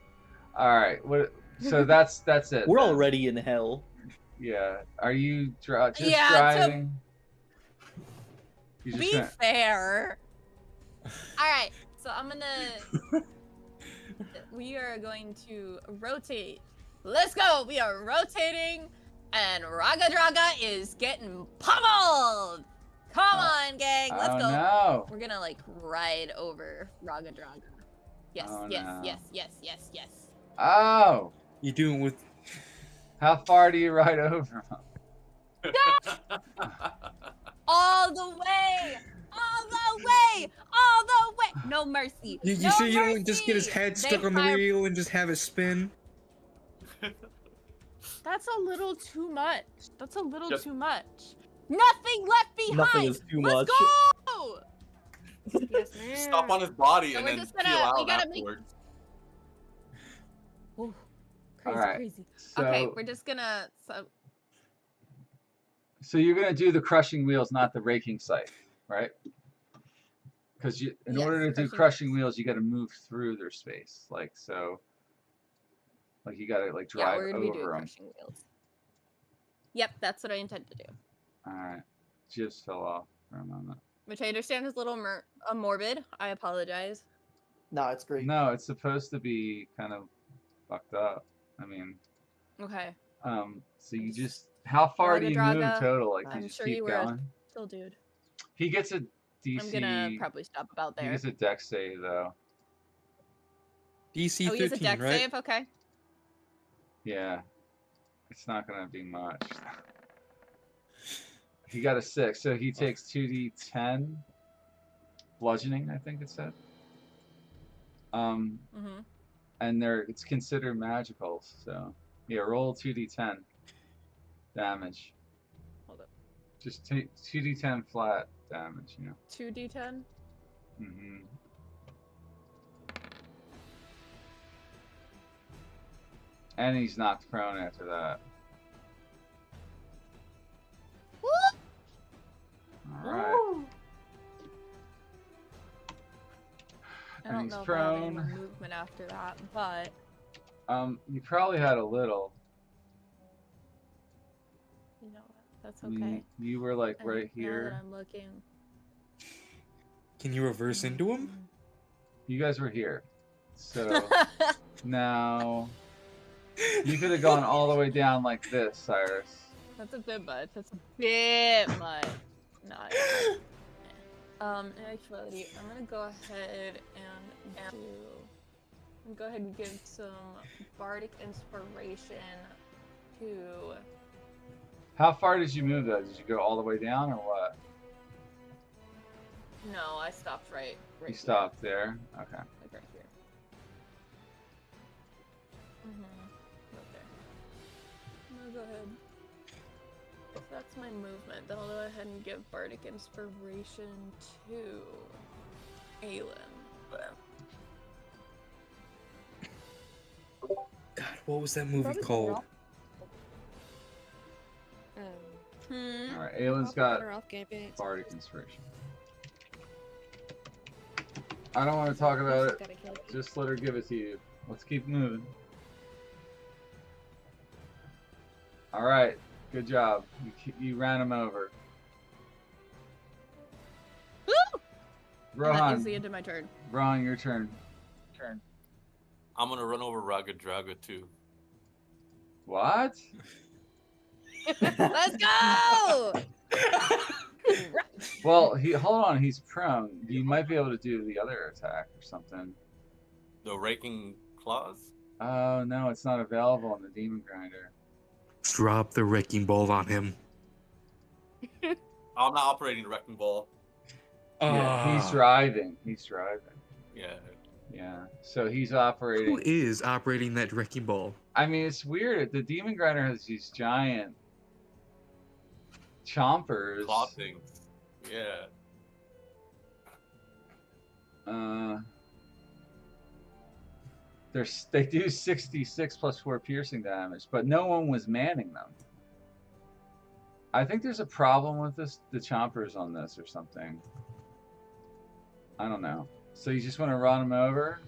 All right. What? So that's it. We're then. already in hell. Yeah. Are you just Yeah, driving? You're just Be gonna... fair. All right, so I'm gonna. We are going to rotate. Let's go. We are rotating, and Raga Draga is getting pummeled. Come on, gang. Let's go. No. We're gonna like ride over Raga Draga. Yes, Oh, yes, no. yes, yes, yes, yes. Oh. You doing with? How far do you ride over him? All the way. All the way. All the way. No mercy. You no sure you mercy. don't just get his head They stuck on the fire- wheel and just have it spin? That's a little too much. That's a little Just- too much. Nothing left behind. Nothing is too Let's much. go. Yes, ma'am. Stop on his body So and we're then just gonna- peel we out gotta make- afterwards. Ooh, crazy, All right. crazy. So, Okay, we're just gonna. so you're gonna do the crushing wheels, not the raking site, right? Because in Yes, order to do crushing crushing wheels. wheels, you got to move through their space, like so. Like you got to like Yeah, drive we're gonna be doing over them. crushing wheels. Yep, that's what I intend to do. All right. Jibs fell off for a moment. Which I understand is a little morbid. I apologize. Nah, it's great. No, it's supposed to be kind of fucked up. I mean, Okay, so you just how far do you move Draga, total? Like you I'm just sure keep you were going. still, dude. He gets a DC. I'm gonna probably stop about He there. gets a dex save though. DC Oh, he has a 13, deck right? save. Okay. Yeah, it's not gonna be much. He got a 6, so he takes 2d10 bludgeoning. I think it said. Mm-hmm. And it's considered magical. So yeah, roll 2d10 damage. Hold up. Just 2d10 flat damage. You know. 2d10. Mm-hmm. And he's knocked prone after that. Alright. I And don't he's know if I have any prone. more movement after that, but You probably had a little. you know what? That's I mean, okay. you were like And right Now here. that I'm looking. Can you reverse into him? You guys were here. So now you could have gone all the way down like this, Cyrus. That's a bit much. That's a bit much. Not. Actually, I'm gonna go ahead and go ahead and give some bardic inspiration to. How far did you move though? Did you go all the way down or what? No, I stopped right. You Here. stopped there. Okay. Like right here. Right there. I'm gonna go ahead. So that's my movement. Then I'll go ahead and give bardic inspiration to Aelin. God, what was that movie Probably called? All right. Aylin's got bardic inspiration. I don't want to talk about it. Just let her give it to you. Let's keep moving. All right. Good job. You ran him over. Woo! And that is Rohan, the end of my turn. Rohan, your turn. I'm gonna run over Raga Draga too. What? Let's go! Well, hold on. He's prone. You might be able to do the other attack or something. The raking claws? Oh no, it's not available in the demon grinder. Drop the wrecking ball on him. I'm not operating the wrecking ball. Yeah, he's driving. He's driving. Yeah. Yeah. So he's Who operating. is operating that wrecking ball? I mean, it's weird. The demon grinder has these giant chompers. Claw things. Yeah. They do 66 plus 4 piercing damage, but no one was manning them. I think there's a problem with this, the chompers on this or something. I don't know. So you just want to run them over?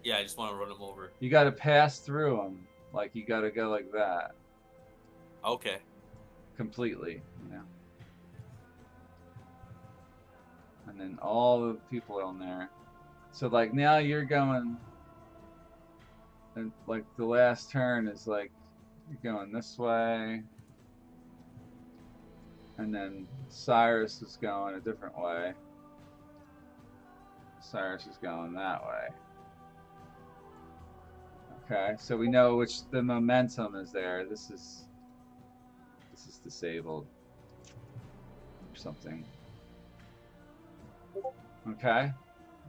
Yeah, I just want to run them over. You got to pass through them. Like, you got to go like that. Okay. Completely, you know. And then all the people on there. So, like, now you're going... And, like, the last turn is, like, you're going this way. And then Cyrus is going a different way. Cyrus is going that way. Okay, so we know which the momentum is there. This is disabled or something. Okay,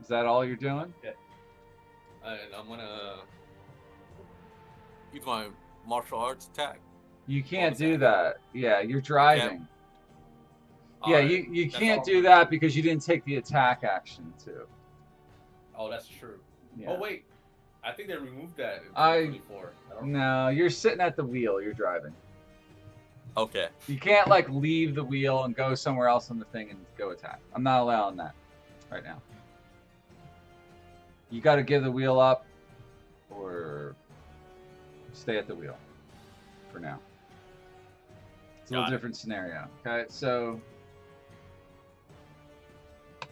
is that all you're doing? Yeah. And I'm gonna use my martial arts attack. You can't do that. Yeah, you're driving. Yeah, Alright, you that's can't all. do that because you didn't take the attack action too. Oh, that's true. Yeah. Oh wait, I think they removed that in I 2024. I don't know. No, you're sitting at the wheel. You're driving. Okay. You can't like leave the wheel and go somewhere else on the thing and go attack. I'm not allowing that right now. You got to give the wheel up or stay at the wheel for now. It's a little different scenario. Okay, so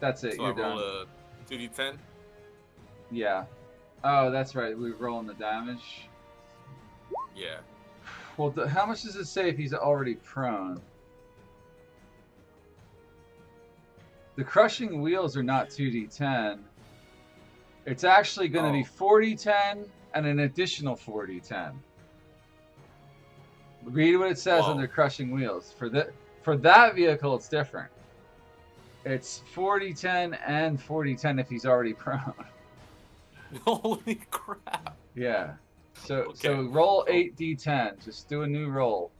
that's it. So You're I roll done. a 2d10. Yeah. Oh, that's right. We're rolling the damage. Yeah. Well, how much does it say if he's already prone? The crushing wheels are not 2d10. It's actually going to be 4d10 and an additional 4d10. Read what it says under crushing wheels. For that vehicle, it's different. It's 4d10 and 4d10 if he's already prone. Holy crap. Yeah. So roll 8d10. Just do a new roll.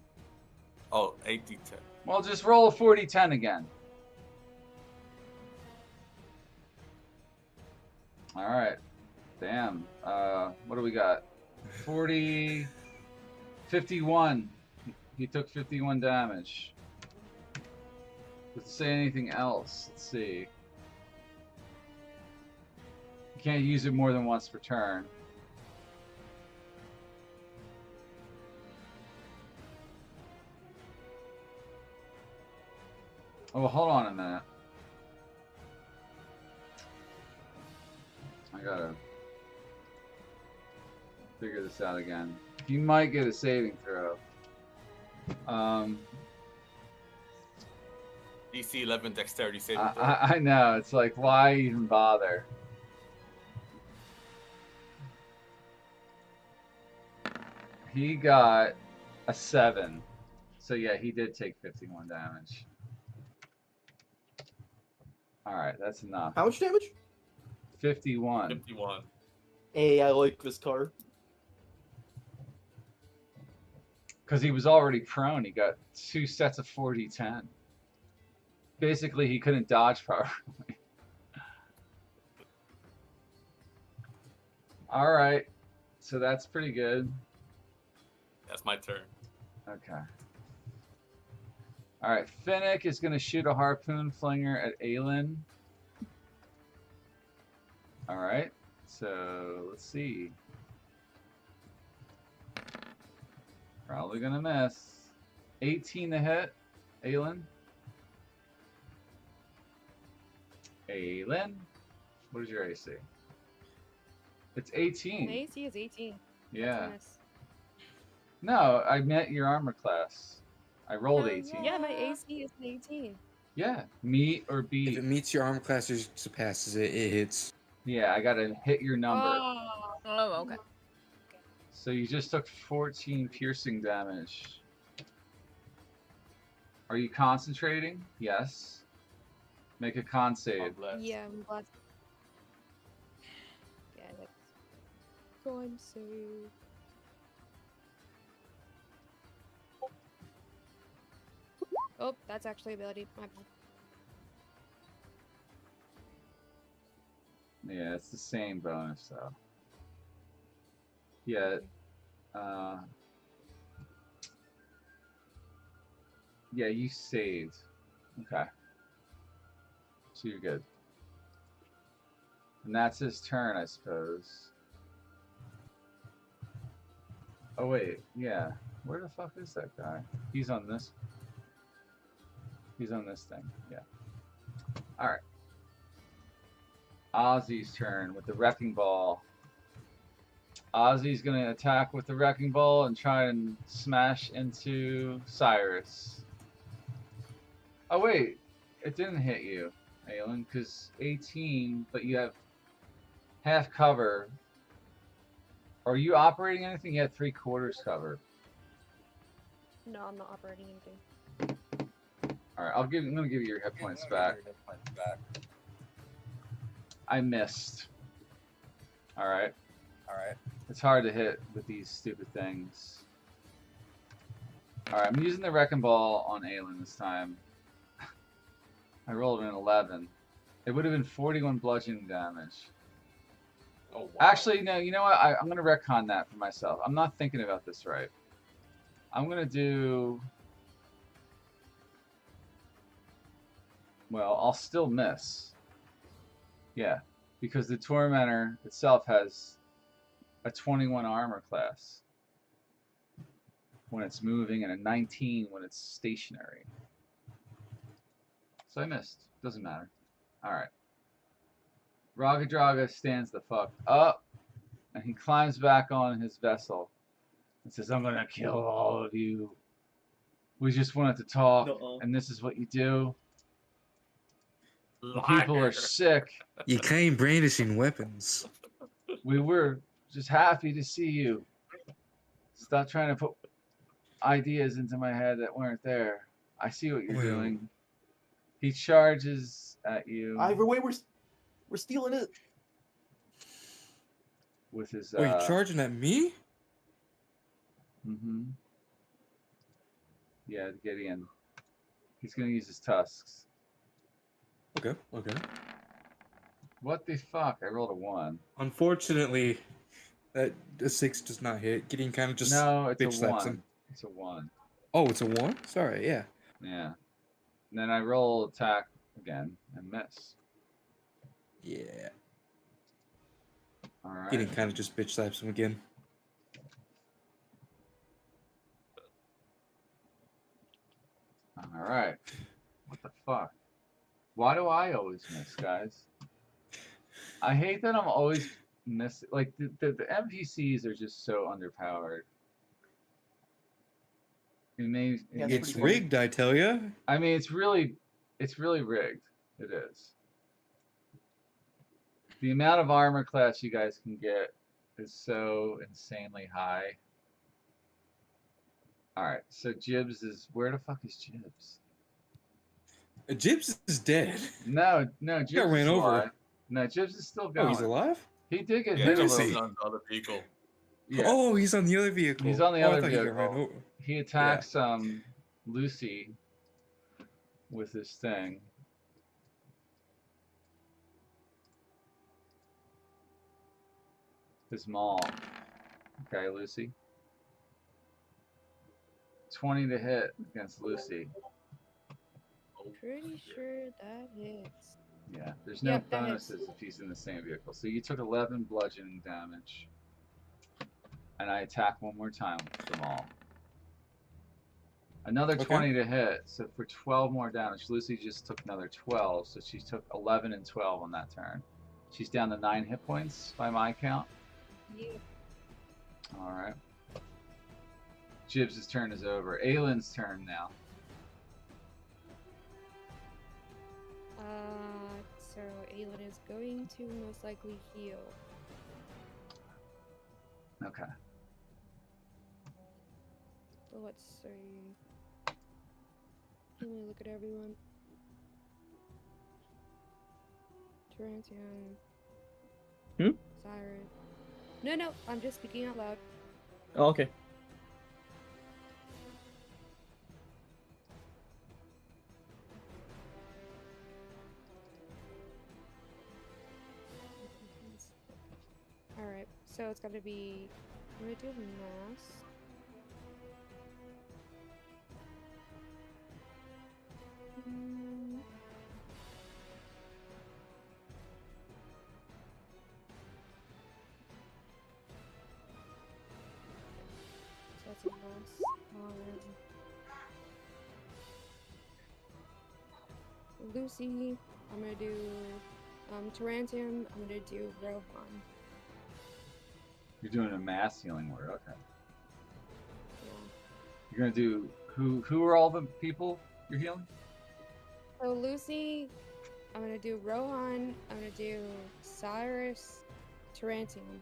Oh, 8d10. Well, just roll a 4d10 again. All right. Damn. What do we got? 40... 51. He took 51 damage. Does it say anything else? Let's see. You can't use it more than once per turn. Oh, well, hold on a minute. I gotta figure this out again. You might get a saving throw. DC 11 dexterity saving throw. I know. It's like, why even bother? He got a 7. So yeah, he did take 51 damage. Alright, that's enough. How much damage? 51. 51. Hey, I like this card. Because he was already prone, he got 2 sets of 4d10. Basically, he couldn't dodge properly. Alright, so that's pretty good. That's my turn. Okay. Alright, Finnick is going to shoot a harpoon flinger at Aelin. Alright, so let's see. Probably going to miss. 18 to hit, Aelin. Aelin, what is your AC? It's 18. My AC is 18. Yeah. That's No, I meant your armor class. I rolled a 18. miss. Yeah, my AC is 18. Yeah, meet or If beat. it meets your armor class or surpasses it, it hits. Yeah, I gotta hit your number. Oh, okay. So you just took 14 piercing damage. Are you concentrating? Yes. Make a con save. Yeah, I'm glad. Yeah, that's. Con save. Oh, that's actually ability. My bad. Yeah, it's the same bonus though. Yeah. Yeah, you saved. Okay. So you're good. And that's his turn, I suppose. Oh wait, yeah. Where the fuck is that guy? He's on this. He's on this thing. Yeah. All right. Ozzy's turn with the wrecking ball. Ozzy's gonna attack with the wrecking ball and try and smash into Cyrus. Oh wait, it didn't hit you, Aelin, because 18, but you have half cover. Are you operating anything? You had 3/4 cover. No, I'm not operating anything. All right, I'm gonna give you your hit points back. I missed. All right. It's hard to hit with these stupid things. All right, I'm using the wrecking ball on Aelin this time. I rolled an 11. It would have been 41 bludgeoning damage. Oh, wow. Actually, no, you know what? I'm going to retcon that for myself. I'm not thinking about this right. I'm going to do... Well, I'll still miss. Yeah, because the Tormentor itself has a 21 armor class when it's moving and a 19 when it's stationary. So I missed. Doesn't matter. Alright. Ragadraga stands the fuck up and he climbs back on his vessel and says, I'm gonna kill all of you. We just wanted to talk, and this is what you do. The people are sick. You came brandishing weapons. We were just happy to see you. Stop trying to put ideas into my head that weren't there. I see what you're doing. He charges at you. Either way, we're stealing it. With his. Wait, charging at me? Mm-hmm. Yeah, Gideon. He's gonna use his tusks. Okay. What the fuck? I rolled a 1. Unfortunately, a 6 does not hit. Gideon kind of just no, it's bitch a slaps 1. him. It's a 1. Oh, it's a 1? Sorry, yeah. Yeah. And then I roll attack again and miss. Yeah. Alright. Gideon kind of just bitch slaps him again. Alright. What the fuck? Why do I always miss, guys? I hate that I'm always missing. Like, the NPCs are just so underpowered. It's rigged, I tell ya. I mean, it's really rigged. It is. The amount of armor class you guys can get is so insanely high. Alright, so Jibs is... Where the fuck is Jibs? Jibs is dead. No, Jibs got ran is over. alive. No, Jibs is still going. Oh, he's alive? He did get Yeah, hit a he's little. on the other vehicle. Yeah. Oh, he's on the other vehicle. He's on the I other thought he got ran vehicle. over. He attacks Lucy with his thing. His maul. Okay, Lucy. 20 to hit against Lucy. Pretty sure that hits. Yeah, there's no Yep, that hits. bonuses if he's in the same vehicle. So you took 11 bludgeoning damage. And I attack one more time with the maul. Another 20 to hit, so for 12 more damage. Lucy just took another 12, so she took 11 and 12 on that turn. She's down to 9 hit points by my count. Yeah. Alright. Jibs' turn is over. Aylin's turn now. So Aelin is going to most likely heal. Okay. So let's see. Let me look at everyone. Tarantian. Cyrus. No, I'm just speaking out loud. Oh, okay. Alright, so it's gotta be. I'm gonna do mass. Lucy. I'm gonna do Tarantium. I'm gonna do Rohan. You're doing a mass healing word. Okay. Yeah. You're gonna do who are all the people you're healing? So Lucy, I'm gonna do Rohan. I'm gonna do Cyrus, Tarantium.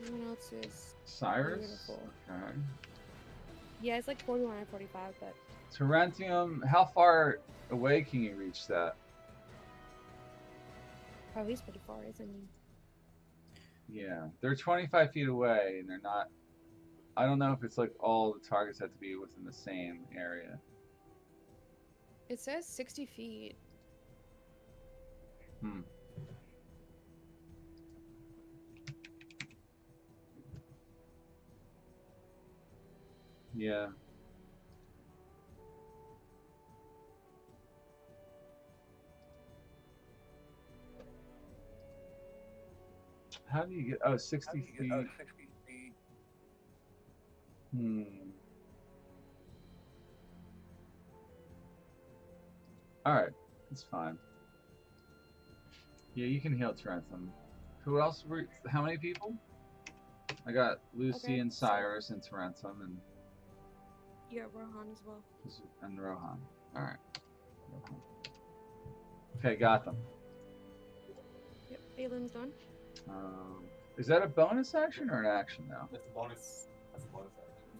Everyone else is Cyrus. beautiful. Okay. Yeah, it's like 41 or 45, but Tarantium. How far away can you reach that? oh, he's pretty far, isn't he? Yeah, they're 25 feet away, and they're not. I don't know if it's like all the targets have to be within the same area. It says 60 feet. Hmm. Yeah. How do you get? Oh, 60 feet. Hmm. Alright, that's fine. Yeah, you can heal Taranthum. Who else were? How many people? I got Lucy Okay, and so- Cyrus and Taranthum and You got Rohan as well. Rohan. Alright. Okay, got them. Yep, Balin's done. Is that a bonus action or an action now? That's a bonus. That's a bonus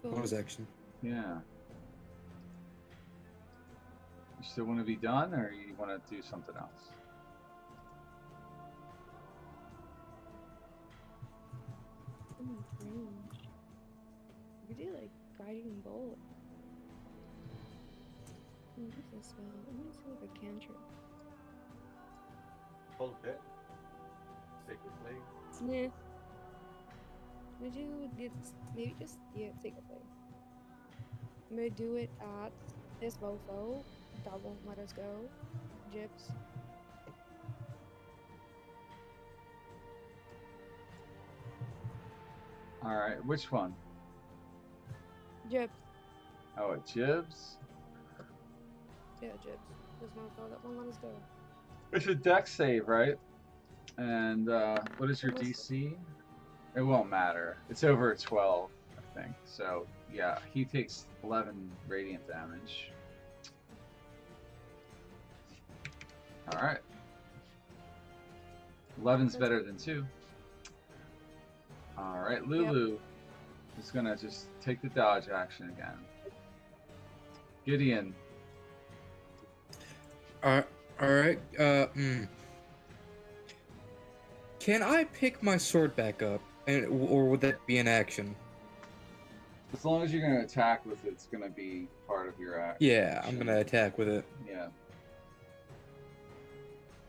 action. Bonus action. Yeah. You still want to be done, or you want to do something else? Range. We could do like guiding bolt. What is this spell? I'm gonna see like a cantrip. Hold it. Sacred Blade. Nah. I'm gonna do this, maybe just Sacred Blade. I'm gonna do it at this mofo. That won't let us go. Jibs. Alright, which one? Jibs. Oh, it Jibs? Yeah, Jibs. This mofo, that won't let us go. It's a dex save, right? And what is your DC? It won't matter. It's over 12, I think. So, yeah, he takes 11 radiant damage. Alright. 11's better than 2. Alright, Lulu is gonna just take the dodge action again. Gideon. Alright, Can I pick my sword back up? Or would that be an action? As long as you're gonna attack with it, it's gonna be part of your action. Yeah, I'm gonna attack with it. Yeah.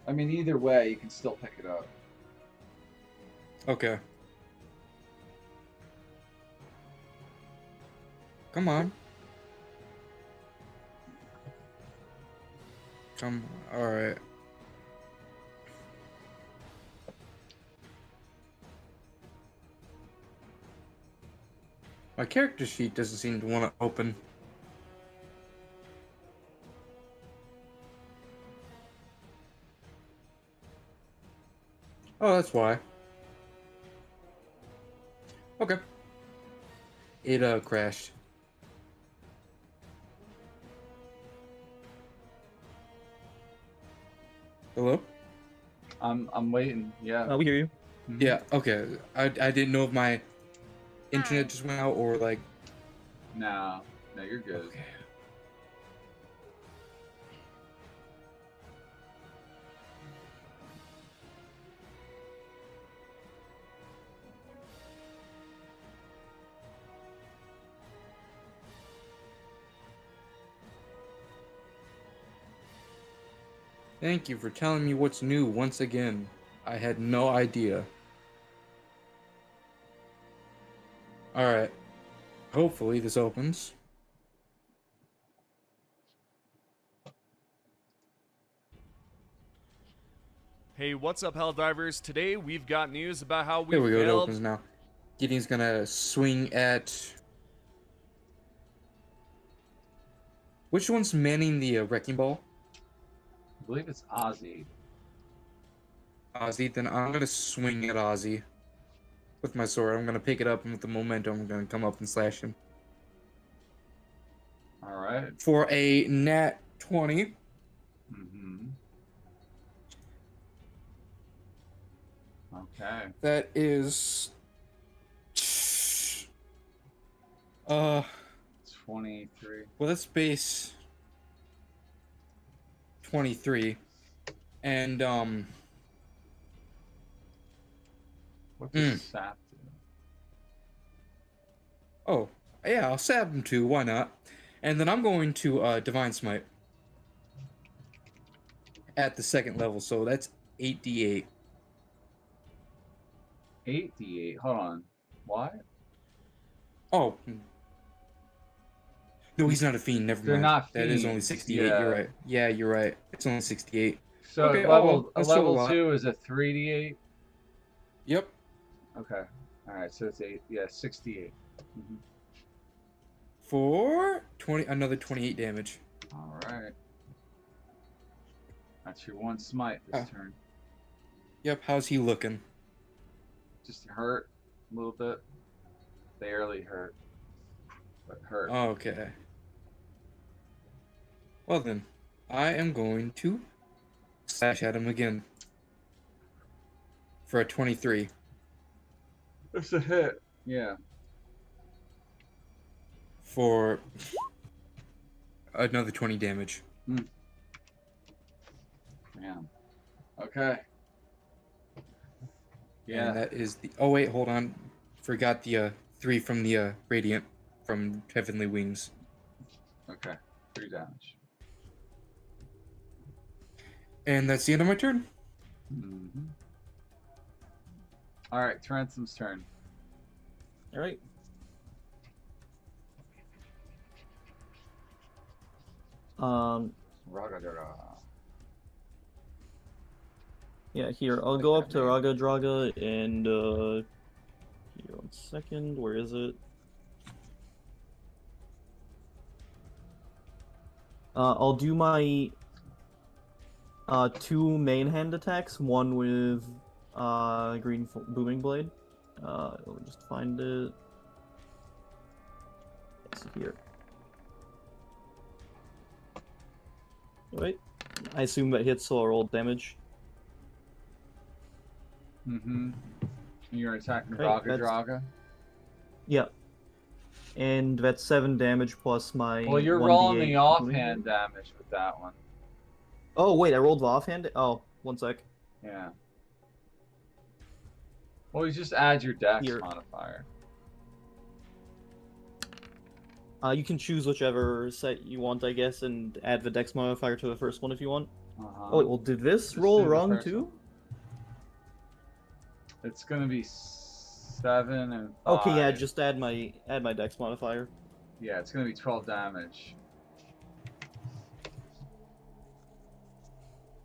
I mean, either way, you can still pick it up. Okay. Come on. Alright. My character sheet doesn't seem to want to open. Oh, that's why. Okay. It crashed. Hello? I'm waiting. Yeah. We hear you. Mhm. Yeah, okay. I didn't know if my internet just went out or like. No, you're good. Okay. Thank you for telling me what's new once again. I had no idea. Alright. Hopefully this opens. Hey, what's up, Helldivers? Today we've got news about how we There we go, it failed. opens now. Gideon's gonna swing at... Which one's manning the wrecking ball? believe it's Ozzy. Ozzy, then I'm gonna swing at Ozzy with my sword. I'm gonna pick it up, and with the momentum, I'm gonna come up and slash him. All right. For a nat 20. Mm-hmm. Okay. That is 23. well, that's base 23, and What does sap do? oh yeah, I'll stab him too. Why not? And then I'm going to divine smite at the second level, so that's 8d8. 8d8. Hold on. What? Oh. No, he's not a fiend. Never They're mind. not That is only fiends, 68. yeah. You're right. Yeah, you're right. It's only 68. So Okay, level that's still a level lot. 2 is a 3d8. Yep. Okay. All right. So it's 8. Yeah, 68. Mm-hmm. For another 28 damage. All right. That's your one smite this turn. Yep. How's he looking? Just hurt a little bit. Barely hurt, but hurt. Okay. Well then, I am going to slash at him again for a 23. That's a hit. Yeah. For another 20 damage. Yeah. Okay. Yeah. And that is the. Oh wait, hold on. Forgot the 3 from the radiant from Heavenly Wings. Okay. 3 damage. And that's the end of my turn. Mm-hmm. All right, Terenthum's turn. All right. Ragadara. Yeah, here, I'll go up to Raga Draga and, here, 1 second, where is it? I'll do my, 2 main hand attacks, one with, green booming blade. Let me just find it. It's here. Wait, I assume that hits or roll damage. Mm-hmm. You're attacking Right, Raga. Yeah. And that's 7 damage plus my. Well, you're 1d8 rolling the booming offhand blade. damage with that one. Oh, wait, I rolled the offhand? Oh, 1 sec. Yeah. Well, you just add your dex Here. modifier. You can choose whichever set you want, I guess, and add the dex modifier to the first one if you want. Oh, wait, well, did this Just roll do the wrong first too? one. It's gonna be 7 and 5. Okay, yeah, just add my dex modifier. Yeah, it's gonna be 12 damage.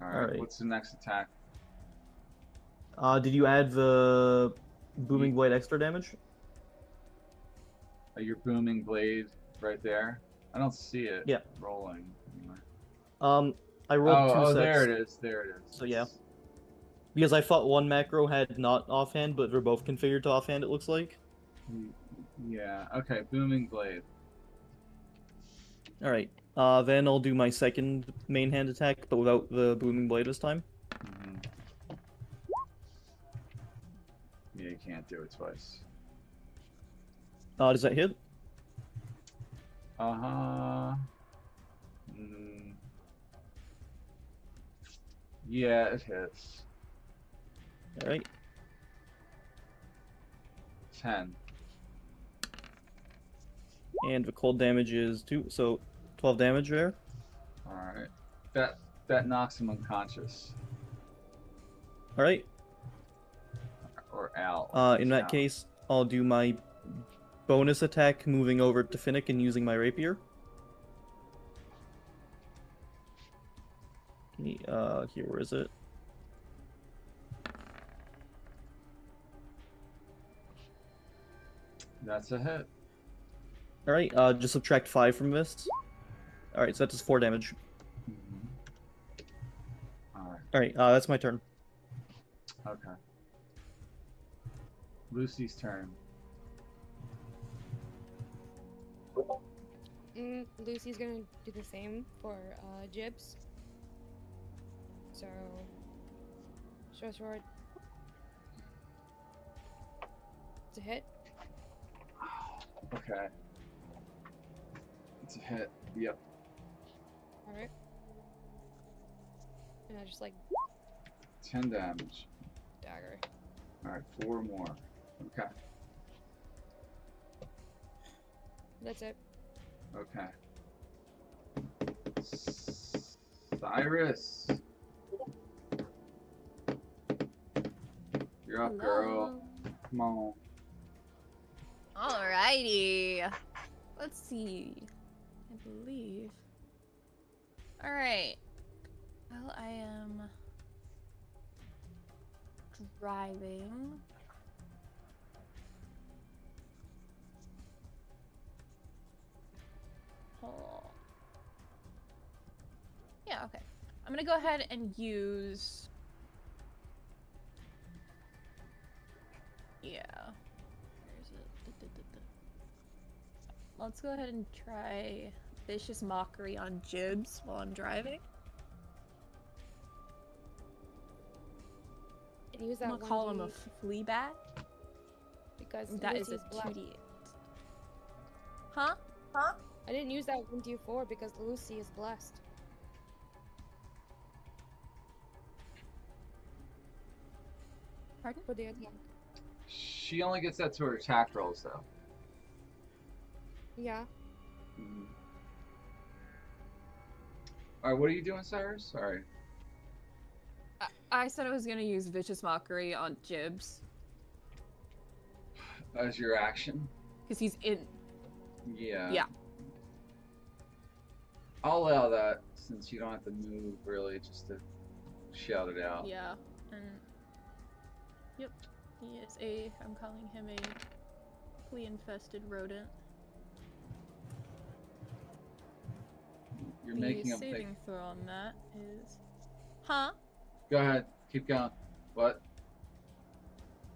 Alright, what's the next attack? Did you add the booming blade extra damage? Your booming blade right there? I don't see it. Yeah. Rolling. Anyway. I rolled 2 oh, sets. there it is. There it is. So yeah. Because I thought one macro had not offhand, but they're both configured to offhand, it looks like. Yeah, okay, booming blade. Alright, then I'll do my second main hand attack, but without the booming blade this time. Mm-hmm. Yeah, you can't do it twice. Does that hit? Uh-huh. Mm. Yeah, it hits. Alright. 10. And the cold damage is 2, so 12 damage there. Alright. That knocks him unconscious. Alright. Or out. In that case, I'll do my bonus attack moving over to Finnick and using my rapier. Here, where is it? That's a hit. Alright, just subtract 5 from this. Alright, so that does 4 damage. Alright, that's my turn. Okay. Lucy's turn. Lucy's gonna do the same for Jibs. So, short sword. It's a hit. Okay. It's a hit. Yep. Alright. And I just like 10 damage. dagger. Alright, 4 more. Okay. That's it. Okay. Cyrus. You're up, girl. Come on. Alrighty. Let's see. I believe. Alright. Well, I am driving. Oh. Yeah, okay. I'm gonna go ahead and use... Yeah. Where is it? Let's go ahead and try Vicious Mockery on Jibs while I'm driving. And use that I'm gonna call him a 1d flea bat. because That is a Lucy's black. 2d8. Huh? I didn't use that 1d4 because Lucy is blessed. Pardon? For the attack. She only gets that to her attack rolls, though. Yeah. Mm-hmm. Alright, what are you doing, Cyrus? Sorry. I said I was gonna use Vicious Mockery on Jibs. As your action? Because he's in. Yeah. Yeah. I'll allow that since you don't have to move really, just to shout it out. Yeah. And. Yep. He is I'm calling him a flea infested rodent. You're making the him think. saving throw on that is. Huh? Go ahead, keep going. What?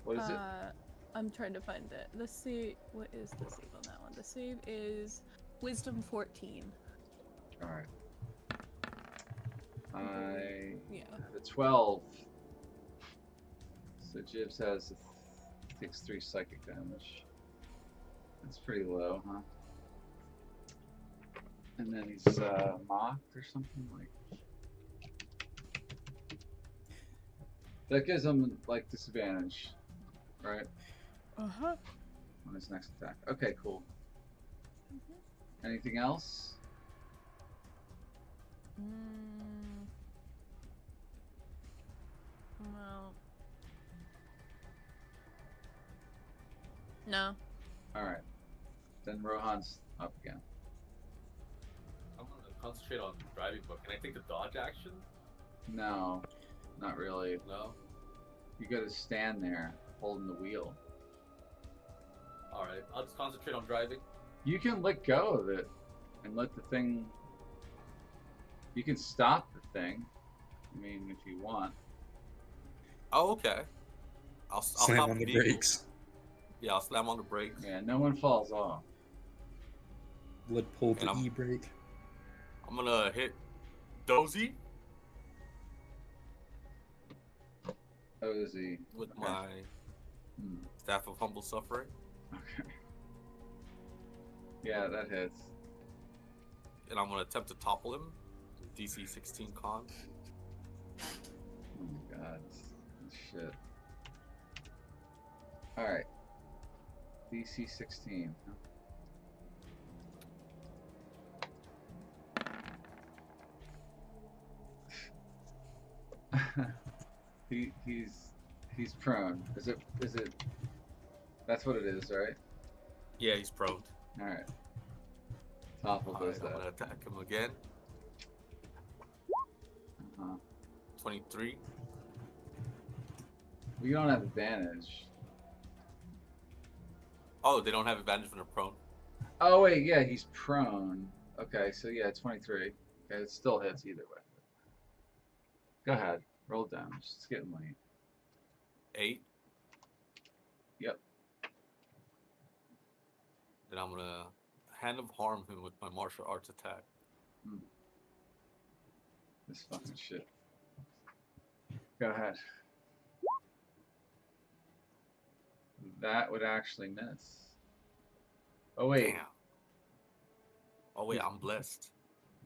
What is it? I'm trying to find it. The save. What is the save on that one? The save is Wisdom 14. Alright. I Yeah. have a 12. So Jibs takes 3 psychic damage. That's pretty low, huh? And then he's mocked or something like. That gives him like disadvantage, right? Uh-huh. On his next attack. Okay, cool. Anything else? Well. No. Alright. Then Rohan's up again. I'm gonna concentrate on driving, but can I take the dodge action? No, not really. No? You gotta stand there holding the wheel. Alright, I'll just concentrate on driving. You can let go of it and let the thing. You can stop the thing. I mean, if you want. Oh, okay. I'll Slam stop on the vehicle. brakes. Yeah, I'll slam on the brakes. Yeah, no one falls off. Let pull And the I'm- e-brake. I'm gonna hit Dozy Ozy. with Okay. my Hmm. Staff of Humble Suffering. Okay. Yeah, that hits. And I'm gonna attempt to topple him. DC 16 con. Oh my god. Shit. Alright. DC 16. Huh? He's prone. Is it that's what it is, right? Yeah, he's prone. Alright. Topple Alright, does I'm that. gonna attack him again. Uh-huh. 23. We don't have advantage. Oh, they don't have advantage when they're prone. Oh wait, yeah, he's prone. Okay, so yeah, 23. Okay, it still hits either way. Go ahead. Roll damage. It's getting late. 8. Yep. Then I'm gonna Hand of Harm him with my martial arts attack. This fucking shit. Go ahead. That would actually miss. Oh wait. Damn. Oh wait, I'm blessed.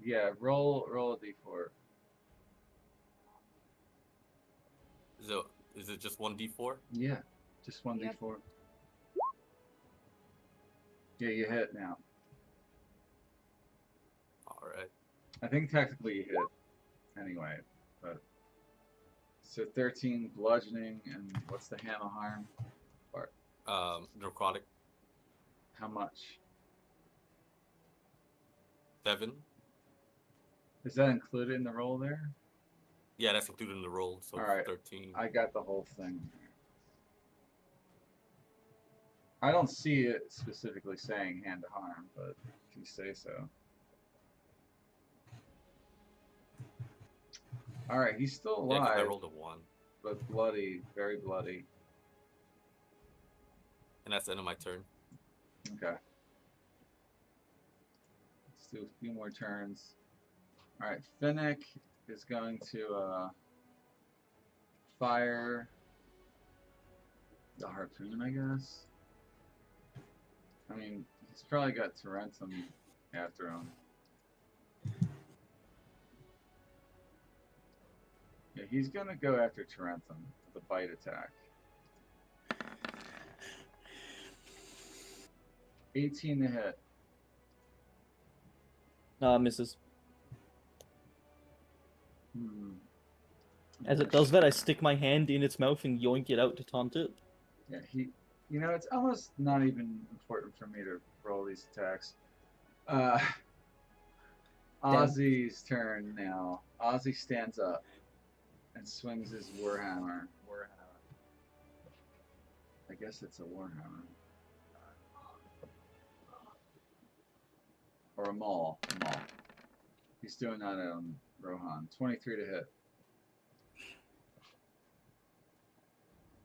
Yeah, roll a d4. Is it just 1d4? Yeah, just 1d4. Yeah, you hit now. All right. I think technically you hit anyway, but so 13 bludgeoning and what's the ham of harm? Part. Necrotic. How much? 7. Is that included in the roll there? Yeah, that's included in the roll. So All right. 13. I got the whole thing. I don't see it specifically saying hand to harm, but if you say so. All right, he's still Yeah, 'cause I alive, rolled a 1. but bloody, very bloody. And that's the end of my turn. Okay. Let's do a few more turns. All right, Finnick is going to fire the harpoon, I guess. I mean, he's probably got Tarentum after him. Yeah, he's gonna go after Tarentum with a bite attack. 18 to hit. Misses. Hmm. As it does that, I stick my hand in its mouth and yoink it out to taunt it. Yeah, you know, it's almost not even important for me to roll these attacks. Ozzy's turn now. Ozzy stands up and swings his Warhammer. I guess it's a Warhammer. Or a maul. He's doing that on Rohan. 23 to hit.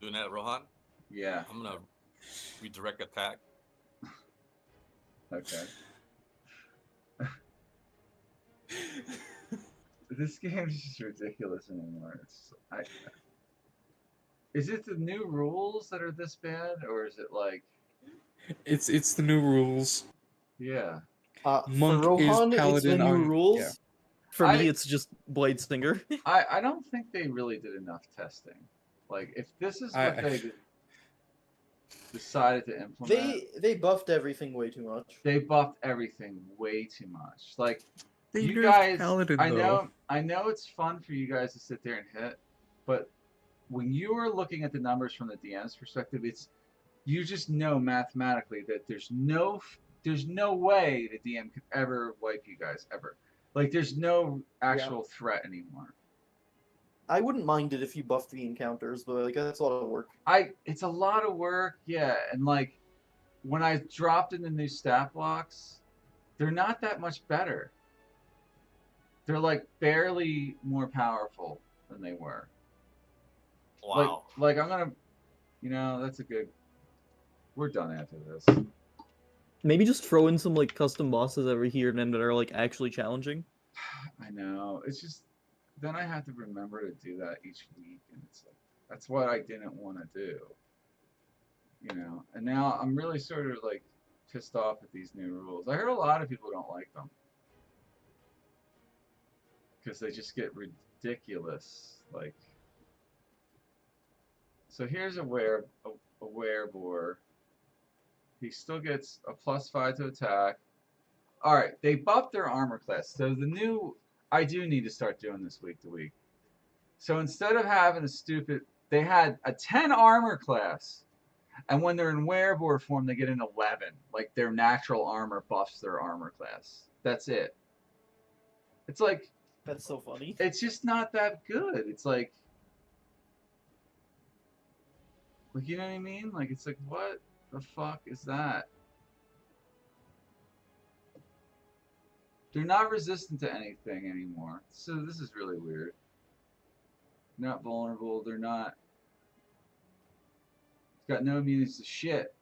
Doing that, Rohan? Yeah. I'm gonna redirect attack. Okay. This game is just ridiculous anymore. Is it the new rules that are this bad, or is it like? It's the new rules. Yeah. Monk for Rohan, is paladin it's the new on rules. Yeah. For me, it's just Blade Stinger. I don't think they really did enough testing. Like, if this is what they decided to implement, They buffed everything way too much. they buffed everything way too much. Like, They you nerfed guys, paladin, I know it's fun for you guys to sit there and hit, but when you are looking at the numbers from the DM's perspective, you just know mathematically that there's no way the DM could ever wipe you guys ever. Like, there's no actual threat anymore. I wouldn't mind it if you buffed the encounters, but like that's a lot of work. It's a lot of work, yeah, and like when I dropped in the new stat blocks, they're not that much better. They're like barely more powerful than they were. Wow. Like I'm gonna, that's a good. We're done after this. Maybe just throw in some like custom bosses over here and then that are like actually challenging. I know. It's just then I have to remember to do that each week, and it's like that's what I didn't want to do. And now I'm really sort of like pissed off at these new rules. I heard a lot of people don't like them because they just get ridiculous. Like, so here's a werebore. He still gets a +5 to attack. All right, they buffed their armor class. So I do need to start doing this week to week. So instead of having they had a 10 armor class, and when they're in werebore form, they get an 11. Like their natural armor buffs their armor class. That's it. It's like That's so funny. it's just not that good. It's like you know what I mean? Like it's like what the fuck is that? They're not resistant to anything anymore. So this is really weird. not vulnerable. They're not. Got no immunity to shit.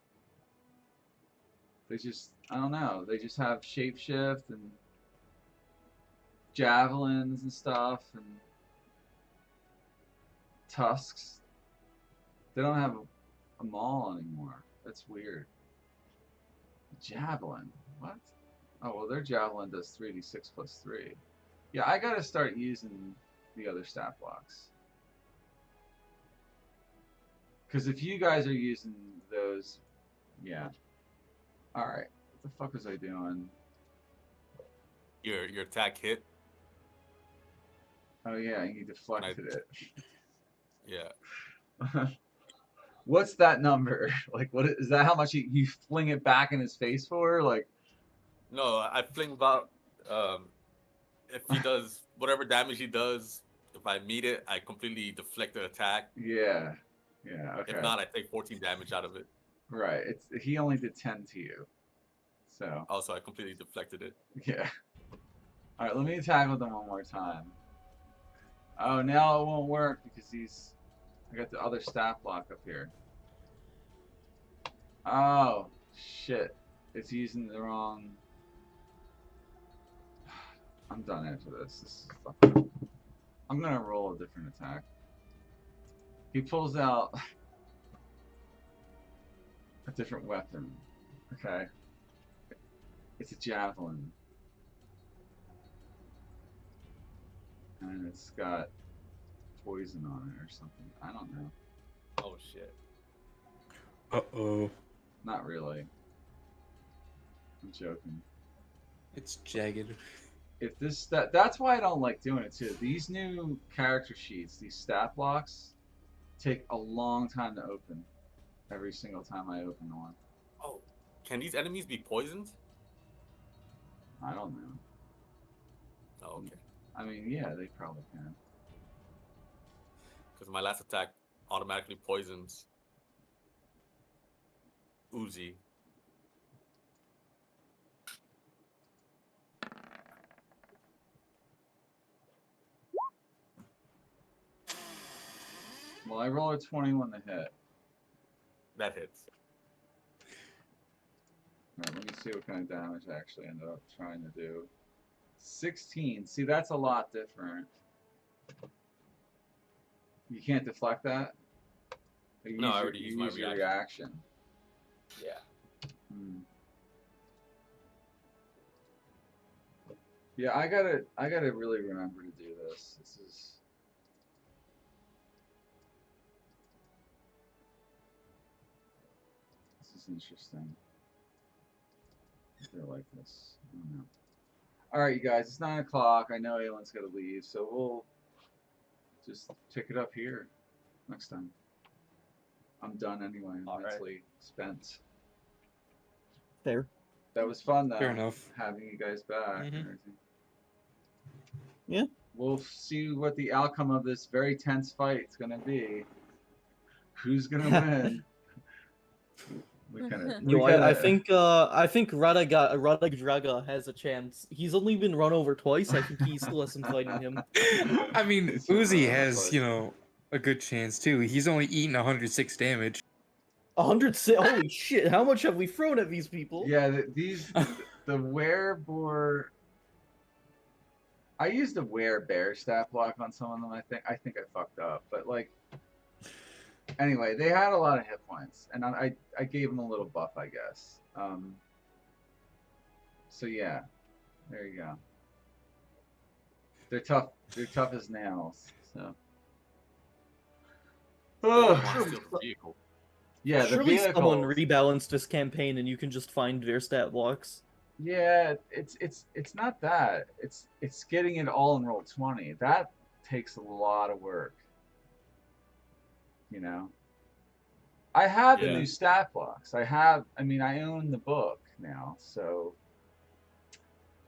They just, I don't know. They just have shapeshift and javelins and stuff and tusks. They don't have a maul anymore. That's weird. Javelin. What? Oh, well, their javelin does 3d6 plus 3. Yeah, I gotta start using the other stat blocks. Because if you guys are using those, yeah. Alright. What the fuck was I doing? Your attack hit. Oh, yeah, you deflected it. Yeah. What's that number? Like, what is that? How much you fling it back in his face for? Like, No, I fling about. If he does whatever damage he does, if I meet it, I completely deflect the attack. yeah, yeah, okay. If not, I take 14 damage out of it. Right. He only did 10 to you, so. Also, I completely deflected it. Yeah. All right, let me attack with him one more time. Oh, now it won't work because I got the other stat block up here. Oh, shit. It's using the wrong... I'm done after this. This is fucking... I'm gonna roll a different attack. He pulls out a different weapon. Okay. It's a javelin. And it's got poison on it or something. I don't know. Oh shit. Uh-oh. Not really. I'm joking. It's jagged. If that's why I don't like doing it too. These new character sheets, these stat blocks, take a long time to open. Every single time I open one. Oh, can these enemies be poisoned? I don't know. Oh, okay. I mean, yeah, they probably can. Because my last attack automatically poisons Uzi. Well, I roll a 21 to hit. That hits. Alright, let me see what kind of damage I actually ended up trying to do. 16. See, that's a lot different. You can't deflect that? No, I already used my reaction. Yeah. Hmm. Yeah, I gotta really remember to do this. This is interesting. They're like this. I don't know. Alright, you guys, it's 9 o'clock. I know Aylin's got to leave, so we'll just pick it up here next time. I'm done anyway. I'm mentally spent. Fair. That was fun, though. Fair enough. Having you guys back and everything. Yeah. We'll see what the outcome of this very tense fight is going to be. Who's going to win? I think Radagraga has a chance. He's only been run over twice. I think he still has some fight in him. I mean, Uzi has, a good chance too. He's only eaten 106 damage. 106? Holy shit! How much have we thrown at these people? Yeah, the werebore. I used a werebear stat block on some of them. I think I fucked up, but like. Anyway, they had a lot of hit points, and I gave them a little buff, I guess. So yeah, there you go. They're tough. They're tough as nails. So. Yeah, the surely vehicle. Someone rebalanced this campaign, and you can just find their stat blocks. Yeah, it's not that. It's getting it all in roll 20. That takes a lot of work. You know, I have the new stat blocks. I own the book now, so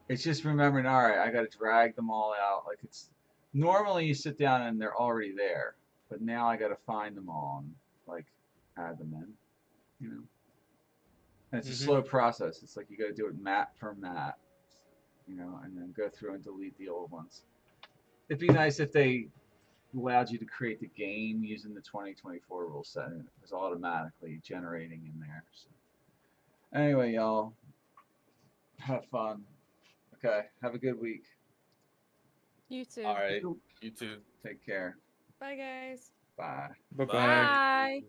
it's just remembering, all right, I got to drag them all out. Like it's normally you sit down and they're already there, but now I got to find them all and like add them in, you know. And it's a slow process. It's like you got to do it map per map, you know, and then go through and delete the old ones. It'd be nice if they allowed you to create the game using the 2024 rule set, and it was automatically generating in there. So anyway, y'all, have fun. Okay, have a good week. You too. All right. You too. Take care. Bye, guys. Bye. Bye bye. Bye.